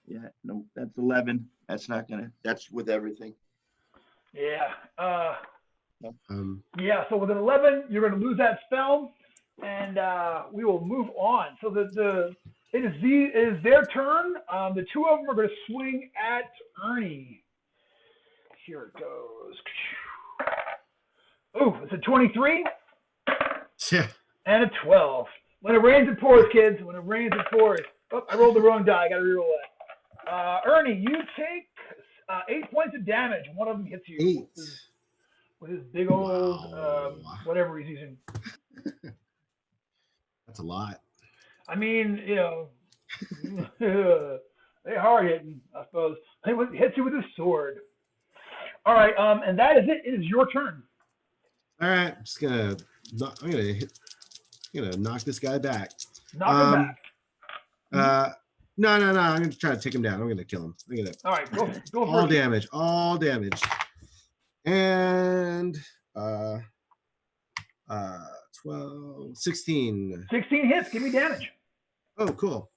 Yeah, no, that's 11. That's with everything. Yeah. Um, Yeah, so with an 11, you're going to lose that spell, and we will move on. So it is their turn. The two of them are going to swing at Ernie. Here it goes. Ooh, it's a 23 yeah. and a 12. When it rains, it pours, kids. When it rains, it pours. Oh, I rolled the wrong die. I got to reroll that. Ernie, you take 8 points of damage. One of them hits you. 8. With his big old Wow. whatever he's using. That's a lot. I mean, you know, they're hard hitting, I suppose. He hits you with his sword. All right, and that is it. It is your turn. All right, I'm just gonna knock this guy back. Knock him back. No. I'm gonna try to take him down. I'm gonna kill him. All right, go for All it. damage. And 12, 16. 16 hits. Give me damage. Oh, cool.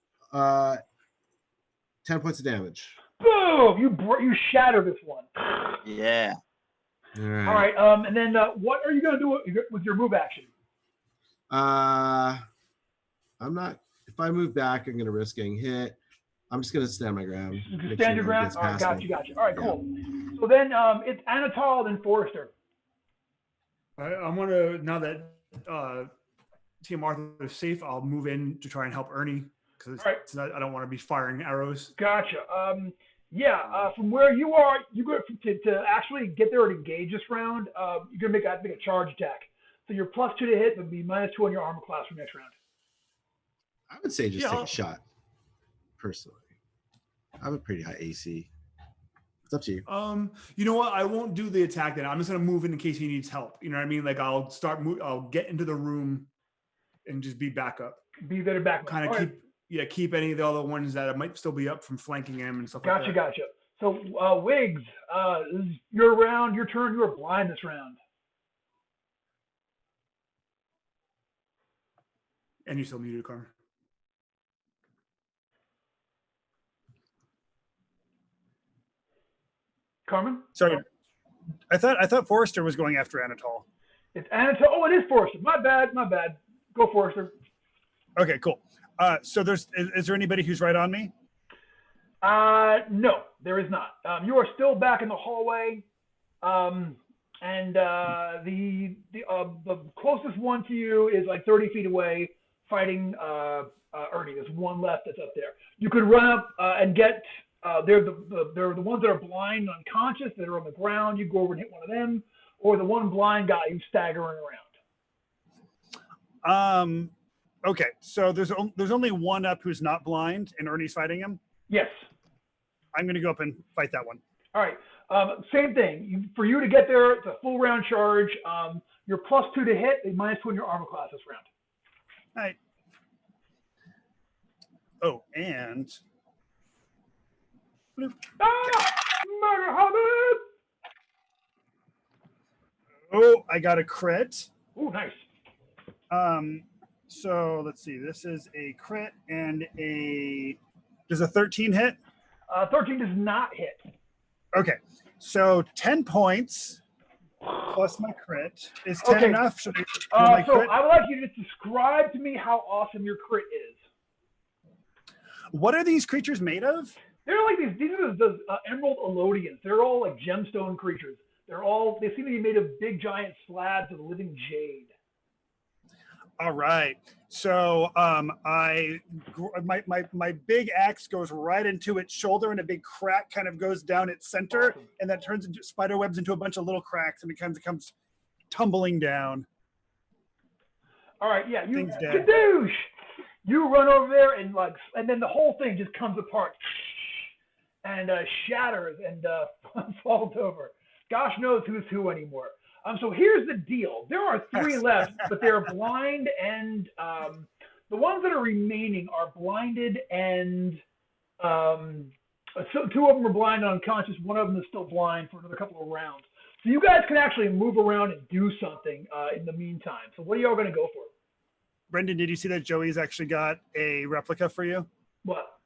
10 points of damage. Boom! You shatter this one. Yeah. All right. All right. And then what are you gonna do with your move action? I'm not. If I move back, I'm gonna risk getting hit. I'm just gonna stand my ground. You can make stand sure your no one ground. gets All right, past me. gotcha. All right, cool. So then it's Anatol, then Forrester. I'm gonna, now that Team Arthur is safe, I'll move in to try and help Ernie because All right. I don't want to be firing arrows. Gotcha. From where you are, you go to actually get there and engage this round. You're gonna make a charge attack. So your +2 to hit would be -2 on your armor class for next round. I would say just Yeah, take I'll- a shot. Personally, I have a pretty high AC. It's up to you. You know what? I won't do the attack then. I'm just gonna move in case he needs help. You know what I mean? Like I'll I'll get into the room and just be backup. Be better back. Kind All of right. keep any of the other ones that might still be up from flanking him and stuff like that. Gotcha. So Wiggs, this is your round, your turn. You are blind this round. And you still muted, Carmen. Carmen? Sorry, I thought Forrester was going after Anatol. It's Anatol. Oh, it is Forrester. My bad. Go Forrester. Okay, cool. So is there anybody who's right on me? No, there is not. You are still back in the hallway, and the closest one to you is like 30 feet away, fighting Ernie. There's one left that's up there. You could run up and get. They're the ones that are blind, and unconscious, that are on the ground. You go over and hit one of them, or the one blind guy who's staggering around. Okay, so there's only one up who's not blind, and Ernie's fighting him. Yes. I'm going to go up and fight that one. All right. Same thing. For you to get there, it's a full round charge. You're +2 to hit, a -2 in your armor class this round. All right. Oh, and bloop. Murder Hobbit! Oh, I got a crit. Oh, nice. So let's see. This is a crit and does a 13 hit? 13 does not hit. Okay. So 10 points plus my crit. Is 10 Okay. enough? Should I my So crit? I would like you to just describe to me how awesome your crit is. What are these creatures made of? They're like these are the emerald elodians. They're all like gemstone creatures. They seem to be made of big giant slabs of living jade. All right. So my big axe goes right into its shoulder, and a big crack kind of goes down its center, Awesome. and that turns into spider webs into a bunch of little cracks, and it comes tumbling down. All right, yeah, you Thing's dead. kadoosh! You run over there and then the whole thing just comes apart and shatters and falls over. Gosh knows who's who anymore. So here's the deal. There are 3 left, but they're blind, and the ones that are remaining are blinded, and so 2 of them are blind and unconscious. 1 of them is still blind for another couple of rounds. So you guys can actually move around and do something in the meantime. So what are y'all going to go for? Brendan, did you see that Joey's actually got a replica for you? What?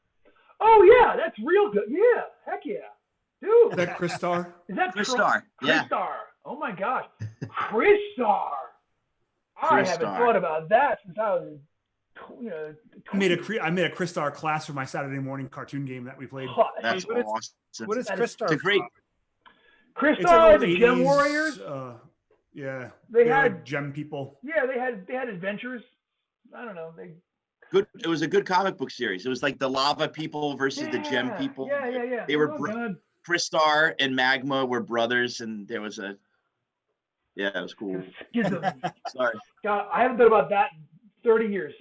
Oh, yeah, that's real good. Yeah, heck yeah. Dude. Is that Christar? Is that Christar, yeah. Christar. Oh, my gosh. Christar. I haven't Christar. thought about that since I was, I made a Christar class for my Saturday morning cartoon game that we played. That's What is- awesome. What is That is- Christar? It's a great. Christar It's an are old the Gem 80s, Warriors. Yeah. They They're had- like gem people. Yeah, they had adventures. I don't know. It was a good comic book series. It was like the lava people versus the gem people. Yeah. They were real good. Christar and Magma were brothers, and there was it was cool. Schism. Sorry. God, I haven't thought about that in 30 years.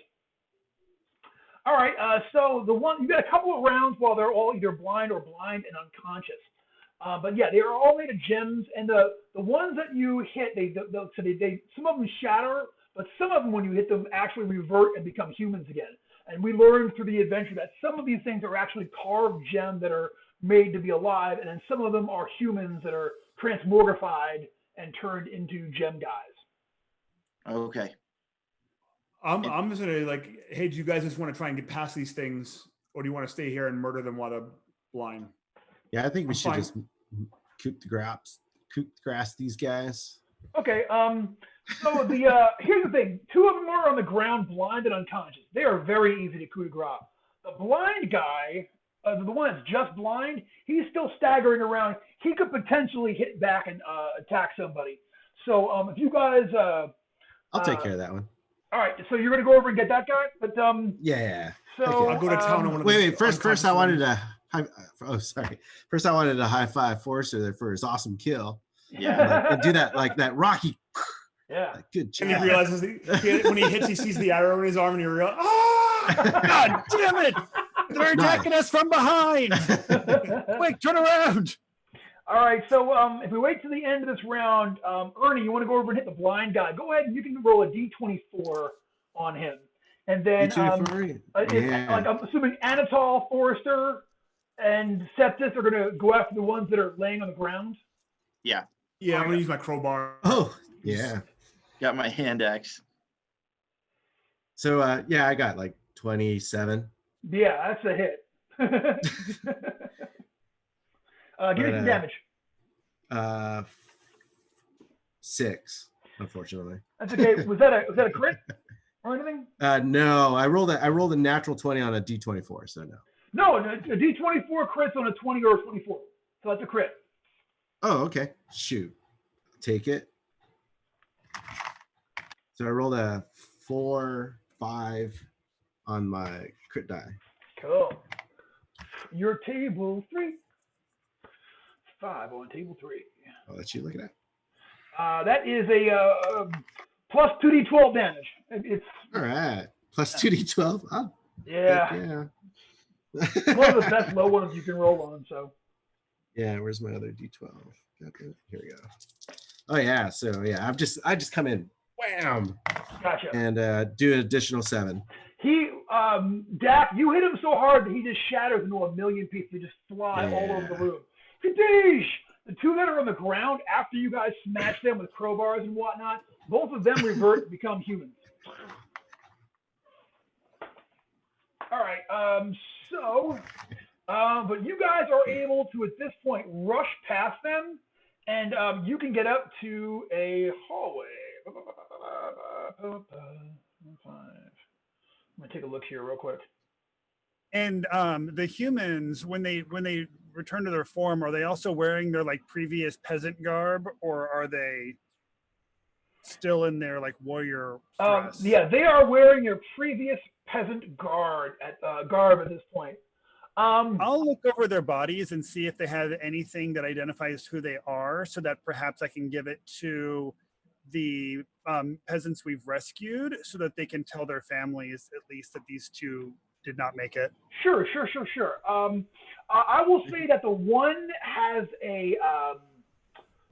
All right, so you got a couple of rounds while they're all either blind and unconscious. But yeah, they are all made of gems, and the ones that you hit, they some of them shatter, but some of them, when you hit them, actually revert and become humans again. And we learned through the adventure that some of these things are actually carved gems that are made to be alive, and then some of them are humans that are transmogrified and turned into gem guys. Okay. I'm just gonna hey, do you guys just want to try and get past these things, or do you want to stay here and murder them while they're blind? Yeah, I think we I'm should fine. just coop the grass these guys. Okay, so here's the thing. 2 of them are on the ground, blind and unconscious. They are very easy to coup de grace. The blind guy, the one that's just blind, he's still staggering around. He could potentially hit back and attack somebody. So if you guys... I'll take care of that one. All right, so you're going to go over and get that guy? But Yeah. So I'll go to town on one of Wait, the first I wanted unconscious to First I wanted to high five Forrester there for his awesome kill. Yeah. And do that that Rocky. Yeah. Good ones. job. And he realizes when he hits, he sees the arrow in his arm, and he realizes, God damn it! They're attacking us from behind. Quick, turn around. All right, so if we wait to the end of this round, Ernie, you want to go over and hit the blind guy? Go ahead and you can roll a d24 on him. And then, I'm assuming Anatol, Forrester, and Septis are going to go after the ones that are laying on the ground? Yeah. Yeah, I'm gonna use my crowbar. Oh, yeah. Got my hand axe. So I got 27. Yeah, that's a hit. Give me some damage. 6, unfortunately. That's okay. Was that a crit or anything? No, I rolled a natural 20 on a d24, so no. No, a d24 crits on a 20 or a 24. So that's a crit. Oh, okay. Shoot. Take it. So I rolled a 4, 5 on my crit die. Cool. Your table 3. 5 on table 3. I'll let you look at that. That is a plus 2d12 damage. It's All right. Plus 2d12. Oh, yeah. yeah. One of the best low ones you can roll on. So Yeah, where's my other D12? Here we go. Oh yeah, so yeah, I just come in, wham, Gotcha. and do an additional 7. He, Dak, you hit him so hard that he just shatters into a million pieces. They just fly all over the room. Kadesh! The two that are on the ground after you guys smash them with crowbars and whatnot, both of them revert and become humans. All right, but you guys are able to, at this point, rush past them, and you can get up to a hallway. I'm gonna take a look here real quick. And the humans, when they return to their form, are they also wearing their like previous peasant garb, or are they still in their like warrior dress? Yeah, they are wearing their previous peasant garb at this point. I'll look over their bodies and see if they have anything that identifies who they are, so that perhaps I can give it to the peasants we've rescued, so that they can tell their families at least that these two did not make it. Sure. I will say that the one has a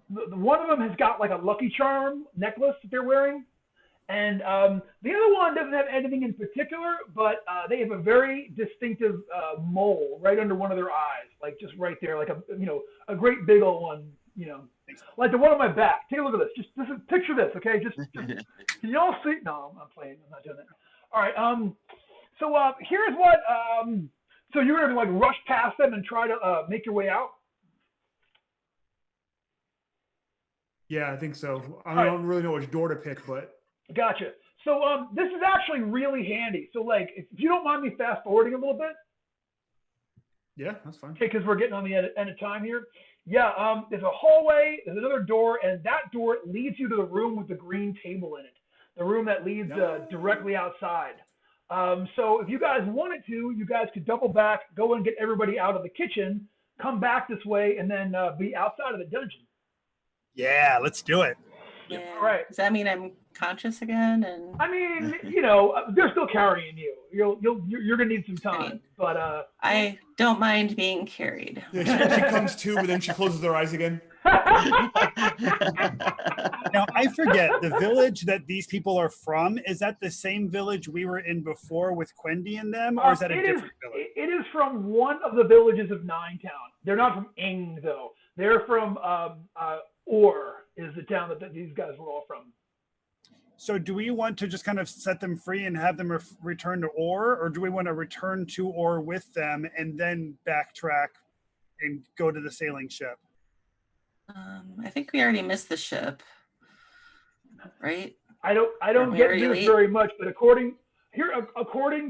the one of them has got like a Lucky Charm necklace that they're wearing, and the other one doesn't have anything in particular, but they have a very distinctive mole right under one of their eyes, like just right there, like a great big old one, like the one on my back. Take a look at this. Just picture this, okay? Just can you all see? No, I'm playing. I'm not doing that. All right. So here's what. So you're gonna like rush past them and try to make your way out. Yeah, I think so. I don't really know which door to pick, but. Gotcha. So this is actually really handy. So like, if you don't mind me fast forwarding a little bit. Yeah, that's fine. Okay, because we're getting on the end of time here. Yeah. There's a hallway. There's another door, and that door leads you to the room with the green table in it. The room that leads directly outside. So if you guys wanted to, you guys could double back, go and get everybody out of the kitchen, come back this way, and then be outside of the dungeon. Yeah, let's do it. Yeah. All right. Does that mean I'm conscious again? And I mean, they're still carrying you. You're gonna need some time, but I don't mind being carried. Yeah, she comes to, but then she closes her eyes again. Now, I forget, the village that these people are from, is that the same village we were in before with Quendi and them, or is that a different village? It is from one of the villages of Ninetown. They're not from Ing, though. They're from Or is the town that these guys were all from. So do we want to just kind of set them free and have them return to Or, or do we want to return to Or with them and then backtrack and go to the sailing ship? I think we already missed the ship, right? I don't get this very much, but according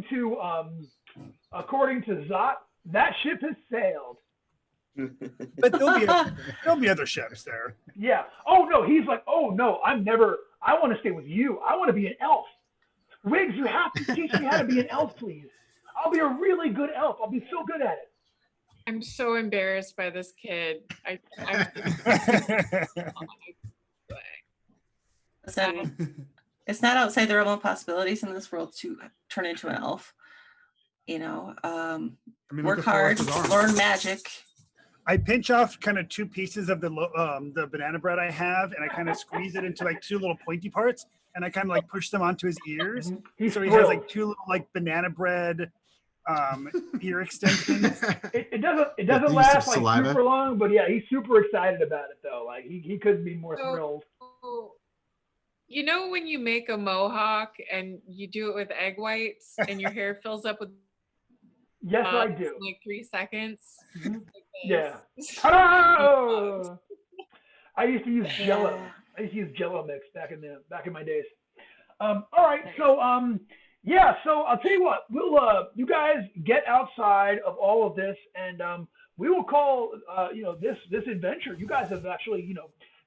to Zot, that ship has sailed. But there'll be other ships there. Yeah. Oh no, he's like, oh no, I want to stay with you. I want to be an elf. Riggs, you have to teach me how to be an elf, please. I'll be a really good elf. I'll be so good at it. I'm so embarrassed by this kid. Listen, it's not outside the realm of possibilities in this world to turn into an elf. Work hard, learn magic. I pinch off kind of 2 pieces of the banana bread I have, and I kind of squeeze it into like 2 little pointy parts, and I kind of like push them onto his ears. So he has like 2 little like banana bread ear extensions. It doesn't last like super long, but yeah, he's super excited about it though. Like he couldn't be more thrilled. You know when you make a mohawk and you do it with egg whites and your hair fills up with yes, I do. Like 3 seconds. Mm-hmm. Yeah. Oh! I used to use Jello. I used to use Jello mix back in my days. All right, so yeah, so I'll tell you what. We'll you guys get outside of all of this, and we will call this adventure. You guys have actually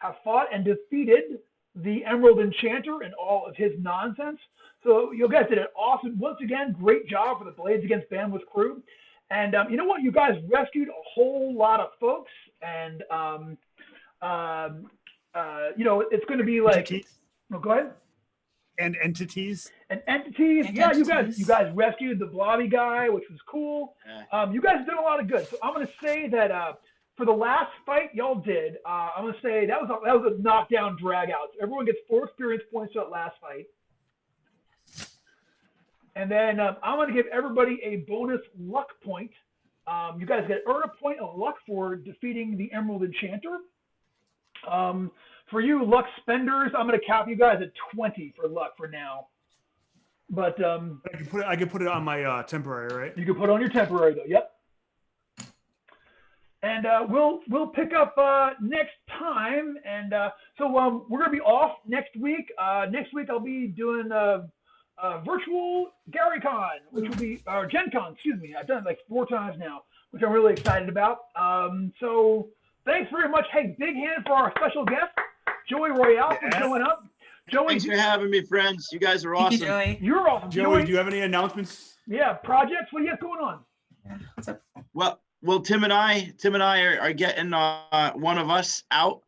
have fought and defeated the Emerald Enchanter and all of his nonsense. So you guys did it awesome. Once again, great job for the Blades Against Bandwidth crew. And you know what? You guys rescued a whole lot of folks. And, it's going to be like... Entities? Oh, go ahead. And entities? And entities. Yeah, you guys rescued the blobby guy, which was cool. You guys did a lot of good. So I'm going to say that for the last fight y'all did, I'm gonna say that was a knockdown drag out. So everyone gets 4 experience points for that last fight. And then I'm going to give everybody a bonus luck point. You guys earn a point of luck for defeating the Emerald Enchanter. For you luck spenders, I'm going to cap you guys at 20 for luck for now. But I can put it on my temporary, right? You can put it on your temporary though. Yep. And we'll pick up next time. And so we're going to be off next week. Next week I'll be doing virtual GaryCon, which will be, or Gen Con, excuse me. I've done it like 4 times now, which I'm really excited about. So thanks very much. Hey, big hand for our special guest, Joey Royale, for showing up. Joey, thanks for having me, friends. You guys are awesome. Joey. You're awesome. Joey, do you have any announcements? Yeah, projects. What do you have going on? Yeah, what's up? Well, Tim and I are getting one of us out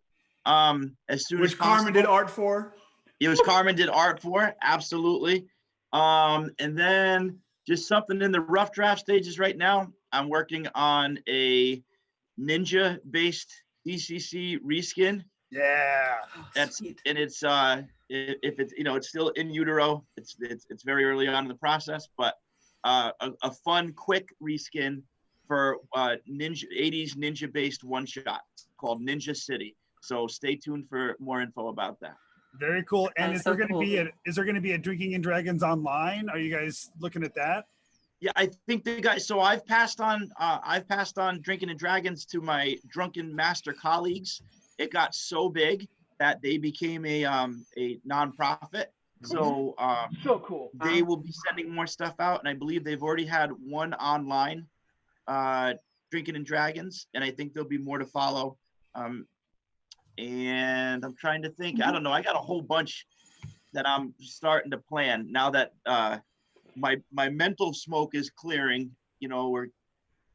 as soon as possible. Which Carmen did art for. It was Carmen did art for, absolutely. And then just something in the rough draft stages right now. I'm working on a ninja-based DCC reskin. Yeah. That's and it's if it's it's still in utero. It's very early on in the process, but a fun quick reskin for ninja 80s ninja-based one-shot called Ninja City. So stay tuned for more info about that. Very cool. And That's is there so going to cool. be a Drinking and Dragons online? Are you guys looking at that? Yeah, I think the guys. So I've passed on Drinking and Dragons to my Drunken Master colleagues. It got so big that they became a nonprofit. So So cool. they will be sending more stuff out, and I believe they've already had one online Drinking and Dragons, and I think there'll be more to follow. And I'm trying to think. I don't know. I got a whole bunch that I'm starting to plan now that my mental smoke is clearing. We're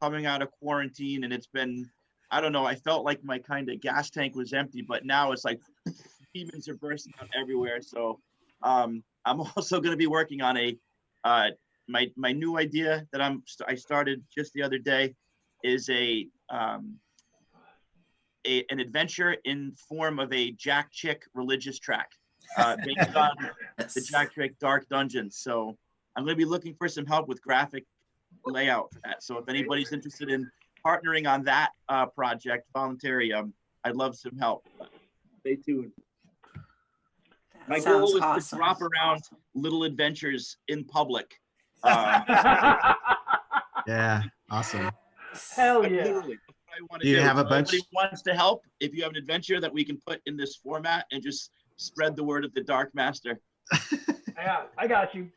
coming out of quarantine, and it's been, I don't know. I felt like my kind of gas tank was empty, but now it's like demons are bursting out everywhere. So I'm also going to be working on my new idea that I started just the other day is an adventure in form of a Jack Chick religious track based on the Jack Chick Dark Dungeons. So I'm going to be looking for some help with graphic layout for that. So if anybody's interested in partnering on that project, voluntary, I'd love some help. Stay tuned. My goal is to drop around little adventures in public. Yeah, awesome. Hell yeah. Literally, I want to Do you have a bunch? If anybody wants to help, if you have an adventure that we can put in this format and just spread the word of the Dark Master. Yeah, I got you.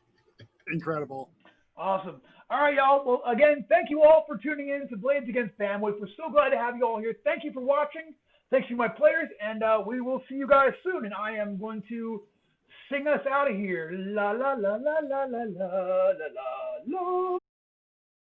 Incredible. Awesome. All right, y'all. Well, again, thank you all for tuning in to Blades Against Bandwidth. We're so glad to have you all here. Thank you for watching. Thanks to my players, and we will see you guys soon. And I am going to sing us out of here. La la la la la la la la la.